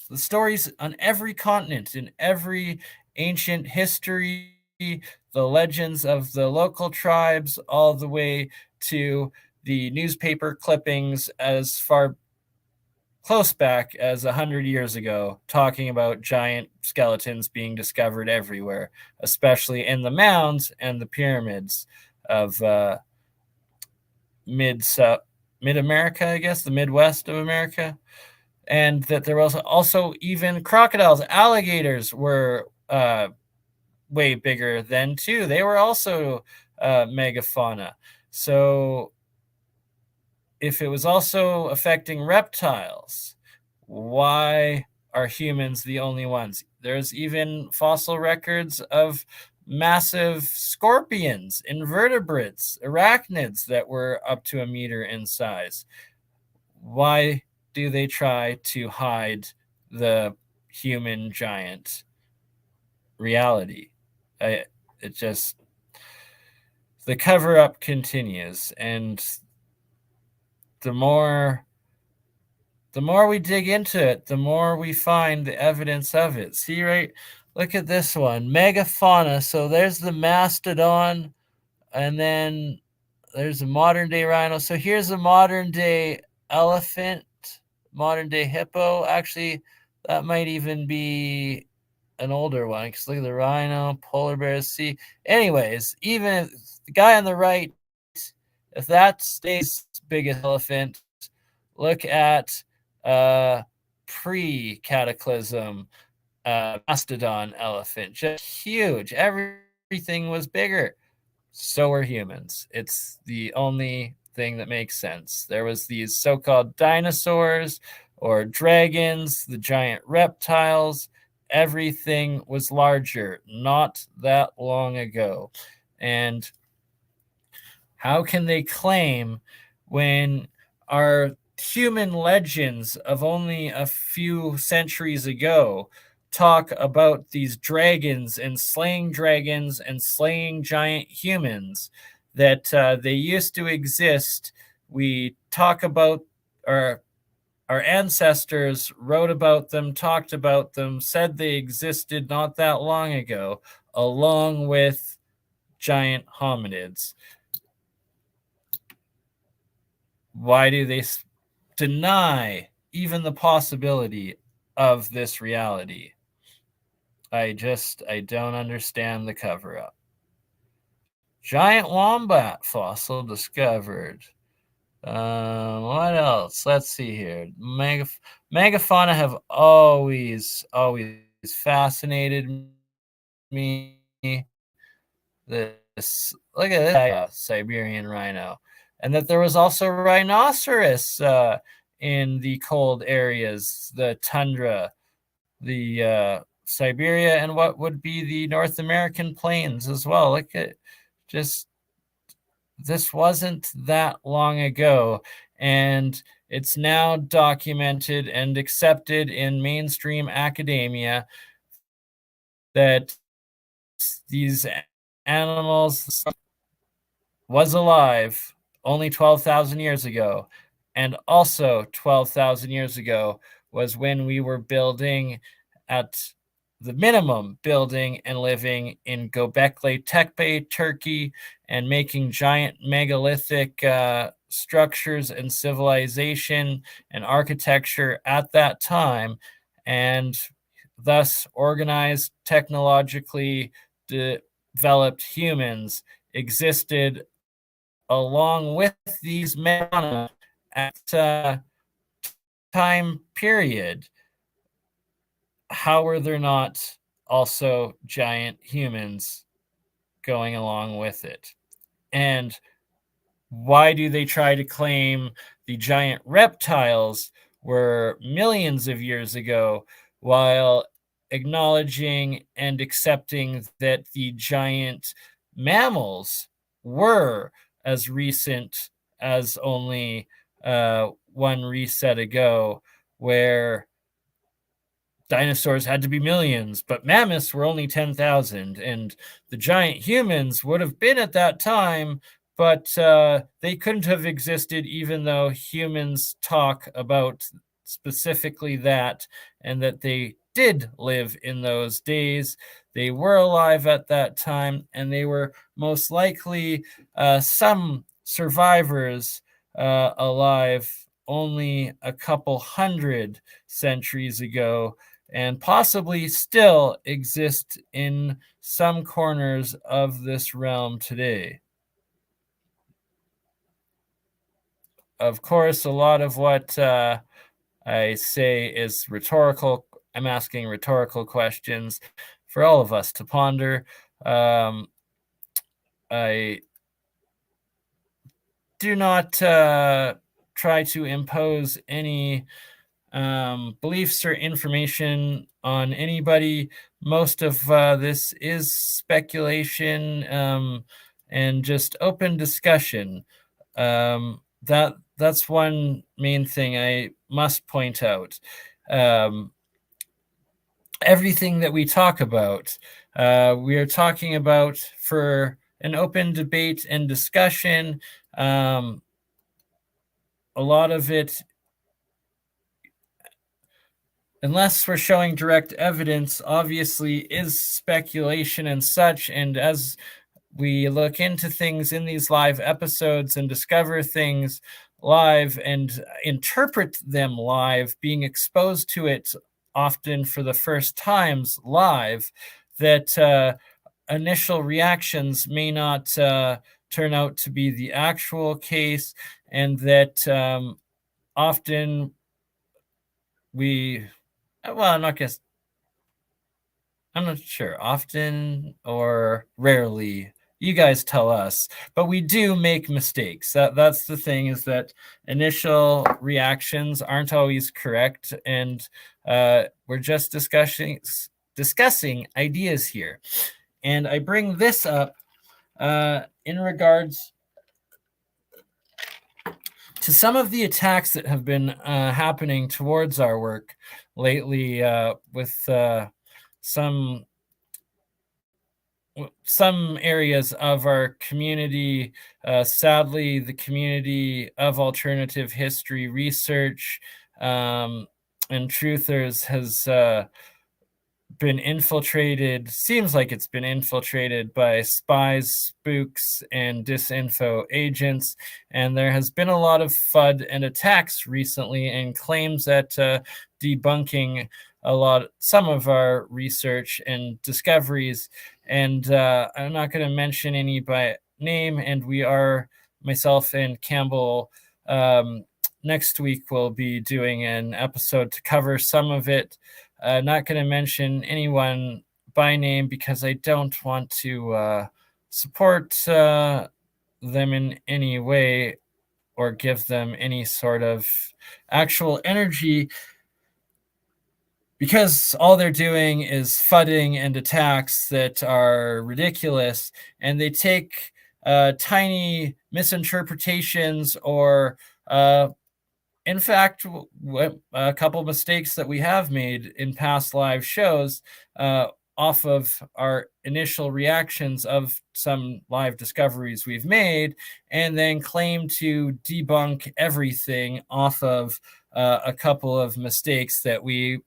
the stories on every continent, in every ancient history, the legends of the local tribes, all the way to the newspaper clippings as far close back as 100 years ago, talking about giant skeletons being discovered everywhere, especially in the mounds and the pyramids of mid-America, I guess, the Midwest of America. And that there was also even crocodiles. Alligators were way bigger then too. They were also megafauna. So if it was also affecting reptiles, why are humans the only ones? There's even fossil records of massive scorpions, invertebrates, arachnids that were up to a meter in size. Why do they try to hide the human giant reality? The cover up continues, and the more we dig into it, the more we find the evidence of it. See, right? Look at this one, megafauna. So there's the mastodon, and then there's a modern day rhino. So here's a modern day elephant, modern day hippo. Actually, that might even be an older one, because look at the rhino, polar bears. See, anyways, even if the guy on the right, if that's today's biggest elephant, look at pre-cataclysm mastodon elephant, just huge. Everything was bigger. So were humans. It's the only thing that makes sense. There was these so-called dinosaurs or dragons, the giant reptiles. Everything was larger not that long ago. And how can they claim, when our human legends of only a few centuries ago talk about these dragons and slaying giant humans, that they used to exist? We talk about our ancestors wrote about them, talked about them, said they existed not that long ago, along with giant hominids. Why do they deny even the possibility of this reality? I don't understand the cover-up. Giant wombat fossil discovered. What else? Let's see here. Megafauna have always fascinated me. This, look at this Siberian rhino. And that there was also rhinoceros in the cold areas, the tundra, the Siberia and what would be the North American plains as well. Look at just, this wasn't that long ago, and it's now documented and accepted in mainstream academia that these animals was alive only 12,000 years ago. And also 12,000 years ago was when we were building, at the minimum, building and living in Göbekli Tepe, Turkey, and making giant megalithic structures and civilization and architecture at that time, and thus organized, technologically developed humans existed along with these men at time period. How are there not also giant humans going along with it? And why do they try to claim the giant reptiles were millions of years ago, while acknowledging and accepting that the giant mammals were as recent as only one reset ago, where dinosaurs had to be millions, but mammoths were only 10,000, and the giant humans would have been at that time, but they couldn't have existed, even though humans talk about specifically that, and that they did live in those days. They were alive at that time, and they were most likely some survivors alive only a couple hundred centuries ago, and possibly still exist in some corners of this realm today. Of course, a lot of what I say is rhetorical. I'm asking rhetorical questions for all of us to ponder. I do not try to impose any beliefs or information on anybody. Most of this is speculation and just open discussion. That's one main thing I must point out. Everything that we talk about, we are talking about for an open debate and discussion. A lot of it, unless we're showing direct evidence, obviously is speculation and such. And as we look into things in these live episodes and discover things live and interpret them live, being exposed to it often for the first times live, that initial reactions may not turn out to be the actual case, and that often we, well, I'm not sure, often or rarely, you guys tell us, but we do make mistakes. That's the thing, is that initial reactions aren't always correct, and we're just discussing ideas here. And I bring this up in regards to some of the attacks that have been happening towards our work lately, with some areas of our community. Sadly, the community of alternative history research and truthers has been infiltrated, seems like it's been infiltrated by spies, spooks, and disinfo agents. And there has been a lot of FUD and attacks recently, and claims at debunking some of our research and discoveries. And I'm not going to mention any by name, and we are, myself and Campbell, next week we'll be doing an episode to cover some of it. Not going to mention anyone by name because I don't want to support them in any way or give them any sort of actual energy, because all they're doing is fudding and attacks that are ridiculous, and they take tiny misinterpretations or in fact, a couple mistakes that we have made in past live shows off of our initial reactions of some live discoveries we've made, and then claim to debunk everything off of a couple of mistakes that we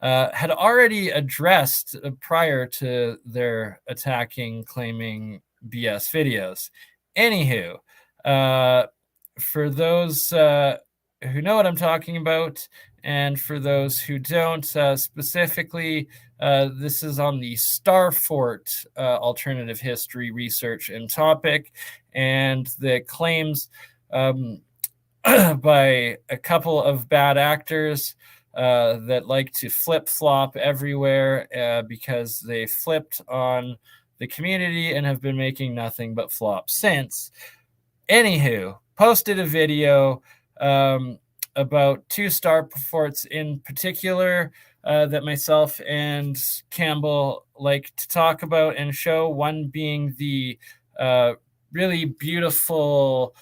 had already addressed prior to their attacking, claiming BS videos. Anywho, for those who know what I'm talking about, and for those who don't, specifically, this is on the Starfort alternative history research and topic, and the claims by a couple of bad actors that like to flip-flop everywhere because they flipped on the community and have been making nothing but flop since. Anywho, posted a video about 2 starports in particular that myself and Campbell like to talk about and show. One being the really beautiful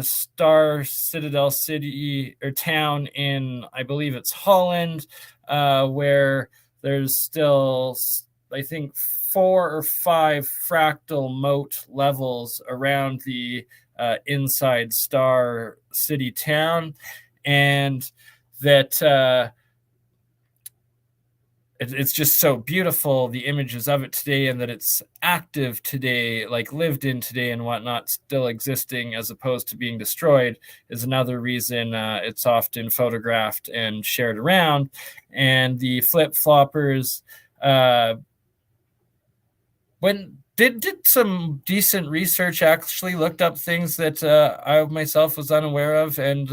Star Citadel city or town in, I believe it's Holland, where there's still, I think, 4 or 5 fractal moat levels around the inside Star City town, and that it's just so beautiful, the images of it today, and that it's active today, like lived in today and whatnot, still existing as opposed to being destroyed, is another reason it's often photographed and shared around. And the flip-floppers when did some decent research, actually looked up things that I myself was unaware of, and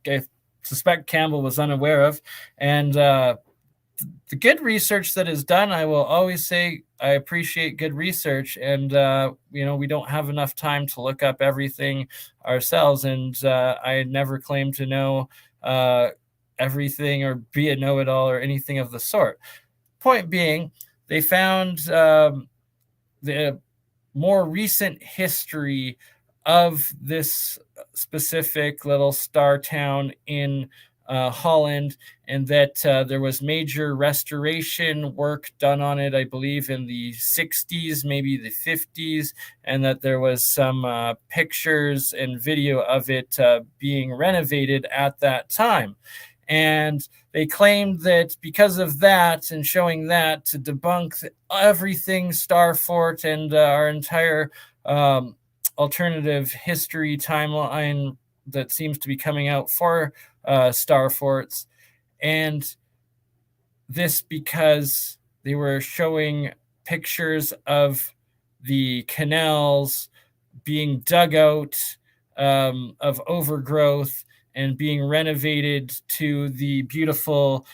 I suspect Campbell was unaware of. And the good research that is done, I will always say I appreciate good research, and we don't have enough time to look up everything ourselves, and I never claim to know everything or be a know-it-all or anything of the sort. Point being, they found the more recent history of this specific little star town in Holland, and that there was major restoration work done on it, I believe, in the 60s, maybe the 50s, and that there was some pictures and video of it being renovated at that time. And they claimed that because of that and showing that, to debunk everything Starfort and our entire alternative history timeline that seems to be coming out for Starforts. And this because they were showing pictures of the canals being dug out of overgrowth and being renovated to the beautiful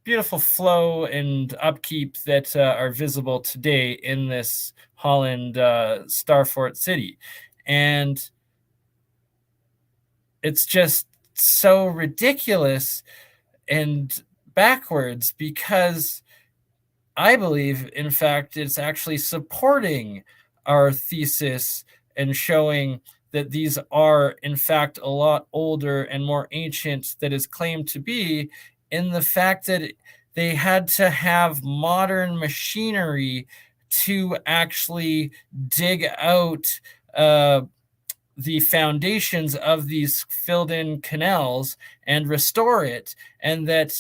beautiful flow and upkeep that are visible today in this Holland Starfort city. And it's just so ridiculous and backwards, because I believe, in fact, it's actually supporting our thesis and showing that these are, in fact, a lot older and more ancient than is claimed to be, in the fact that they had to have modern machinery to actually dig out the foundations of these filled-in canals and restore it, and that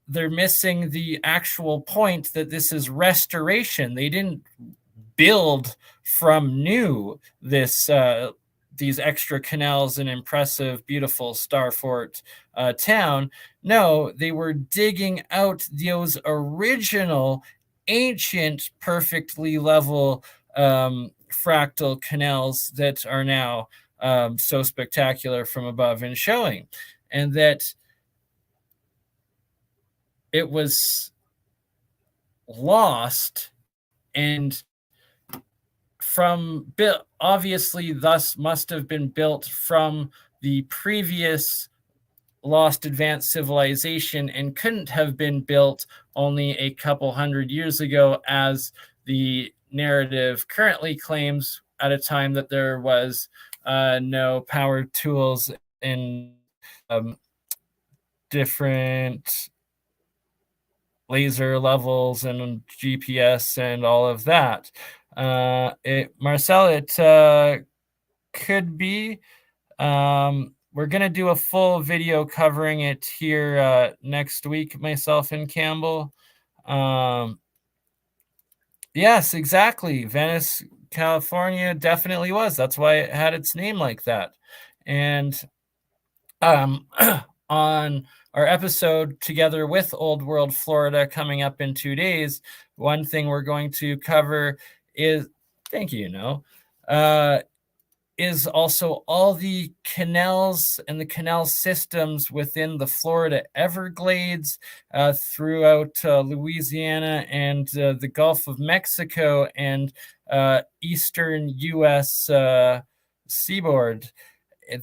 they're missing the actual point that this is restoration. They didn't build from new this these extra canals and impressive, beautiful Starfort town. No, they were digging out those original, ancient, perfectly level fractal canals that are now so spectacular from above and showing. And that it was lost, and from obviously thus must have been built from the previous lost advanced civilization and couldn't have been built only a couple hundred years ago, as the narrative currently claims, at a time that there was no power tools in different laser levels and GPS and all of that. Marcel, it could be. We're going to do a full video covering it here next week, myself and Campbell. Yes, exactly. Venice, California definitely was. That's why it had its name like that. And on our episode together with Old World Florida coming up in 2 days, one thing we're going to cover is, thank you, is also all the canals and the canal systems within the Florida Everglades, throughout Louisiana and the Gulf of Mexico and eastern U.S. seaboard,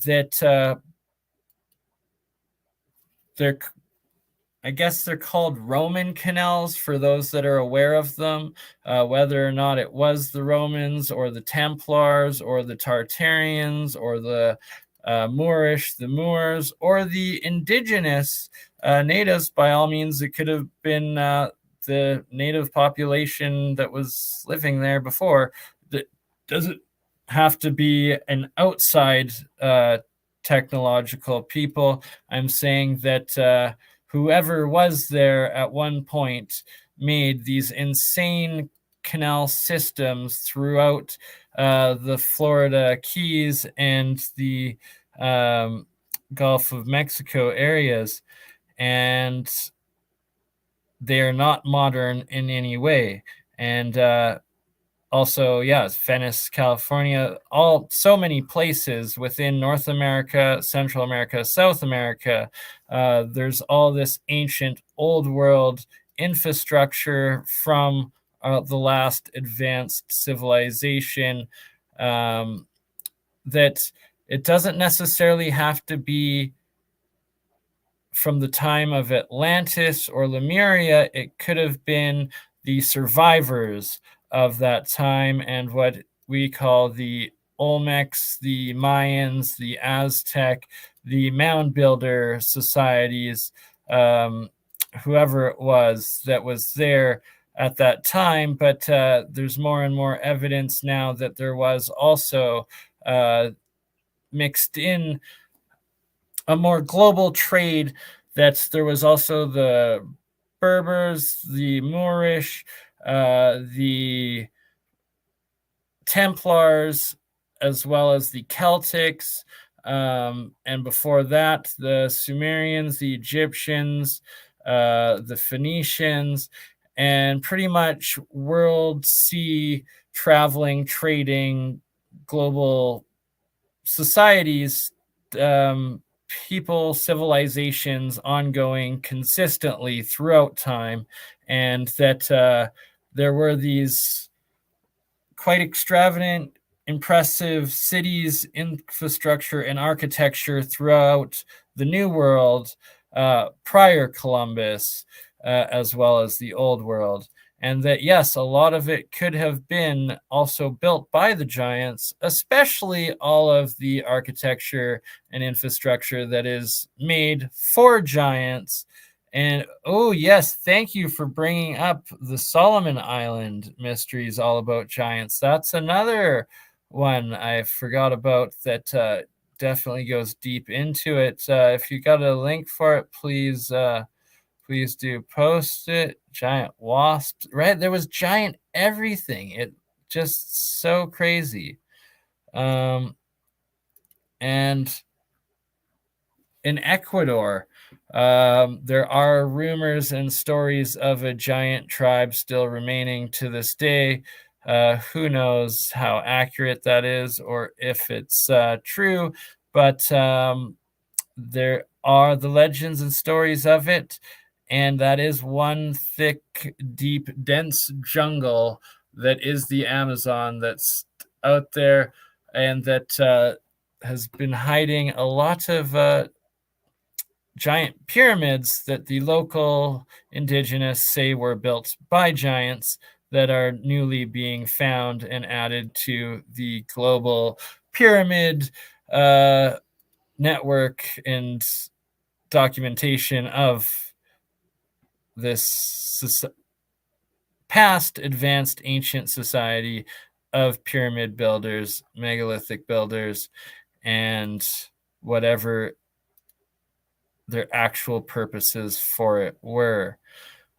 that I guess they're called Roman canals for those that are aware of them, whether or not it was the Romans or the Templars or the Tartarians or the Moorish, the Moors, or the indigenous natives. By all means, it could have been the native population that was living there before. That doesn't have to be an outside technological people. I'm saying that whoever was there at one point made these insane canal systems throughout the Florida Keys and the Gulf of Mexico areas, and they are not modern in any way. And also, yes, Venice, California, so many places within North America, Central America, South America. There's all this ancient old world infrastructure from the last advanced civilization, that it doesn't necessarily have to be from the time of Atlantis or Lemuria. It could have been the survivors of that time and what we call the Olmecs, the Mayans, the Aztec, the mound builder societies, whoever it was that was there at that time. But there's more and more evidence now that there was also mixed in a more global trade, that there was also the Berbers, the Moorish, the Templars, as well as the Celtics, and before that, the Sumerians, the Egyptians, the Phoenicians, and pretty much world sea traveling, trading, global societies, people, civilizations ongoing consistently throughout time, and that there were these quite extravagant, impressive cities, infrastructure, and architecture throughout the New World prior Columbus, as well as the Old World. And that, yes, a lot of it could have been also built by the giants, especially all of the architecture and infrastructure that is made for giants. And oh, yes, thank you for bringing up the Solomon Island mysteries all about giants. That's another one I forgot about that definitely goes deep into it. If you got a link for it, please do post it. Giant wasps, right? There was giant everything. It just so crazy. And in Ecuador, there are rumors and stories of a giant tribe still remaining to this day. Who knows how accurate that is or if it's true, but there are the legends and stories of it. And that is one thick, deep, dense jungle that is the Amazon that's out there, and that has been hiding a lot of giant pyramids that the local indigenous say were built by giants that are newly being found and added to the global pyramid network and documentation of this past advanced ancient society of pyramid builders, megalithic builders, and whatever their actual purposes for it were.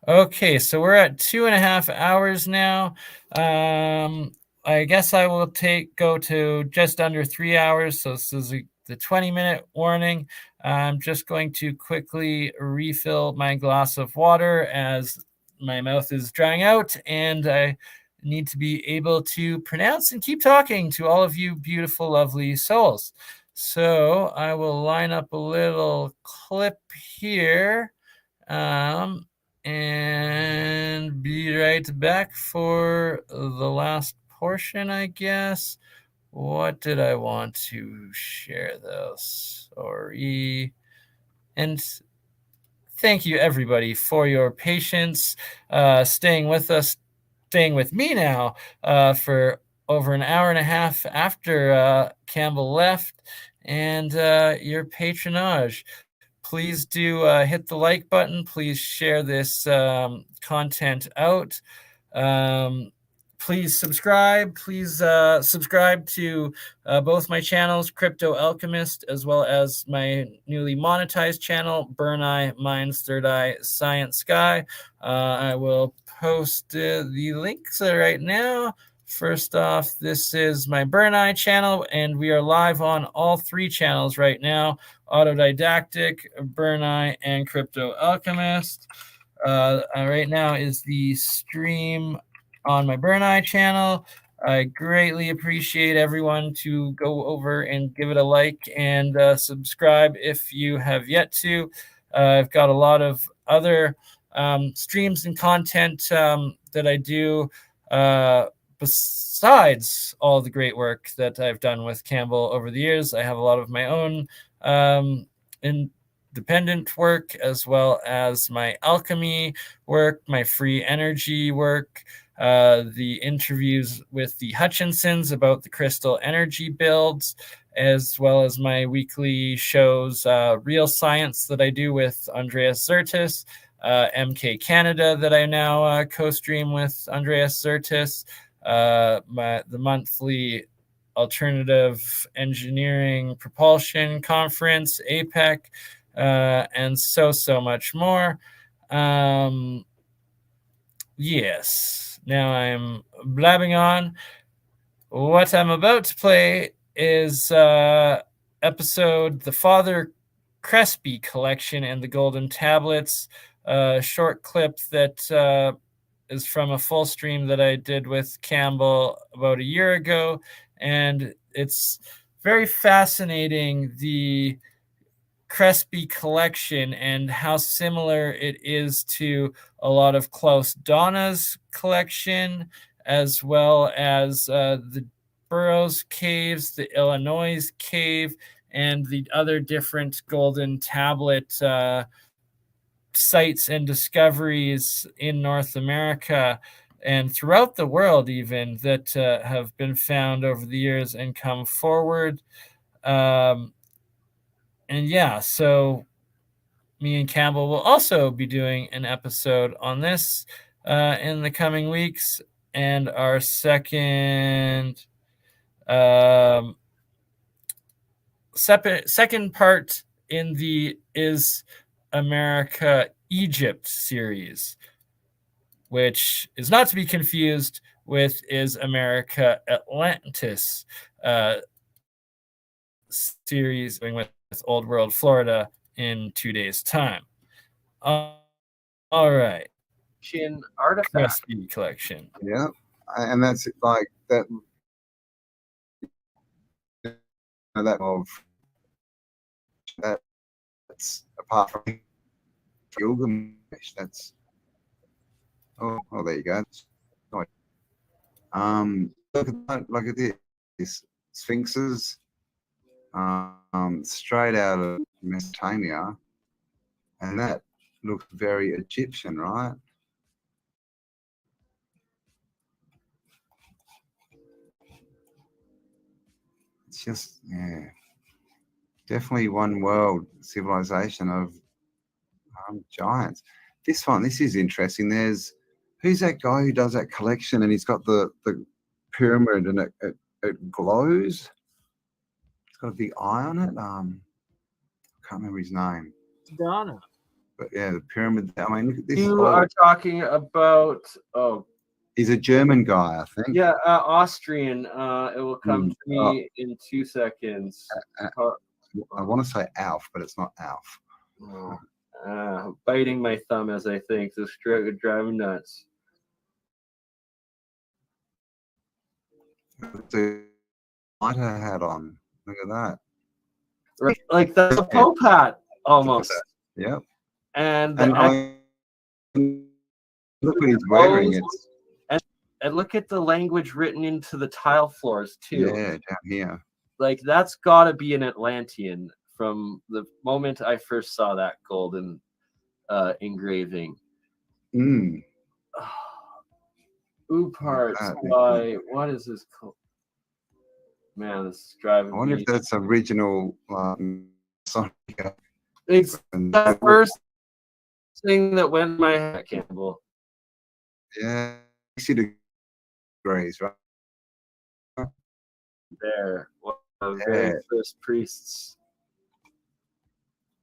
Okay, so we're at 2.5 hours now. I guess I will go to just under 3 hours. So this is the 20-minute warning. I'm just going to quickly refill my glass of water as my mouth is drying out, and I need to be able to pronounce and keep talking to all of you beautiful, lovely souls. So I will line up a little clip here. And be right back for the last portion, I guess. What did I want to share though? Sorry. And thank you everybody for your patience, staying with us, staying with me now for over an hour and a half after Campbell left, and your patronage. Please do hit the like button. Please share this content out. Please subscribe. Please subscribe to both my channels, Crypto Alchemist, as well as my newly monetized channel, BurnEye, Mind's Third Eye, ScienceGuy. I will post the links right now. First off, this is my BurnEye channel, and we are live on all 3 channels right now: Autodidactic, BurnEye, and Crypto Alchemist. Right now is the stream on my BurnEye channel. I greatly appreciate everyone to go over and give it a like and subscribe if you have yet to. I've got a lot of other streams and content that I do besides all the great work that I've done with Campbell over the years. I have a lot of my own independent work, as well as my alchemy work, my free energy work, the interviews with the Hutchinsons about the crystal energy builds, as well as my weekly shows, Real Science, that I do with Andreas Zertis, MK Canada, that I now co-stream with Andreas Zertis, the monthly Alternative Engineering Propulsion Conference, APEC, and so much more. Yes, now I'm blabbing on. What I'm about to play is episode The Father Crespi Collection and the Golden Tablets, a short clip that is from a full stream that I did with Campbell about a year ago. And it's very fascinating, the Crespi collection, and how similar it is to a lot of Klaus Donna's collection, as well as the Burroughs Caves, the Illinois Cave, and the other different golden tablet sites and discoveries in North America and throughout the world, even, that have been found over the years and come forward. And yeah, so me and Campbell will also be doing an episode on this in the coming weeks. And our second part in the Is America Egypt series, which is not to be confused with Is America Atlantis series with Old World Florida in 2 days' time. All right. Artifact Crespi collection. Yeah, and that's like that. That of that's apart from Gilgamesh. That's oh, there you go. Look at that, look at this sphinxes, straight out of Mesopotamia. And that looks very Egyptian, right? It's just, yeah, definitely one world civilization of giants. This is interesting. Who's that guy who does that collection and he's got the pyramid and it glows? It's got a big eye on it. I can't remember his name. Donna. But yeah, the pyramid. I mean, look at this. You are talking about, he's a German guy, I think. yeah, Austrian. It will come to me in 2 seconds. I want to say Alf, but it's not Alf. Biting my thumb as I think. This would drive me nuts. The lighter hat on. Look at that. Right, like that's a Pope hat almost. Yep. And look what he's wearing. And look at the language written into the tile floors too. Yeah, down here. Like that's got to be an Atlantean from the moment I first saw that golden engraving. Parts by what is this called? Man, this is driving me. I wonder if that's original. It's the first thing that went in my head, Campbell. Yeah, 60 degrees, right? There, one of the very first priests.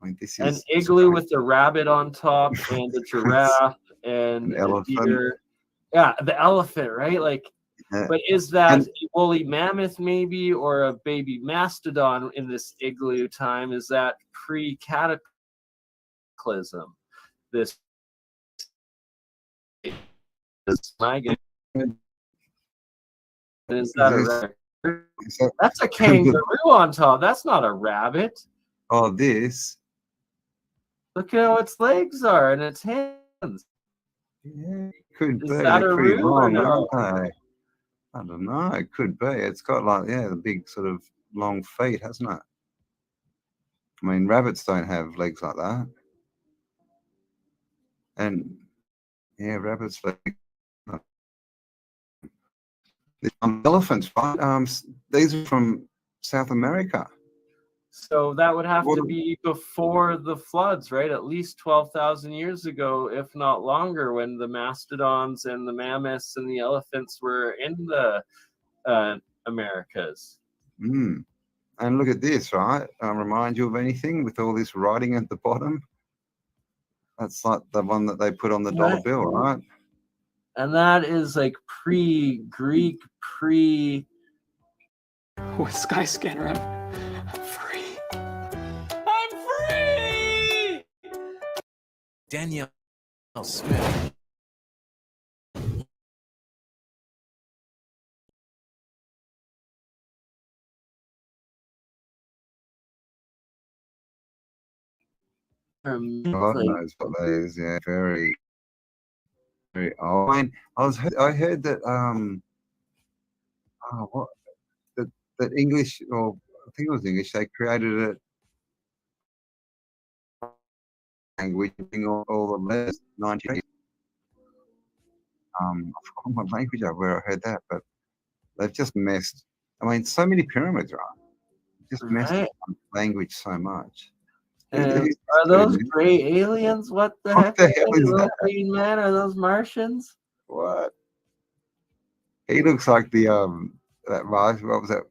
I mean, this An is igloo with a rabbit on top and a giraffe and an elephant. Deer. Yeah, the elephant, right? Like, but is that a woolly mammoth maybe, or a baby mastodon in this igloo time? Is that pre-cataclysm? This is my guess. Is that a rabbit? That's a kangaroo on top. That's not a rabbit. Oh, this. Look at how its legs are and its hands. Yeah, could be. Is that a pretty roo or long, no? aren't they? I don't know. It could be. It's got like, yeah, the big sort of long feet, hasn't it? I mean, rabbits don't have legs like that. And yeah, rabbits' legs. Elephants, right? These are from South America. So that would have to be before the floods, right? At least 12,000 years ago, if not longer, when the mastodons and the mammoths and the elephants were in the Americas. And look at this, right? Remind you of anything with all this writing at the bottom? That's like the one that they put on the dollar bill, right? And that is like pre-Greek, With Skyscanner, I'm free. I'm free! Danielle Smith. God knows what that is. Yeah, very, very old. I mean, I heard that that English, or I think it was English, they created it language all the letters 98. I forgot what language where I heard that, but they've just messed. I mean, so many pyramids, right? Just messed up language so much. Are those gray aliens? What the heck? The hell is that? Green man? Are those Martians? What? He looks like the that Martian. What was that?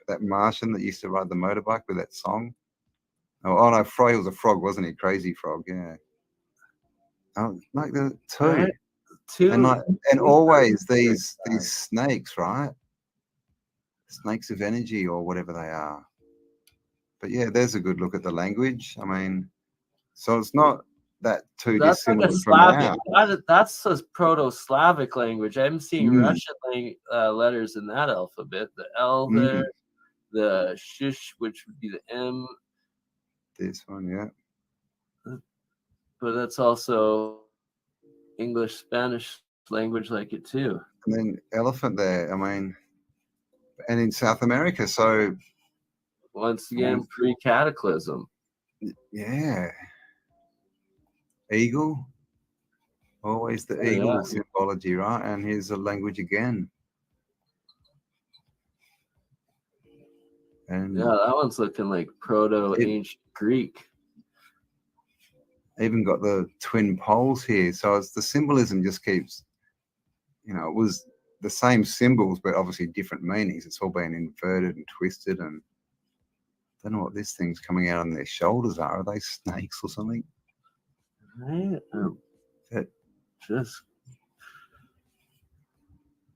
That Martian that used to ride the motorbike with that song. Oh no, Frog was a frog, wasn't he? Crazy Frog, yeah. Oh, like the two. And always these snakes, right? Snakes of energy or whatever they are. But yeah, there's a good look at the language. I mean, so it's not that too dissimilar from now. That's a Proto-Slavic language. I'm seeing Russian letters in that alphabet. The L there, the shish, which would be the M. This one, yeah. But that's also English, Spanish language like it too. And then elephant there. I mean, and in South America, so. Once again, pre-cataclysm. Yeah. eagle. Always the Oh, yeah. eagle symbology, right? And here's the language again. And Yeah, that one's looking like proto-ancient Greek. even got the twin poles here. So it's the symbolism just keeps, you know, it was the same symbols, but obviously different meanings. It's all been inverted and twisted. And I don't know what this thing's coming out on their shoulders are. Are they snakes or something? Right? That, Just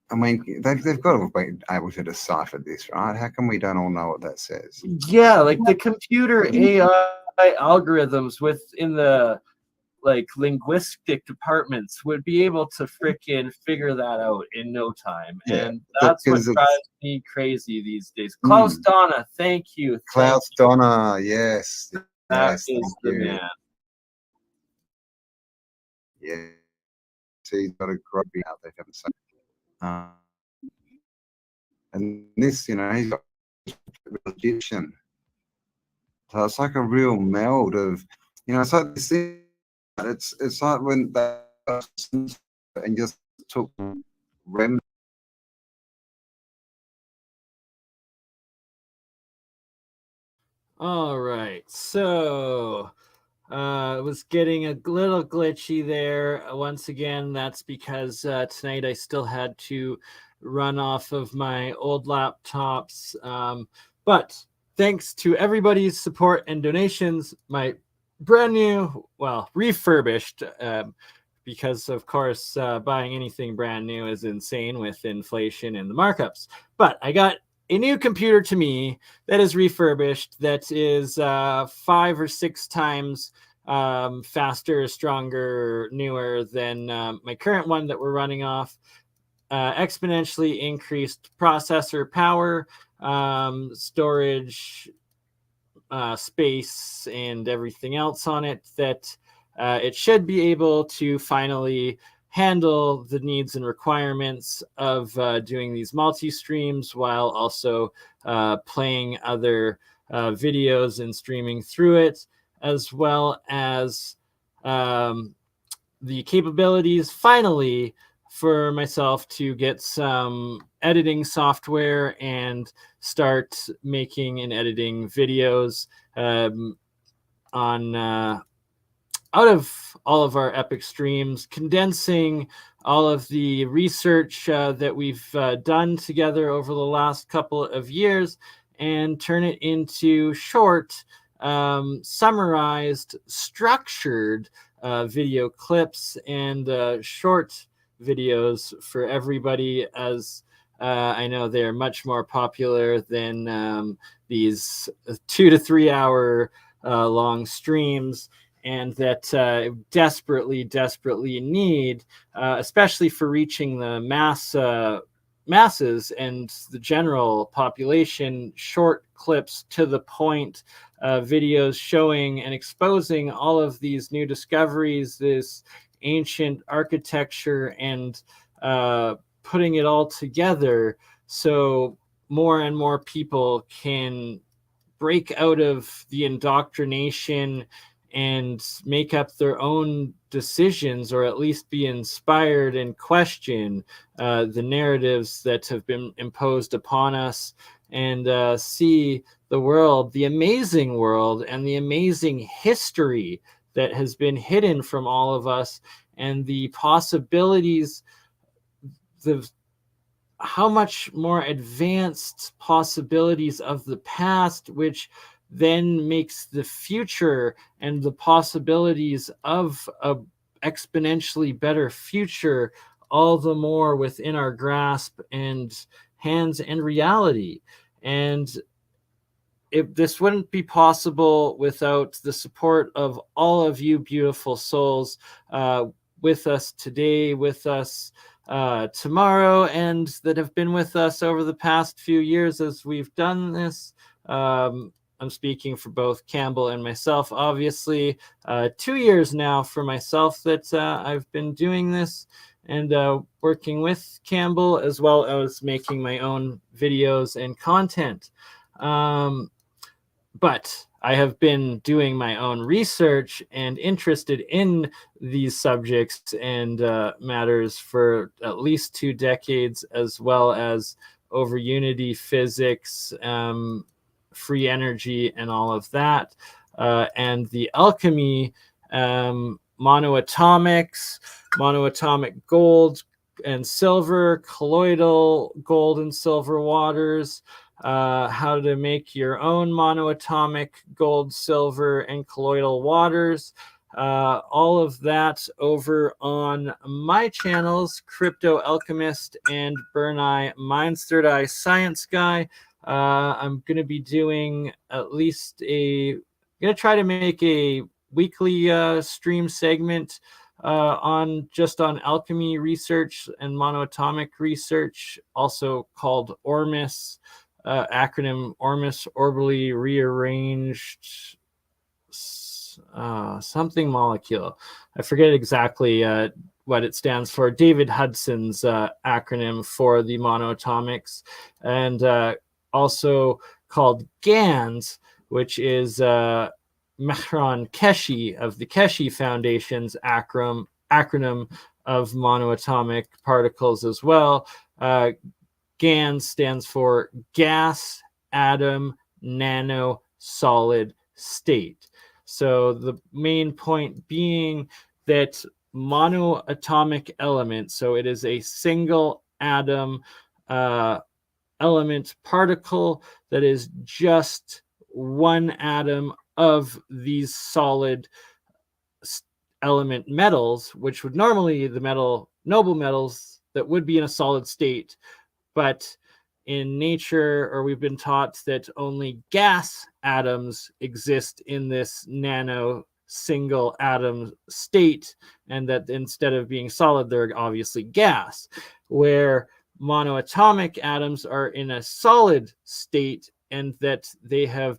I mean, they've got to have been able to decipher this, right? How come we don't all know what that says? yeah, like the computer AI algorithms within the like linguistic departments would be able to frickin' figure that out in no time. Yeah, And that's what because it's- drives me crazy these days. Klaus Donna, thank you. Klaus Donner, yes. That Yes, is thank the you. man. Yeah. So he's got a grubby out there, haven't seen. And this, you know, he's got Egyptian. So it's like a real meld of, you know, it's like this thing. It's like when they and just took rem. All right, so it was getting a little glitchy there. Once again, that's because tonight I still had to run off of my old laptops. But thanks to everybody's support and donations, my brand new, well, refurbished, because of course buying anything brand new is insane with inflation and the markups. But I got a new computer to me that is refurbished, that is 5 or 6 times faster, stronger, newer than my current one that we're running off. Exponentially increased processor power, storage space, and everything else on it, that it should be able to finally handle the needs and requirements of doing these multi-streams while also playing other videos and streaming through it, as well as the capabilities finally for myself to get some editing software and start making and editing videos on out of all of our epic streams, condensing all of the research that we've done together over the last couple of years, and turn it into short, summarized, structured video clips and short videos for everybody, as I know they're much more popular than these 2 to 3 hour long streams, and that desperately need, especially for reaching the masses and the general population, short clips, to the point videos showing and exposing all of these new discoveries, this ancient architecture, and putting it all together so more and more people can break out of the indoctrination and make up their own decisions, or at least be inspired and question the narratives that have been imposed upon us, and see the world, the amazing world, and the amazing history that has been hidden from all of us, and the possibilities, how much more advanced possibilities of the past, which then makes the future and the possibilities of a exponentially better future all the more within our grasp and hands and reality. And this wouldn't be possible without the support of all of you beautiful souls with us today, with us tomorrow, and that have been with us over the past few years as we've done this. I'm speaking for both Campbell and myself, obviously. 2 years now for myself that I've been doing this, and working with Campbell, as well as making my own videos and content. But I have been doing my own research and interested in these subjects and matters for at least 2 decades, as well as over unity physics, free energy, and all of that. And the alchemy, monoatomics, monoatomic gold and silver, colloidal gold and silver waters, how to make your own monoatomic gold, silver, and colloidal waters. All of that over on my channels, Crypto Alchemist and BurnEye, mine's Third Eye Science Guy. I'm going to be doing at least going to try to make a weekly stream segment on alchemy research and monoatomic research, also called ORMUS, acronym ORMUS, orbitally rearranged something molecule. I forget exactly what it stands for. David Hudson's acronym for the monoatomics, and also called GANS, which is Mehran Keshi of the Keshi Foundation's acronym of monoatomic particles as well. GANS stands for gas, atom, nano, solid, state. So the main point being that monoatomic element, so it is a single atom element particle that is just one atom of these solid element metals, which would normally the noble metals that would be in a solid state. But in nature, or we've been taught that only gas atoms exist in this nano single atom state, and that instead of being solid, they're obviously gas, where monoatomic atoms are in a solid state, and that they have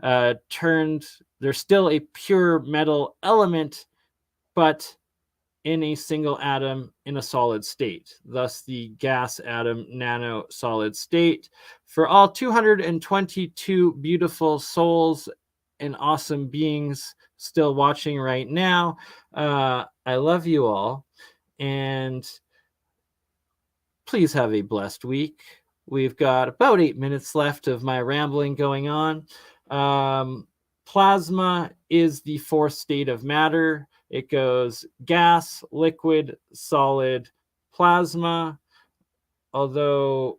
they're still a pure metal element, but in a single atom in a solid state, thus the gas atom nano solid state. For all 222 beautiful souls and awesome beings still watching right now, I love you all, and please have a blessed week. We've got about 8 minutes left of my rambling going on. Plasma is the fourth state of matter. It goes gas, liquid, solid, plasma, although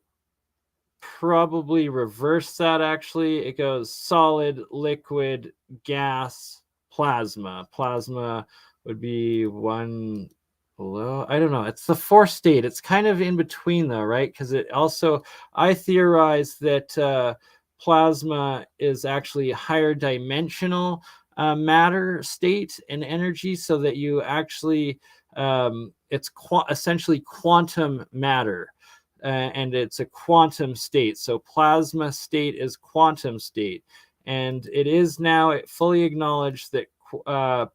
probably reverse that actually. It goes solid, liquid, gas, plasma. Plasma would be one below. I don't know. It's the fourth state. It's kind of in between though, right? Because it also, I theorize that plasma is actually higher dimensional matter state and energy, so that you actually it's essentially quantum matter, and it's a quantum state. So plasma state is quantum state, and it is now fully acknowledged that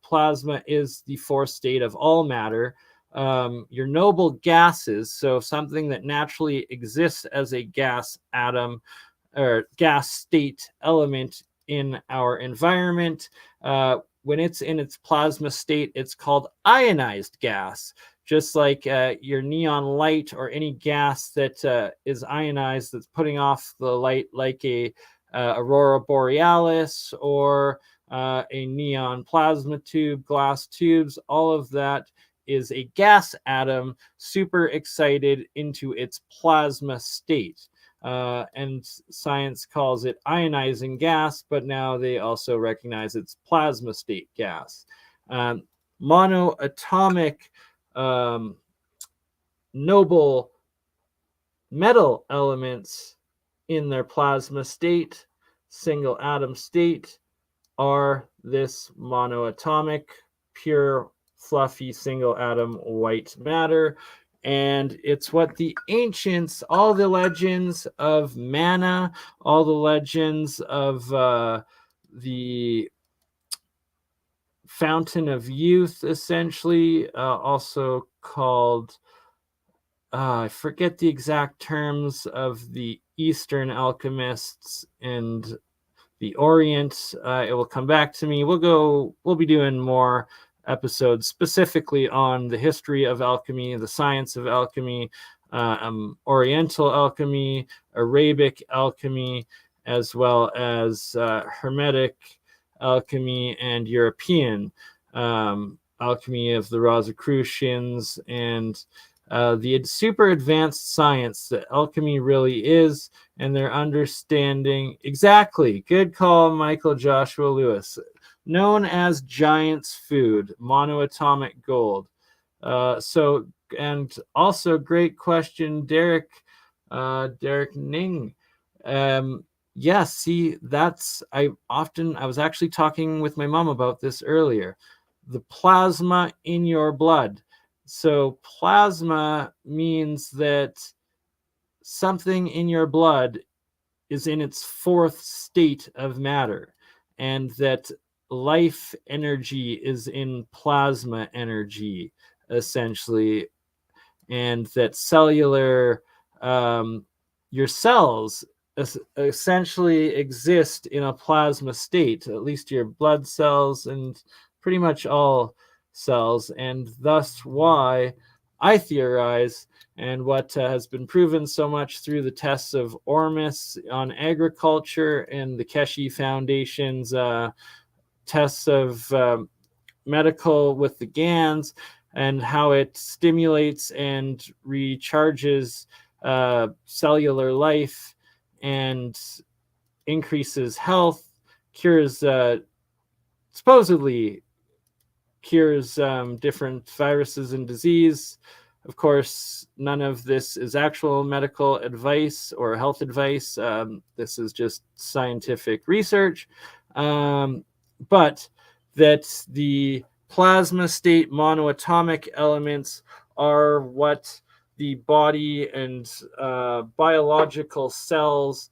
plasma is the fourth state of all matter. Your noble gases, so something that naturally exists as a gas atom or gas state element in our environment, when it's in its plasma state, it's called ionized gas. Just like your neon light or any gas that is ionized, that's putting off the light, like a aurora borealis or a neon plasma tube, glass tubes, all of that is a gas atom super excited into its plasma state. And science calls it ionizing gas, but now they also recognize it's plasma state gas. Monoatomic noble metal elements in their plasma state, single atom state, are this monoatomic, pure, fluffy, single atom white matter. And it's what the ancients, all the legends of mana, all the legends of the Fountain of Youth, essentially, also called, I forget the exact terms of the Eastern alchemists and the Orient. It will come back to me. We'll be doing more episodes specifically on the history of alchemy, the science of alchemy, Oriental alchemy, Arabic alchemy, as well as Hermetic alchemy and European alchemy of the Rosicrucians, and the super advanced science that alchemy really is, and their understanding. Exactly. Good call, Michael Joshua Lewis. Known as giant's food, monoatomic gold. And also great question, Derek Ning. Yes, see, I was actually talking with my mom about this earlier. The plasma in your blood. So plasma means that something in your blood is in its fourth state of matter, and that life energy is in plasma energy, essentially, and that cellular, your cells essentially exist in a plasma state, at least your blood cells and pretty much all cells, and thus why I theorize, and what has been proven so much through the tests of Ormus on agriculture and the Keshe Foundation's tests of medical with the GANs, and how it stimulates and recharges cellular life and increases health, supposedly cures different viruses and disease. Of course, none of this is actual medical advice or health advice. This is just scientific research. But that the plasma state monoatomic elements are what the body and biological cells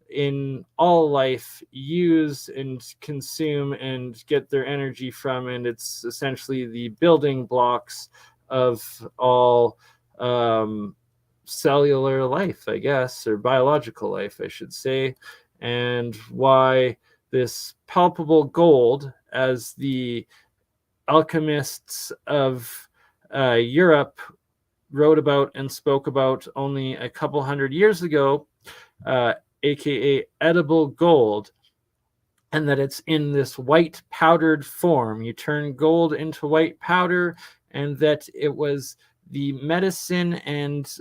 in all life use and consume and get their energy from, and it's essentially the building blocks of all cellular life, I guess, or biological life, I should say, and why this palpable gold, as the alchemists of Europe wrote about and spoke about only a couple hundred years ago, aka edible gold, and that it's in this white powdered form. You turn gold into white powder, and that it was the medicine and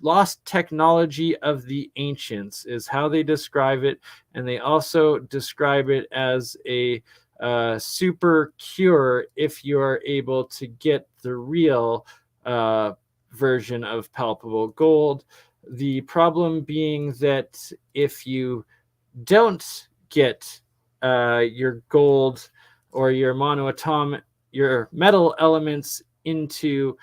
lost technology of the ancients is how they describe it. And they also describe it as a super cure if you are able to get the real version of palpable gold. The problem being that if you don't get your gold or your monoatomic, your metal elements into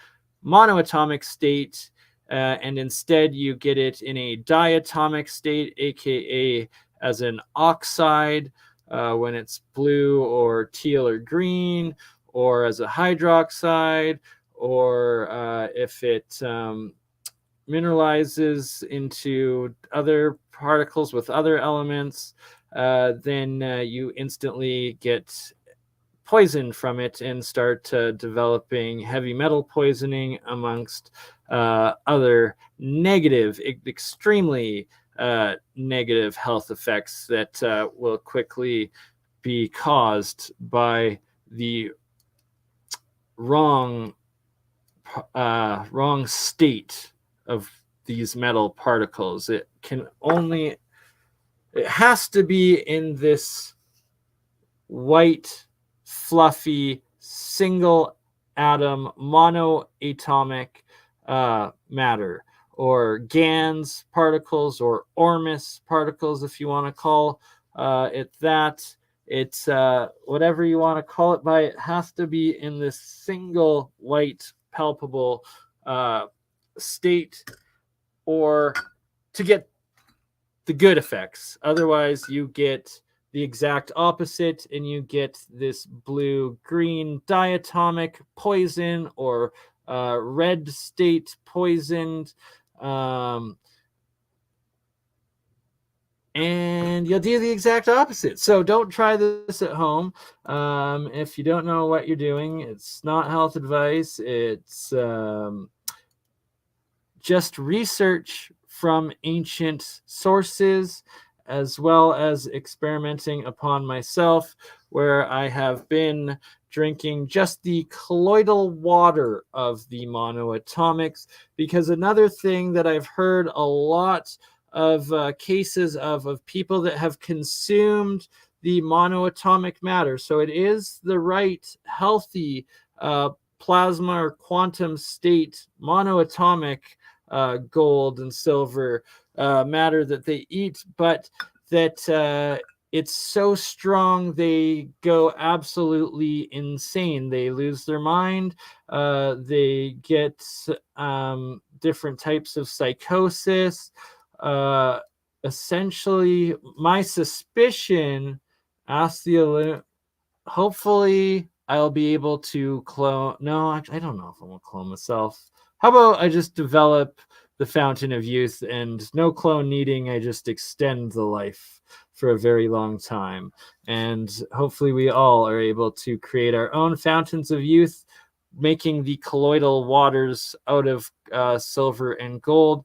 monoatomic state, and instead you get it in a diatomic state, aka as an oxide when it's blue or teal or green, or as a hydroxide, or if it mineralizes into other particles with other elements, then you instantly get poison from it and start developing heavy metal poisoning amongst other negative, extremely negative health effects that will quickly be caused by the wrong state of these metal particles. It has to be in this white, fluffy, single atom, monoatomic matter, or GANs particles, or Ormus particles, if you want to call it that. It's whatever you want to call it by. It has to be in this single white, palpable state, or to get the good effects. Otherwise, you get the exact opposite, and you get this blue-green diatomic poison, or red state poisoned, and you'll do the exact opposite. So don't try this at home. If you don't know what you're doing, it's not health advice. It's just research from ancient sources, as well as experimenting upon myself, where I have been drinking just the colloidal water of the monoatomics. Because another thing that I've heard a lot of cases of people that have consumed the monoatomic matter, so it is the right healthy plasma or quantum state monoatomic gold and silver matter that they eat, but that it's so strong they go absolutely insane. They lose their mind. They get different types of psychosis. Essentially, my suspicion, hopefully I'll be able to clone. No, I don't know if I'm gonna clone myself. How about I just develop the Fountain of Youth, and no clone needing, I just extend the life for a very long time. And hopefully we all are able to create our own Fountains of Youth, making the colloidal waters out of silver and gold.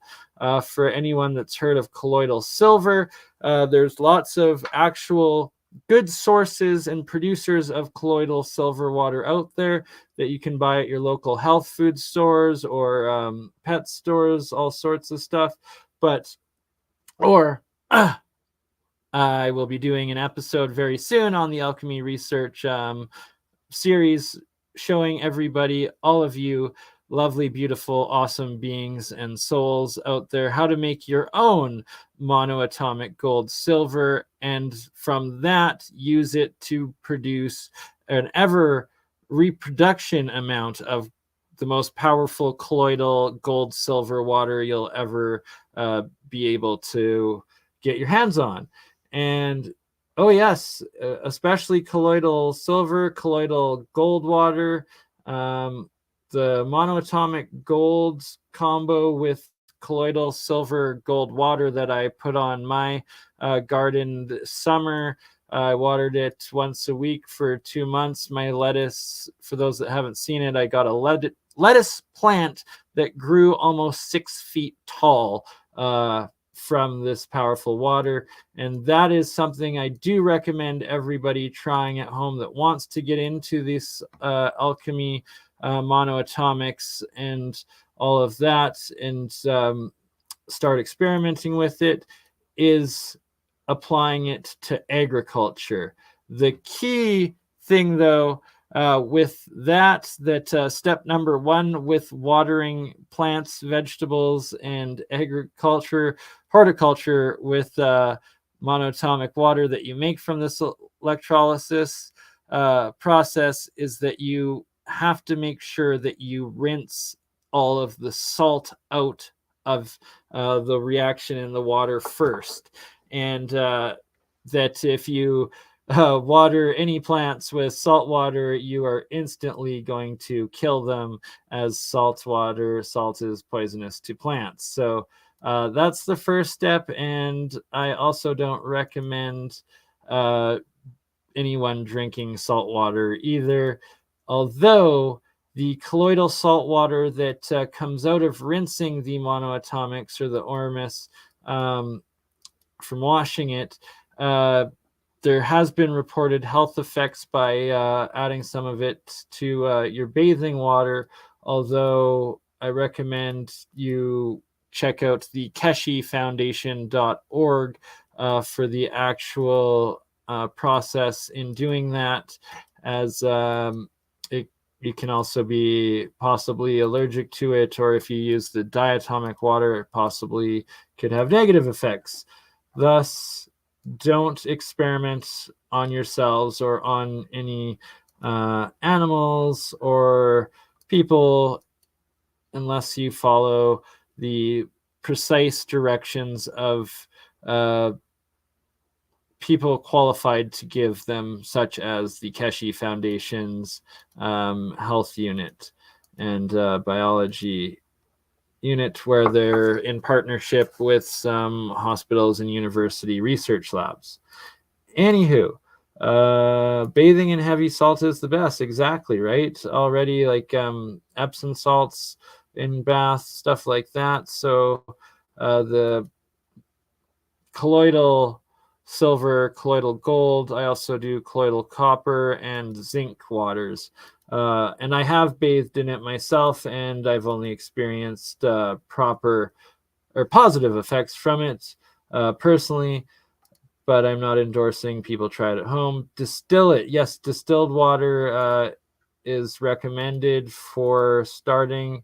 For anyone that's heard of colloidal silver, there's lots of actual good sources and producers of colloidal silver water out there that you can buy at your local health food stores or pet stores, all sorts of stuff. I will be doing an episode very soon on the alchemy research series, showing everybody, all of you lovely, beautiful, awesome beings and souls out there, how to make your own monoatomic gold silver, and from that use it to produce an ever reproduction amount of the most powerful colloidal gold silver water you'll ever be able to get your hands on. And oh yes, especially colloidal silver, colloidal gold water. The monoatomic gold combo with colloidal silver gold water that I put on my garden this summer. I watered it once a week for 2 months. My lettuce, for those that haven't seen it, I got a lettuce plant that grew almost 6 feet tall from this powerful water. And that is something I do recommend everybody trying at home that wants to get into this alchemy, monoatomics and all of that, and start experimenting with it, is applying it to agriculture. The key thing, though, with that step number one with watering plants, vegetables, and horticulture with monoatomic water that you make from this electrolysis process, is that you have to make sure that you rinse all of the salt out of the reaction in the water first. And that if you water any plants with salt water, you are instantly going to kill them, as salt is poisonous to plants. So that's the first step. And I also don't recommend anyone drinking salt water either. Although the colloidal salt water that comes out of rinsing the monoatomics or the ormus from washing it, there has been reported health effects by adding some of it to your bathing water. Although I recommend you check out the keshefoundation.org for the actual process in doing that, as you can also be possibly allergic to it, or if you use the diatomic water, it possibly could have negative effects. Thus, don't experiment on yourselves or on any animals or people unless you follow the precise directions of people qualified to give them, such as the Keshe Foundation's health unit and biology unit where they're in partnership with some hospitals and university research labs. Anywho, bathing in heavy salt is the best. Exactly, right? Already, like Epsom salts in bath, stuff like that. So the colloidal silver, colloidal gold. I also do colloidal copper and zinc waters. And I have bathed in it myself, and I've only experienced proper or positive effects from it personally, but I'm not endorsing people try it at home. Distill it. Yes, distilled water is recommended for starting.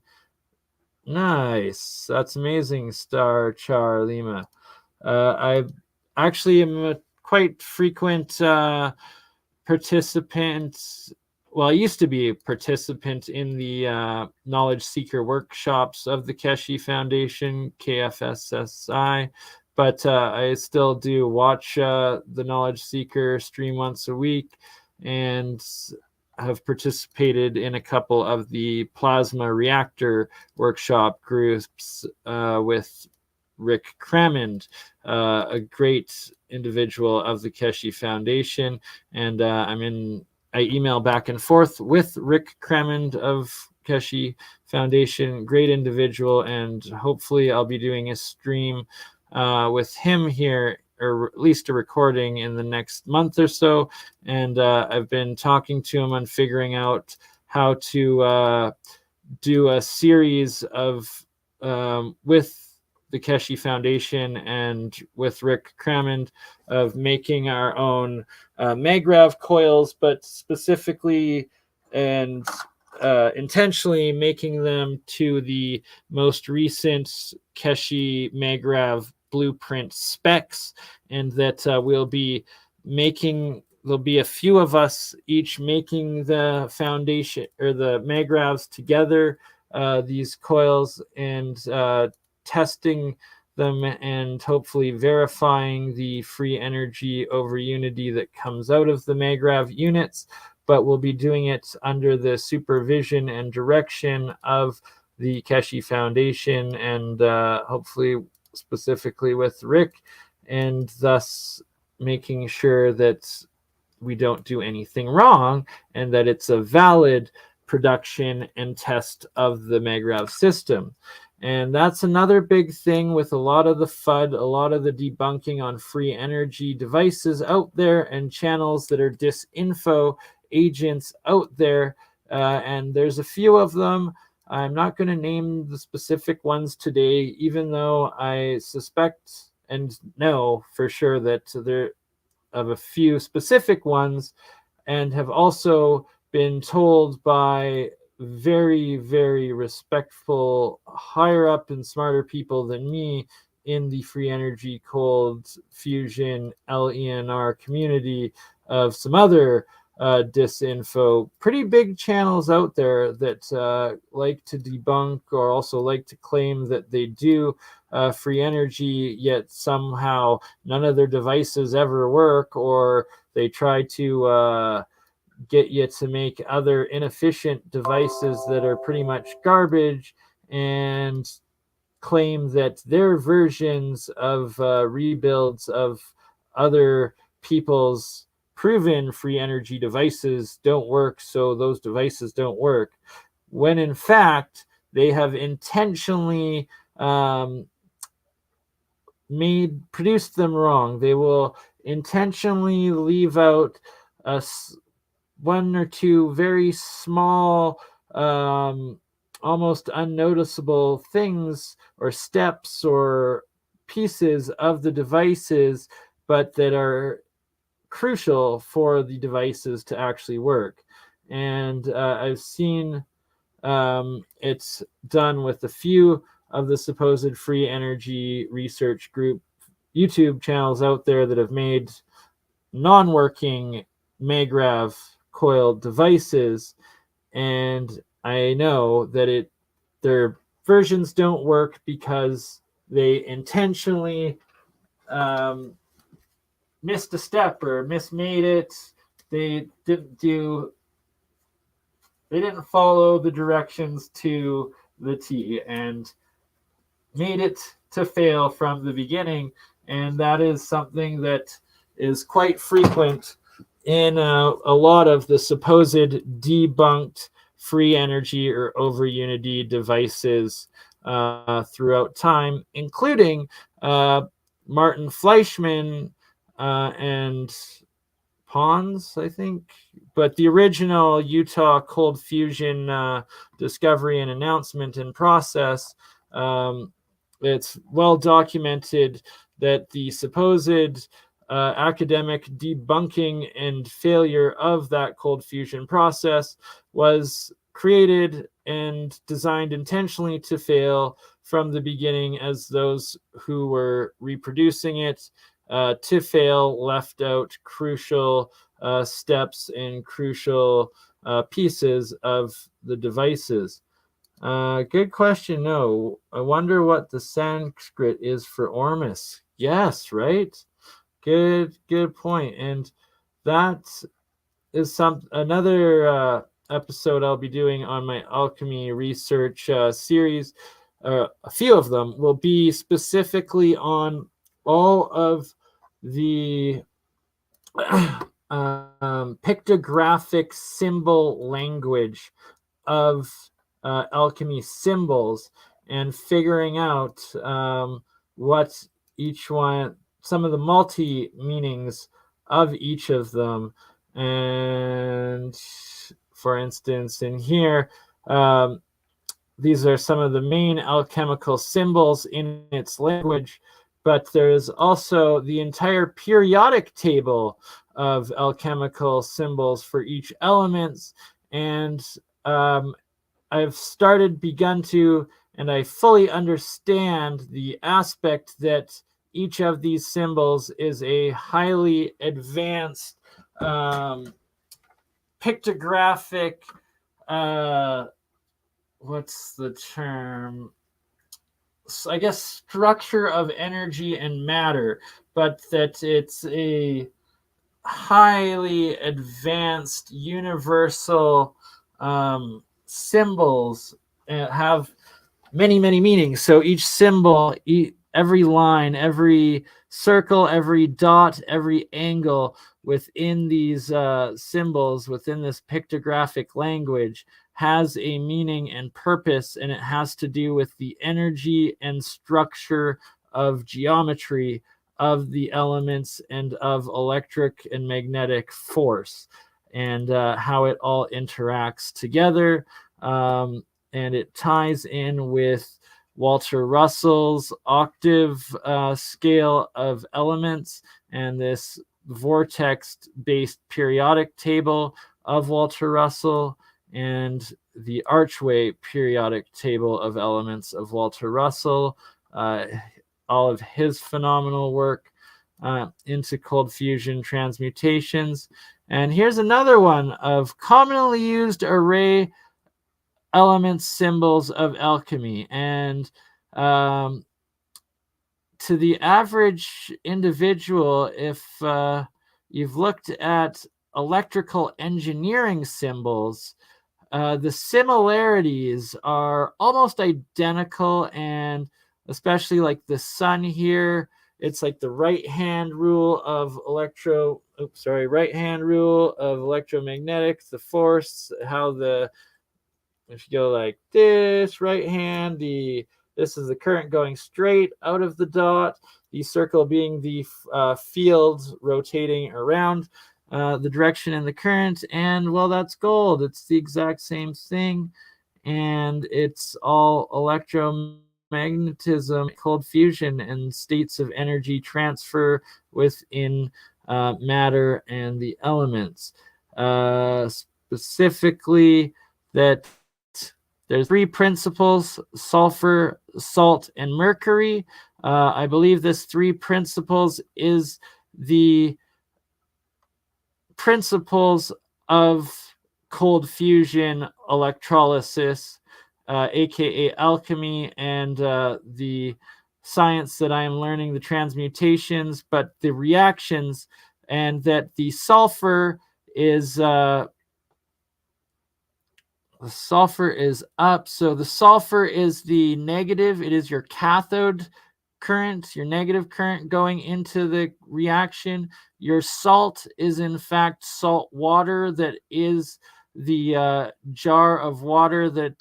Nice. That's amazing, Star Char Lima. I actually am a quite frequent participant. Well, I used to be a participant in the Knowledge Seeker workshops of the Keshe Foundation, KFSSI, but I still do watch the Knowledge Seeker stream once a week, and have participated in a couple of the plasma reactor workshop groups with Rick Cramond, a great individual of the Keshe Foundation, and I email back and forth with Rick Cramond of Keshe Foundation, great individual, and hopefully I'll be doing a stream with him here, or at least a recording in the next month or so. And I've been talking to him on figuring out how to do a series of with the Keshe Foundation and with Rick Cramond of making our own Magrav coils, but specifically and intentionally making them to the most recent Keshe Magrav blueprint specs, and that we'll be making, there'll be a few of us each making the foundation or the Magravs together, these coils, and testing them and hopefully verifying the free energy over unity that comes out of the Magrav units. But we'll be doing it under the supervision and direction of the Keshe Foundation, and hopefully specifically with Rick, and thus making sure that we don't do anything wrong and that it's a valid production and test of the Magrav system. And that's another big thing with a lot of the FUD, a lot of the debunking on free energy devices out there and channels that are disinfo agents out there. And there's a few of them. I'm not going to name the specific ones today, even though I suspect and know for sure that there are a few specific ones, and have also been told by very, very respectful, higher up and smarter people than me in the free energy cold fusion LENR community of some other disinfo, pretty big channels out there that like to debunk or also like to claim that they do free energy, yet somehow none of their devices ever work, or they try to get you to make other inefficient devices that are pretty much garbage, and claim that their versions of rebuilds of other people's proven free energy devices don't work, so those devices don't work, when in fact they have intentionally produced them wrong. They will intentionally leave out one or two very small, almost unnoticeable things or steps or pieces of the devices, but that are crucial for the devices to actually work. And I've seen it's done with a few of the supposed free energy research group YouTube channels out there that have made non-working Magrav coiled devices, and I know that their versions don't work because they intentionally missed a step or mismade it. They didn't follow the directions to the T, and made it to fail from the beginning, and that is something that is quite frequent in a lot of the supposed debunked free energy or over unity devices throughout time, including Martin Fleischmann and Pons, I think. But the original Utah cold fusion discovery and announcement and process, it's well documented that the supposed academic debunking and failure of that cold fusion process was created and designed intentionally to fail from the beginning, as those who were reproducing it to fail left out crucial steps and crucial pieces of the devices. Good question. No, I wonder what the Sanskrit is for Ormus. Yes, right? Good point. And that is another episode I'll be doing on my alchemy research series. A few of them will be specifically on all of the pictographic symbol language of alchemy symbols, and figuring out what each one, some of the multi meanings of each of them. And for instance, in here, these are some of the main alchemical symbols in its language, but there's also the entire periodic table of alchemical symbols for each elements. And I've begun to, and I fully understand the aspect that each of these symbols is a highly advanced pictographic, what's the term? I guess structure of energy and matter, but that it's a highly advanced universal symbols have many meanings. So each symbol, every line, every circle, every dot, every angle within these symbols, within this pictographic language, has a meaning and purpose, and it has to do with the energy and structure of geometry of the elements and of electric and magnetic force, and how it all interacts together. And it ties in with Walter Russell's octave scale of elements and this vortex-based periodic table of Walter Russell, and the archway periodic table of elements of Walter Russell, all of his phenomenal work into cold fusion transmutations. And here's another one of commonly used array elements symbols of alchemy. And to the average individual, if you've looked at electrical engineering symbols, the similarities are almost identical, and especially like the sun here, it's like the right-hand rule of right-hand rule of electromagnetics, the force, how if you go like this, right hand, this is the current going straight out of the dot, the circle being the field rotating around the direction in the current, and well, that's gold. It's the exact same thing, and it's all electromagnetism, cold fusion, and states of energy transfer within matter and the elements. Specifically, that there's three principles: sulfur, salt, and mercury. I believe this three principles is the principles of cold fusion electrolysis, aka alchemy, and the science that I am learning, the transmutations, but the reactions, and that the sulfur is The sulfur is up. So the sulfur is the negative. It is your cathode current, your negative current going into the reaction. Your salt is in fact salt water that is the jar of water that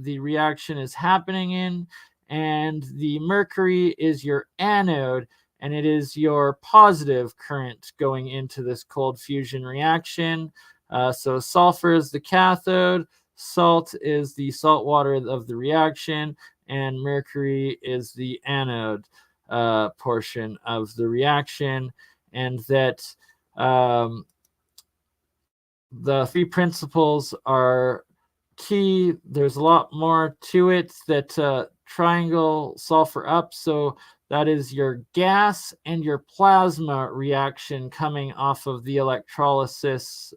the reaction is happening in. And the mercury is your anode, and it is your positive current going into this cold fusion reaction. So sulfur is the cathode, salt is the salt water of the reaction, and mercury is the anode portion of the reaction. And that the three principles are key. There's a lot more to it. That triangle sulfur up, so that is your gas and your plasma reaction coming off of the electrolysis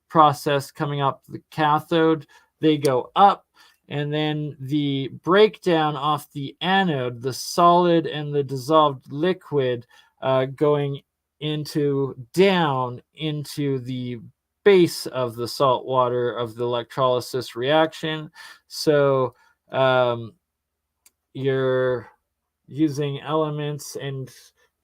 process coming up the cathode. They go up, and then the breakdown off the anode, the solid and the dissolved liquid going down into the base of the salt water of the electrolysis reaction. So you're using elements and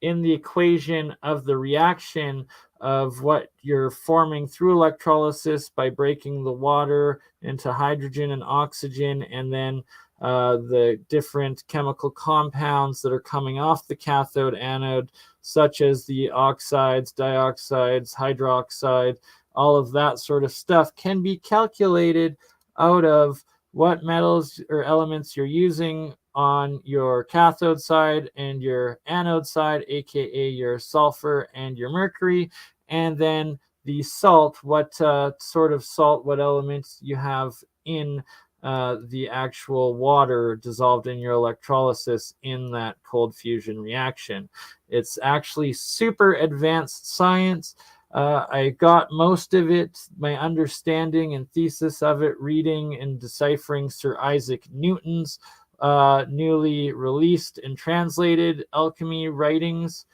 in the equation of the reaction of what you're forming through electrolysis by breaking the water into hydrogen and oxygen, and then the different chemical compounds that are coming off the cathode anode, such as the oxides, dioxides, hydroxide, all of that sort of stuff can be calculated out of what metals or elements you're using on your cathode side and your anode side, aka your sulfur and your mercury, and then the salt, what sort of salt, what elements you have in the actual water dissolved in your electrolysis in that cold fusion reaction. It's actually super advanced science. I got most of it, my understanding and thesis of it, reading and deciphering Sir Isaac Newton's newly released and translated alchemy writings,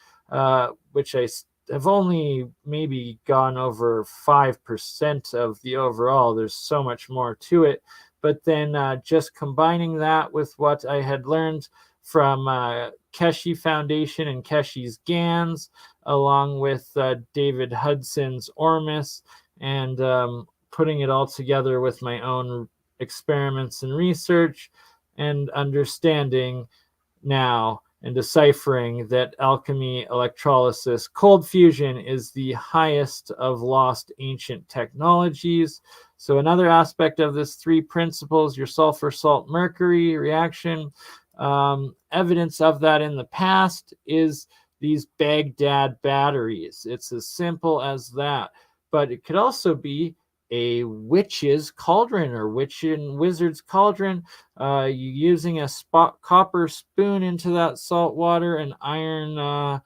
which I have only maybe gone over 5% of the overall. There's so much more to it. But then just combining that with what I had learned from Keshe Foundation and Keshe's GANs, along with David Hudson's Ormus, and putting it all together with my own experiments and research, and understanding now and deciphering that alchemy, electrolysis, cold fusion is the highest of lost ancient technologies. So another aspect of this three principles, your sulfur, salt, mercury reaction, evidence of that in the past is these Baghdad batteries. It's as simple as that. But it could also be a witch's cauldron or witch and wizard's cauldron. You using a copper spoon into that salt water and iron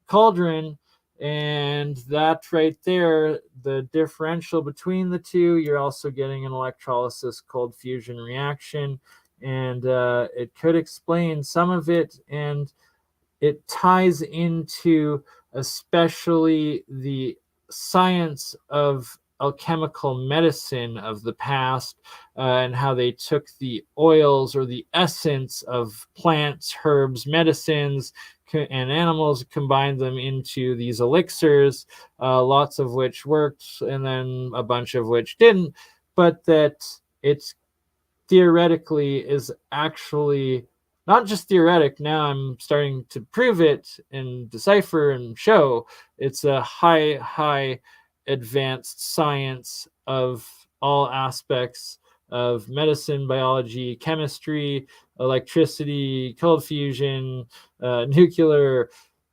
cauldron, and that right there, the differential between the two, you're also getting an electrolysis cold fusion reaction, and it could explain some of it, and it ties into especially the science of alchemical medicine of the past, and how they took the oils or the essence of plants, herbs, medicines, and animals, combined them into these elixirs, lots of which worked and then a bunch of which didn't, but that it's theoretically is actually not just theoretic. Now I'm starting to prove it and decipher and show it's a high advanced science of all aspects of medicine, biology, chemistry, electricity, cold fusion, nuclear,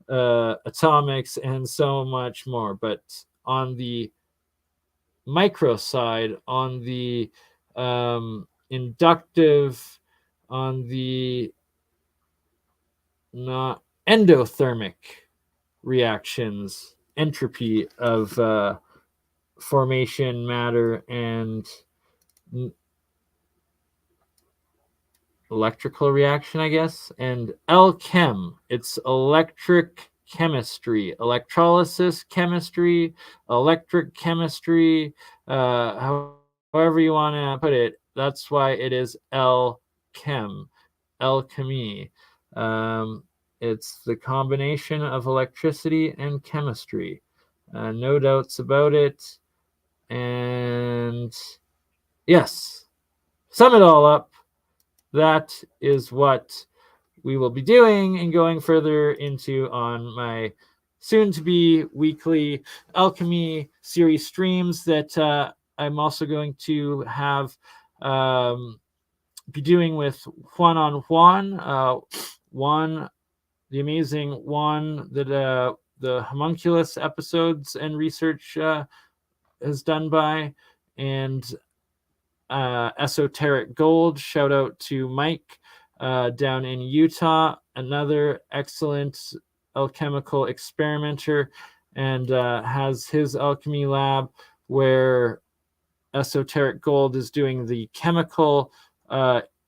atomics, and so much more. But on the micro side, on the inductive, on the not endothermic reactions, entropy of formation, matter, and electrical reaction, I guess, and Alchem, it's electric chemistry, electrolysis chemistry, electric chemistry, however however you want to put it. That's why it is alchemy. It's the combination of electricity and chemistry. No doubts about it. And yes, sum it all up. That is what we will be doing and going further into on my soon-to-be weekly alchemy series streams that I'm also going to have be doing with Juan on Juan. Juan, the amazing Juan that the homunculus episodes and research is done by, and Esoteric Gold. Shout out to Mike down in Utah, another excellent alchemical experimenter, and has his alchemy lab where Esoteric Gold is doing the chemical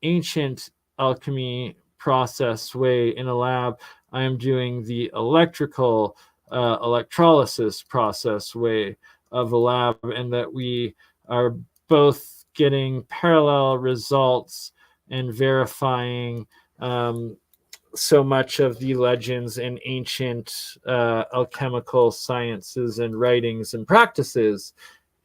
ancient alchemy process way in a lab. I am doing the electrical electrolysis process way of a lab, and that we are both getting parallel results and verifying so much of the legends and ancient alchemical sciences and writings and practices.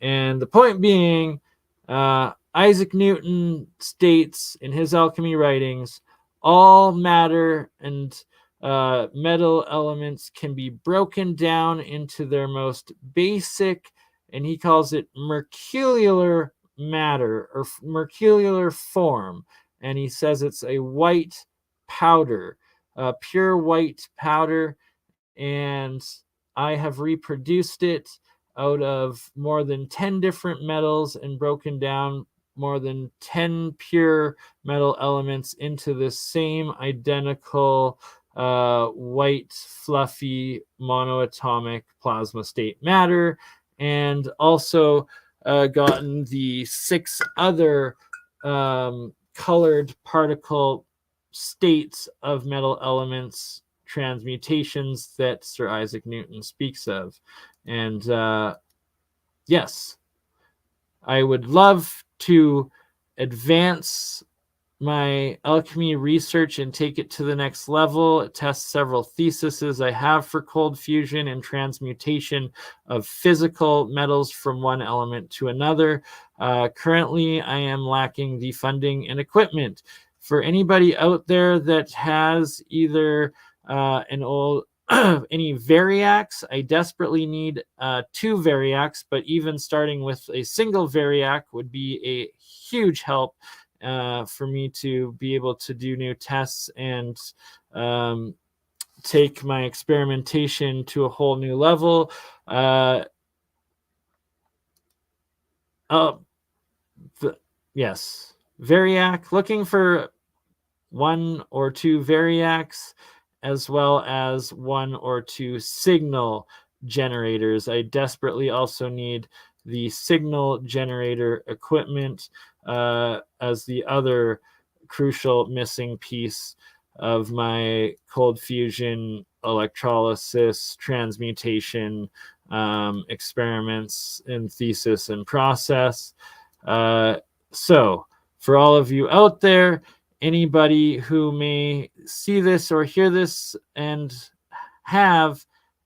And the point being, Isaac Newton states in his alchemy writings, all matter and metal elements can be broken down into their most basic, and he calls it mercurial matter or mercurial form. And he says it's a white powder, pure white powder. And I have reproduced it out of more than 10 different metals and broken down more than 10 pure metal elements into the same identical white, fluffy, monoatomic plasma state matter, and also gotten the 6 other colored particle states of metal elements transmutations that Sir Isaac Newton speaks of. And yes, I would love to advance my alchemy research and take it to the next level, test several theses I have for cold fusion and transmutation of physical metals from one element to another. Currently, I am lacking the funding and equipment. For anybody out there that has either an old any variacs, I desperately need 2 variacs, but even starting with a single variac would be a huge help for me to be able to do new tests and take my experimentation to a whole new level. Yes, variac, looking for 1 or 2 variacs, as well as 1 or 2 signal generators. I desperately also need the signal generator equipment as the other crucial missing piece of my cold fusion electrolysis transmutation experiments and thesis and process. So for all of you out there, anybody who may see this or hear this and have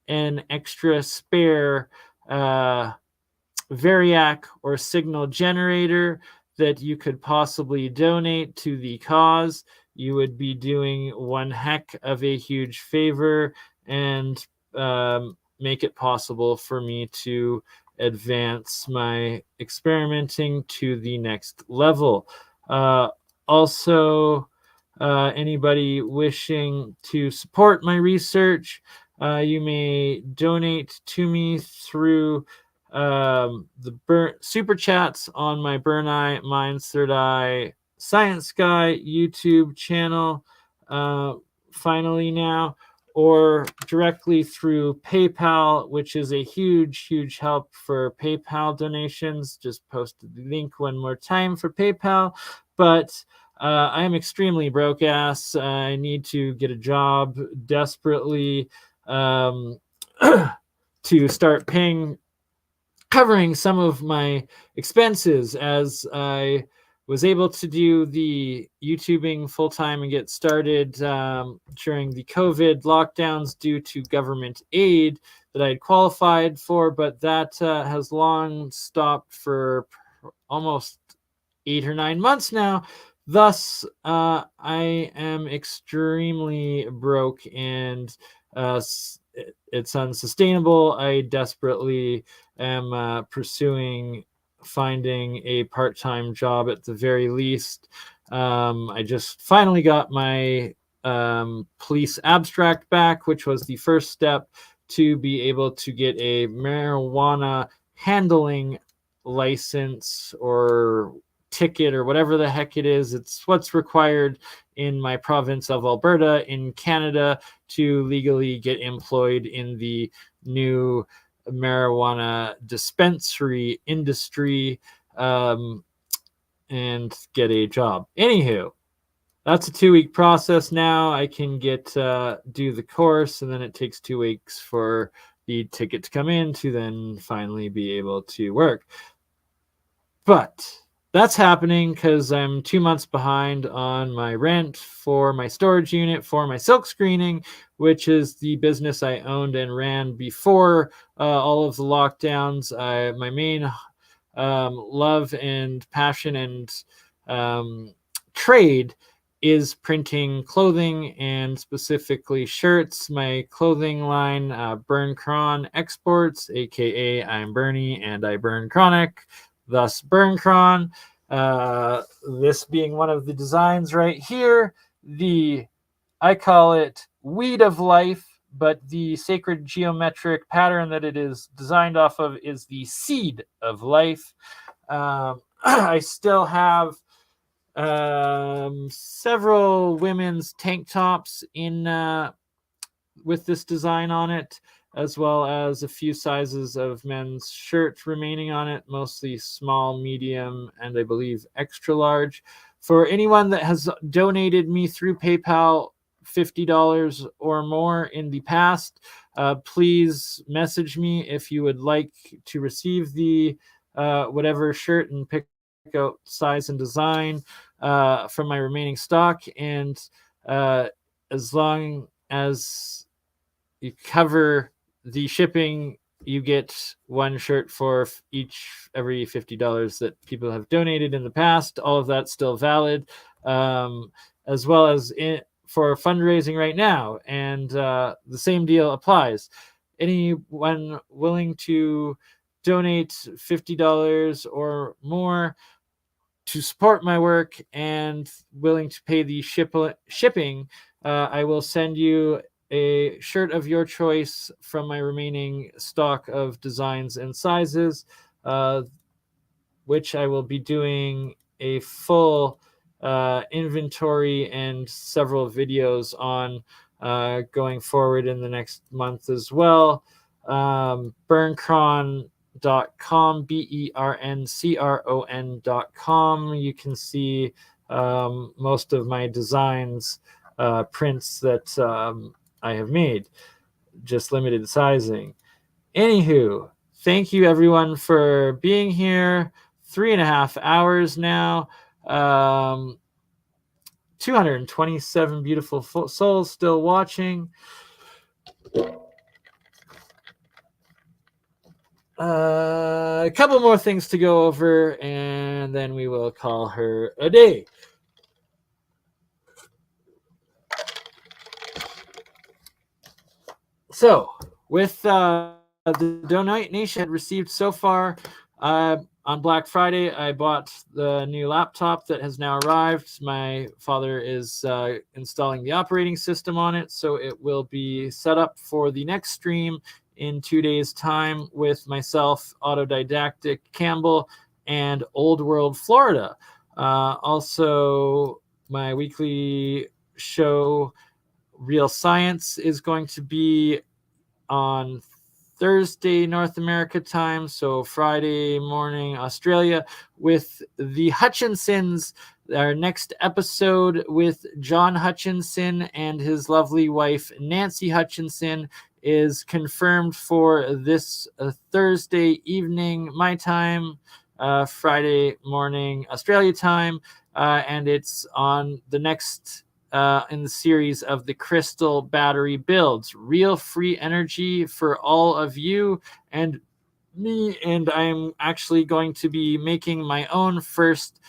an extra spare variac or signal generator that you could possibly donate to the cause, you would be doing one heck of a huge favor and make it possible for me to advance my experimenting to the next level. Also, anybody wishing to support my research, you may donate to me through the super chats on my BurnEye, Mind's Third Eye, ScienceGuy YouTube channel, finally now, or directly through PayPal, which is a huge, huge help for PayPal donations. Just posted the link one more time for PayPal. But I'm extremely broke ass. I need to get a job desperately to start paying covering some of my expenses as I was able to do the YouTubing full time and get started during the COVID lockdowns due to government aid that I had qualified for, but that has long stopped for almost 8 or 9 months now. Thus, I am extremely broke and it's unsustainable. I desperately am pursuing finding a part-time job at the very least. I just finally got my police abstract back, which was the first step to be able to get a marijuana handling license or ticket or whatever the heck it is. It's what's required in my province of Alberta in Canada to legally get employed in the new marijuana dispensary industry and get a job. Anywho, that's a 2-week process now. I can get do the course, and then it takes 2 weeks for the ticket to come in to then finally be able to work. But that's happening because I'm 2 months behind on my rent for my storage unit for my silk screening, which is the business I owned and ran before all of the lockdowns. My main love and passion and trade is printing clothing and specifically shirts. My clothing line, BurnCron Exports, aka I'm Bernie and I burn chronic, thus BurnCron. This being one of the designs right here, I call it Weed of Life, but the sacred geometric pattern that it is designed off of is the Seed of Life. I still have several women's tank tops in with this design on it, as well as a few sizes of men's shirts remaining on it, mostly small, medium, and I believe extra large. For anyone that has donated me through PayPal $50 or more in the past, please message me if you would like to receive the whatever shirt and pick out size and design from my remaining stock. And as long as you cover the shipping, you get one shirt for every $50 that people have donated in the past. All of that's still valid, as well as for fundraising right now. And the same deal applies. Anyone willing to donate $50 or more to support my work and willing to pay the shipping, I will send you a shirt of your choice from my remaining stock of designs and sizes, which I will be doing a full inventory and several videos on going forward in the next month as well. BurnCron.com, BERNCRON.com. You can see most of my designs, prints that I have made, just limited sizing. Anywho, thank you everyone for being here. 3.5 hours now. 227 beautiful souls still watching. A couple more things to go over, and then we will call her a day. So, with the donation had received so far, on Black Friday, I bought the new laptop that has now arrived. My father is installing the operating system on it, so it will be set up for the next stream in 2 days' time with myself, Autodidactic Campbell, and Old World Florida. Also, my weekly show, Real Science, is going to be on Thursday North America time, so Friday morning Australia, with the Hutchinsons. Our next episode with John Hutchinson and his lovely wife Nancy Hutchinson is confirmed for this Thursday evening, my time, Friday morning, Australia time, and it's on the next in the series of the crystal battery builds. Real free energy for all of you and me, and I'm actually going to be making my own first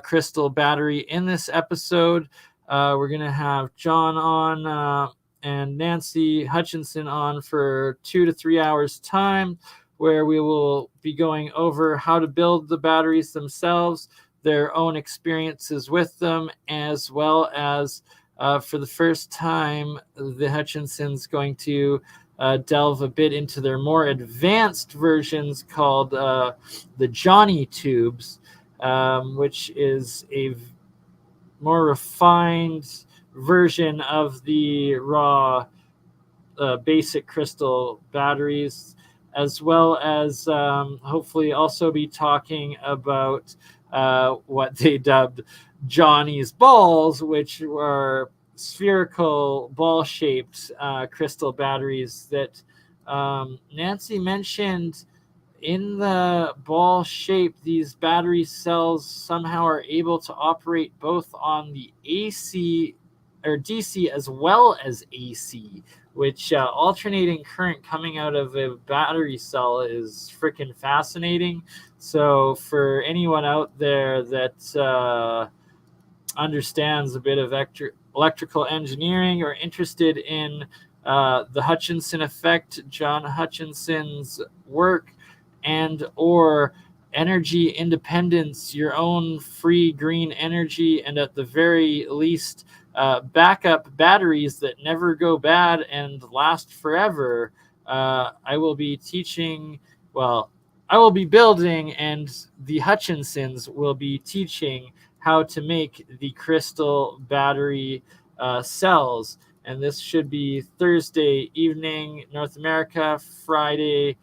crystal battery in this episode. We're going to have John on and Nancy Hutchinson on for 2 to 3 hours time, where we will be going over how to build the batteries themselves, their own experiences with them, as well as for the first time, the Hutchinson's going to delve a bit into their more advanced versions called the Johnny tubes, which is a more refined version of the raw basic crystal batteries, as well as hopefully also be talking about what they dubbed Johnny's balls, which were spherical ball-shaped crystal batteries that Nancy mentioned. In the ball shape, these battery cells somehow are able to operate both on the AC or DC as well as AC, which alternating current coming out of a battery cell is freaking fascinating. So for anyone out there that understands a bit of electrical engineering or interested in the Hutchinson effect, John Hutchinson's work, and or energy independence, your own free green energy, and at the very least backup batteries that never go bad and last forever, I will be teaching, well, I will be building, and the Hutchinsons will be teaching how to make the crystal battery cells. And this should be Thursday evening, North America, Friday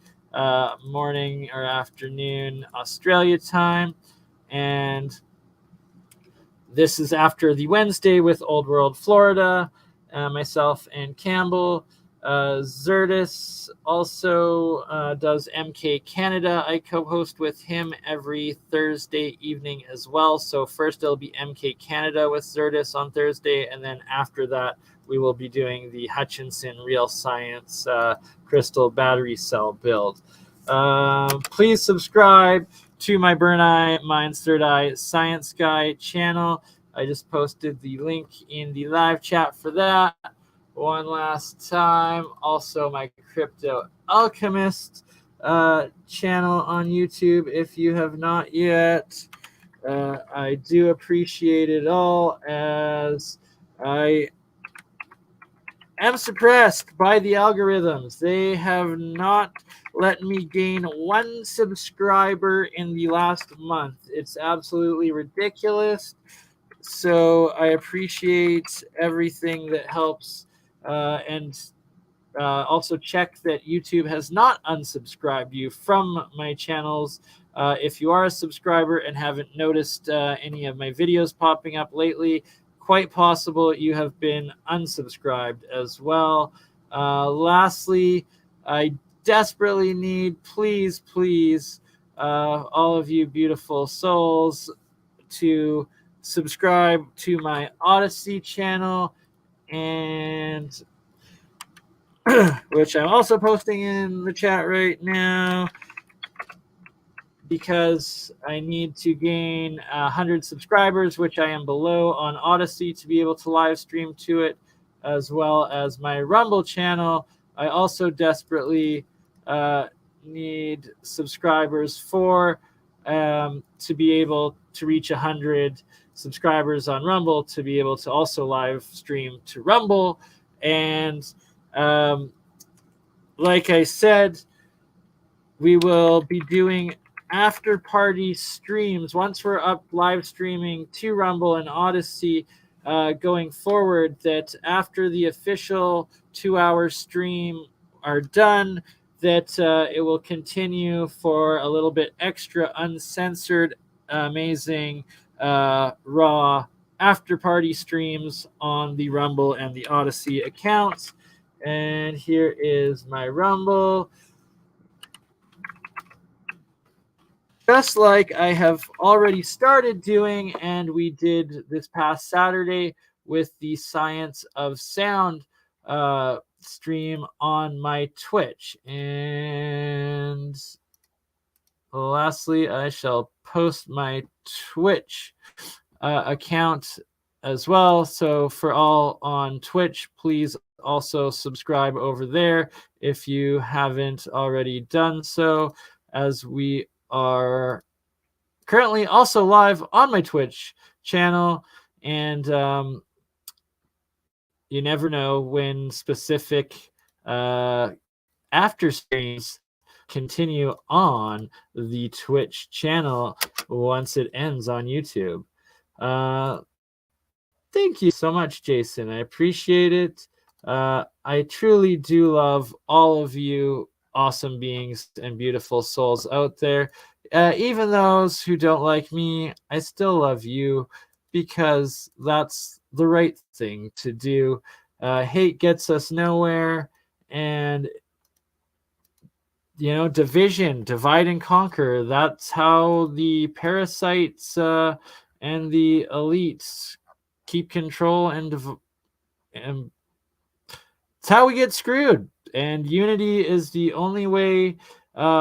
morning or afternoon, Australia time. And this is after the Wednesday with Old World Florida, myself and Campbell. Zertis also does MK Canada. I co-host with him every Thursday evening as well. So first it'll be MK Canada with Zertis on Thursday, and then after that we will be doing the Hutchinson Real Science crystal battery cell build. Please subscribe to my BurnEye, Mine's Third Eye ScienceGuy channel. I just posted the link in the live chat for that one last time. Also my Crypto Alchemist channel on YouTube if you have not yet. I do appreciate it all, as I am suppressed by the algorithms. They have not let me gain 1 subscriber in the last month. It's absolutely ridiculous. So I appreciate everything that helps, and also check that YouTube has not unsubscribed you from my channels. If you are a subscriber and haven't noticed any of my videos popping up lately, quite possible you have been unsubscribed as well. Lastly, I desperately need, please, all of you beautiful souls to subscribe to my OdySee channel, and which I'm also posting in the chat right now, because I need to gain 100 subscribers, which I am below on OdySee, to be able to live stream to it, as well as my Rumble channel. I also desperately need subscribers for to be able to reach 100 subscribers on Rumble, to be able to also live stream to Rumble. And like I said, we will be doing after party streams once we're up live streaming to Rumble and OdySee going forward, that after the official 2-hour stream are done, that it will continue for a little bit extra uncensored, amazing, raw after party streams on the Rumble and the OdySee accounts. And here is my Rumble. Just like I have already started doing, and we did this past Saturday with the Science of Sound stream on my Twitch. And lastly, I shall post my Twitch account as well. So for all on Twitch, please also subscribe over there if you haven't already done so, as we are currently also live on my Twitch channel. And you never know when specific after streams continue on the Twitch channel once it ends on YouTube. Thank you so much, Jason. I appreciate it. I truly do love all of you awesome beings and beautiful souls out there. Even those who don't like me, I still love you, because that's the right thing to do. Hate gets us nowhere, and division, divide and conquer. That's how the parasites and the elites keep control, and it's how we get screwed. And unity is the only way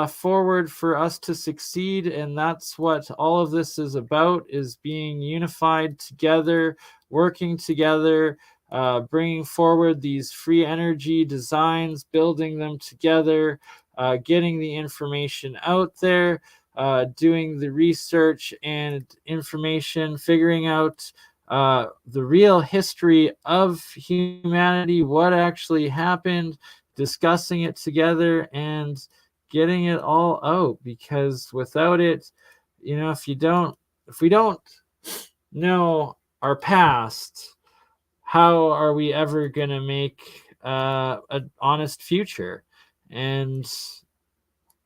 forward for us to succeed, and that's what all of this is about, is being unified together, working together, bringing forward these free energy designs, building them together, getting the information out there, doing the research and information, figuring out the real history of humanity, what actually happened, discussing it together, and getting it all out. Because without it, if we don't know our past, how are we ever going to make an honest future? And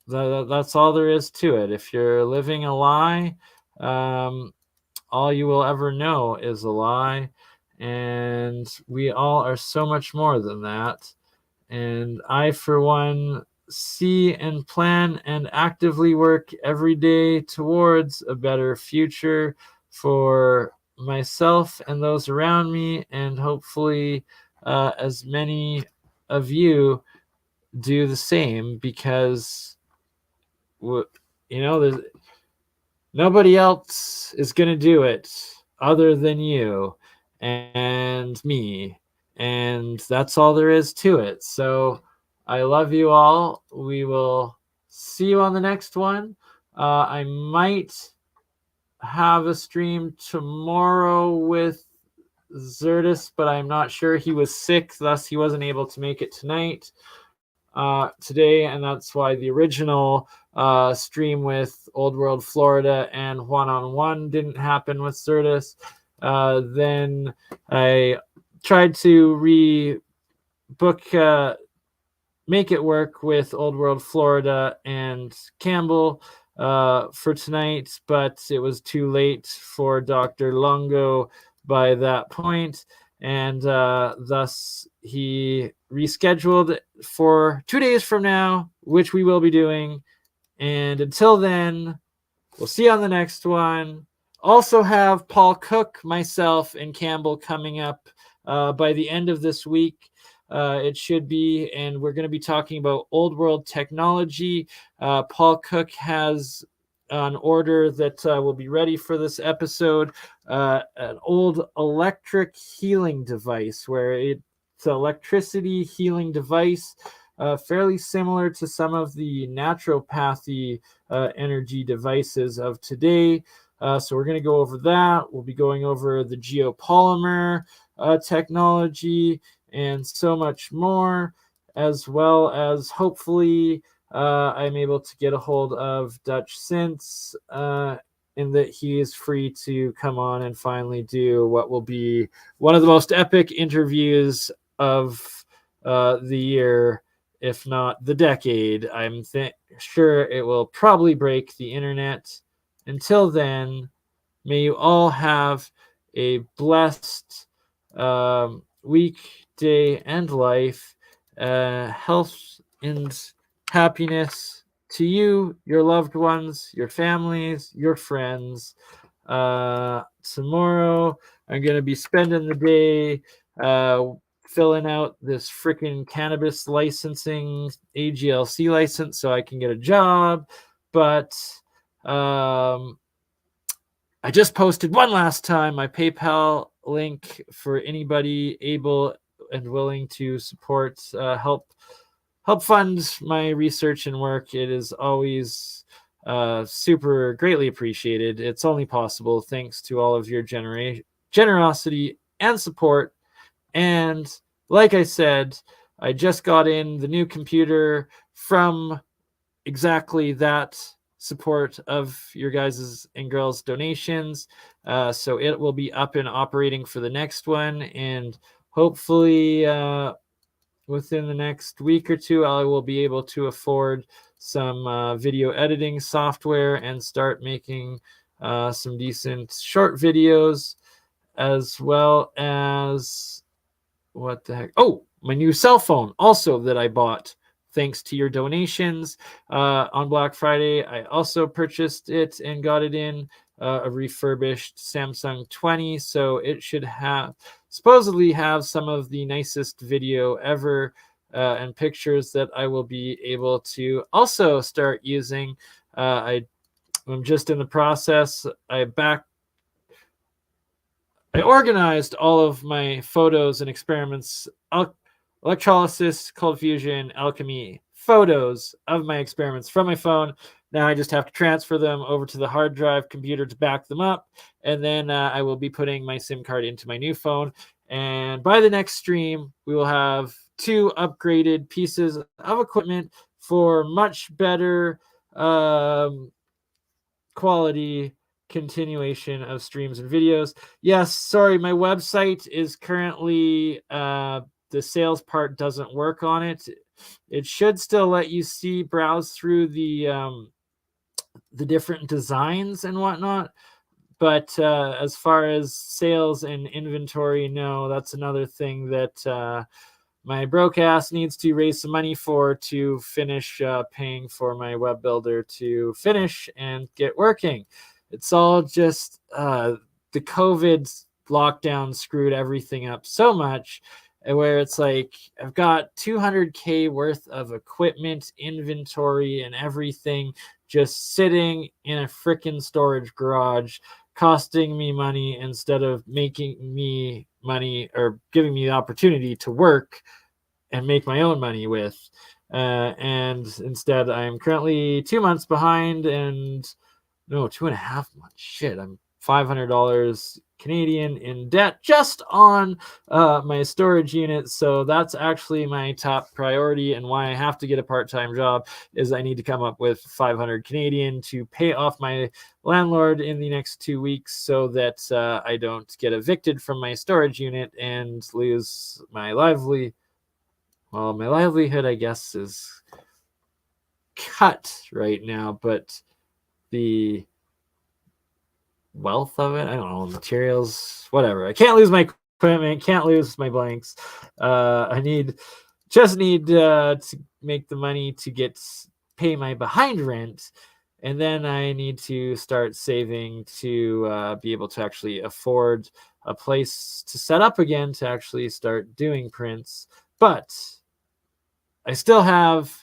that's all there is to it. If you're living a lie, all you will ever know is a lie. And we all are so much more than that. And I, for one, see and plan and actively work every day towards a better future for myself and those around me, and hopefully as many of you do the same, because there's nobody else is going to do it other than you and me, and that's all there is to it. So I love you all. We will see you on the next one. I might have a stream tomorrow with Zertis, but I'm not sure. He was sick, thus he wasn't able to make it today, and that's why the original stream with Old World Florida and one-on-one didn't happen with Zertis. Then I tried to make it work with Old World Florida and Campbell for tonight, but it was too late for Dr. Longo by that point, and thus he rescheduled for 2 days from now, which we will be doing. And until then, we'll see you on the next one. Also have Paul Cook, myself, and Campbell coming up by the end of this week. It should be, and we're going to be talking about old world technology. Paul Cook has an order that will be ready for this episode, an old electric healing device, where it's an electricity healing device, fairly similar to some of the naturopathy energy devices of today. So we're going to go over that. We'll be going over the geopolymer technology and so much more, as well as hopefully I'm able to get a hold of Dutch Since, in that he is free to come on and finally do what will be one of the most epic interviews of the year, if not the decade. I'm sure it will probably break the internet. Until then, may you all have a blessed week, day, and life. health and happiness to you, your loved ones, your families, your friends. Tomorrow, I'm going to be spending the day filling out this freaking cannabis licensing AGLC license so I can get a job. But I just posted one last time my PayPal link for anybody able and willing to support, help fund my research and work. It is always super greatly appreciated. It's only possible thanks to all of your generosity and support. And like I said, I just got in the new computer from exactly that support of your guys' and girls' donations. So it will be up and operating for the next one. And hopefully within the next week or two, I will be able to afford some video editing software and start making some decent short videos, as well as what the heck? Oh, my new cell phone also that I bought thanks to your donations on Black Friday. I also purchased it and got it in a refurbished Samsung 20. So it should supposedly have some of the nicest video ever and pictures that I will be able to also start using. I'm just in the process. I organized all of my photos and experiments, electrolysis, cold fusion, alchemy, photos of my experiments from my phone. Now I just have to transfer them over to the hard drive computer to back them up. And then I will be putting my SIM card into my new phone. And by the next stream, we will have 2 upgraded pieces of equipment for much better quality continuation of streams and videos. Yes, sorry, my website is currently the sales part doesn't work on it. It should still let you browse through the different designs and whatnot, but as far as sales and inventory, no, that's another thing that my broke ass needs to raise some money to finish paying for my web builder to finish and get working. It's all just the COVID lockdown screwed everything up so much, where it's like I've got $200K worth of equipment, inventory, and everything just sitting in a freaking storage garage, costing me money instead of making me money or giving me the opportunity to work and make my own money with. And instead, I'm currently 2 months behind, and no, 2.5 months. Shit, I'm $500 Canadian in debt just on my storage unit. So that's actually my top priority, and why I have to get a part-time job is I need to come up with 500 Canadian to pay off my landlord in the next 2 weeks, so that I don't get evicted from my storage unit and lose my livelihood. Well, my livelihood, I guess, is cut right now, but the wealth of it, I don't know, materials, whatever. I can't lose my equipment, can't lose my blanks. I just need to make the money to pay my behind rent, and then I need to start saving to be able to actually afford a place to set up again to actually start doing prints. But I still have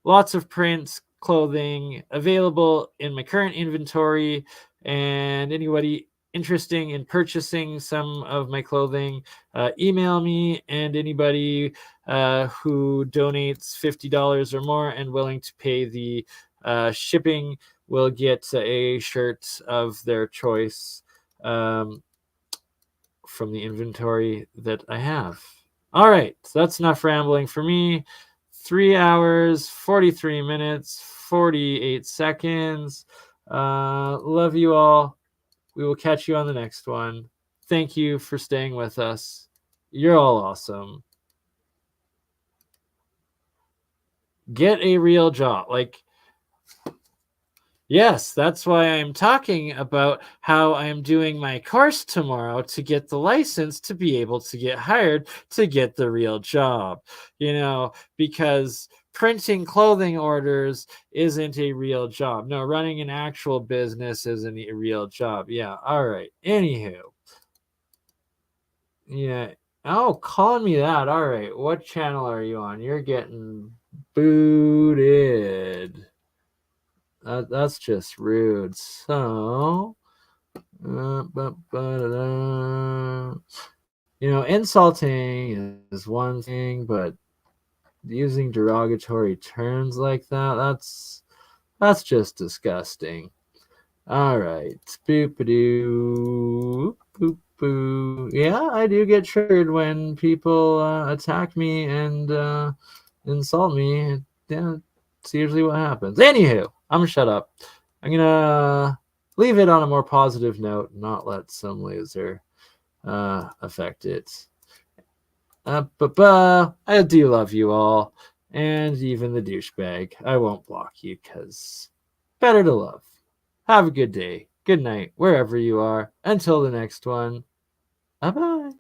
lots of prints, clothing available in my current inventory, and anybody interested in purchasing some of my clothing, email me, and anybody who donates $50 or more and willing to pay the shipping will get a shirt of their choice from the inventory that I have. All right, so that's enough rambling for me. 3 hours, 43 minutes, 48 seconds. Love you all. We will catch you on the next one. Thank you for staying with us. You're all awesome. Get a real job. Like, Yes, that's why I'm talking about how I'm doing my course tomorrow to get the license to be able to get hired to get the real job. Because printing clothing orders isn't a real job. No, running an actual business isn't a real job. Yeah, all right. Anywho. Yeah. Oh, calling me that. All right. What channel are you on? You're getting booted. That's just rude. So, insulting is one thing, but using derogatory terms like that's just disgusting. All right. Boop-a-doo. Boop boo. Yeah, I do get triggered when people attack me and insult me. Yeah, it's usually what happens. Anywho, I'm gonna shut up. I'm gonna leave it on a more positive note, not let some loser affect it. But I do love you all, and even the douchebag. I won't block you because better to love. Have a good day, good night, wherever you are. Until the next one, bye-bye.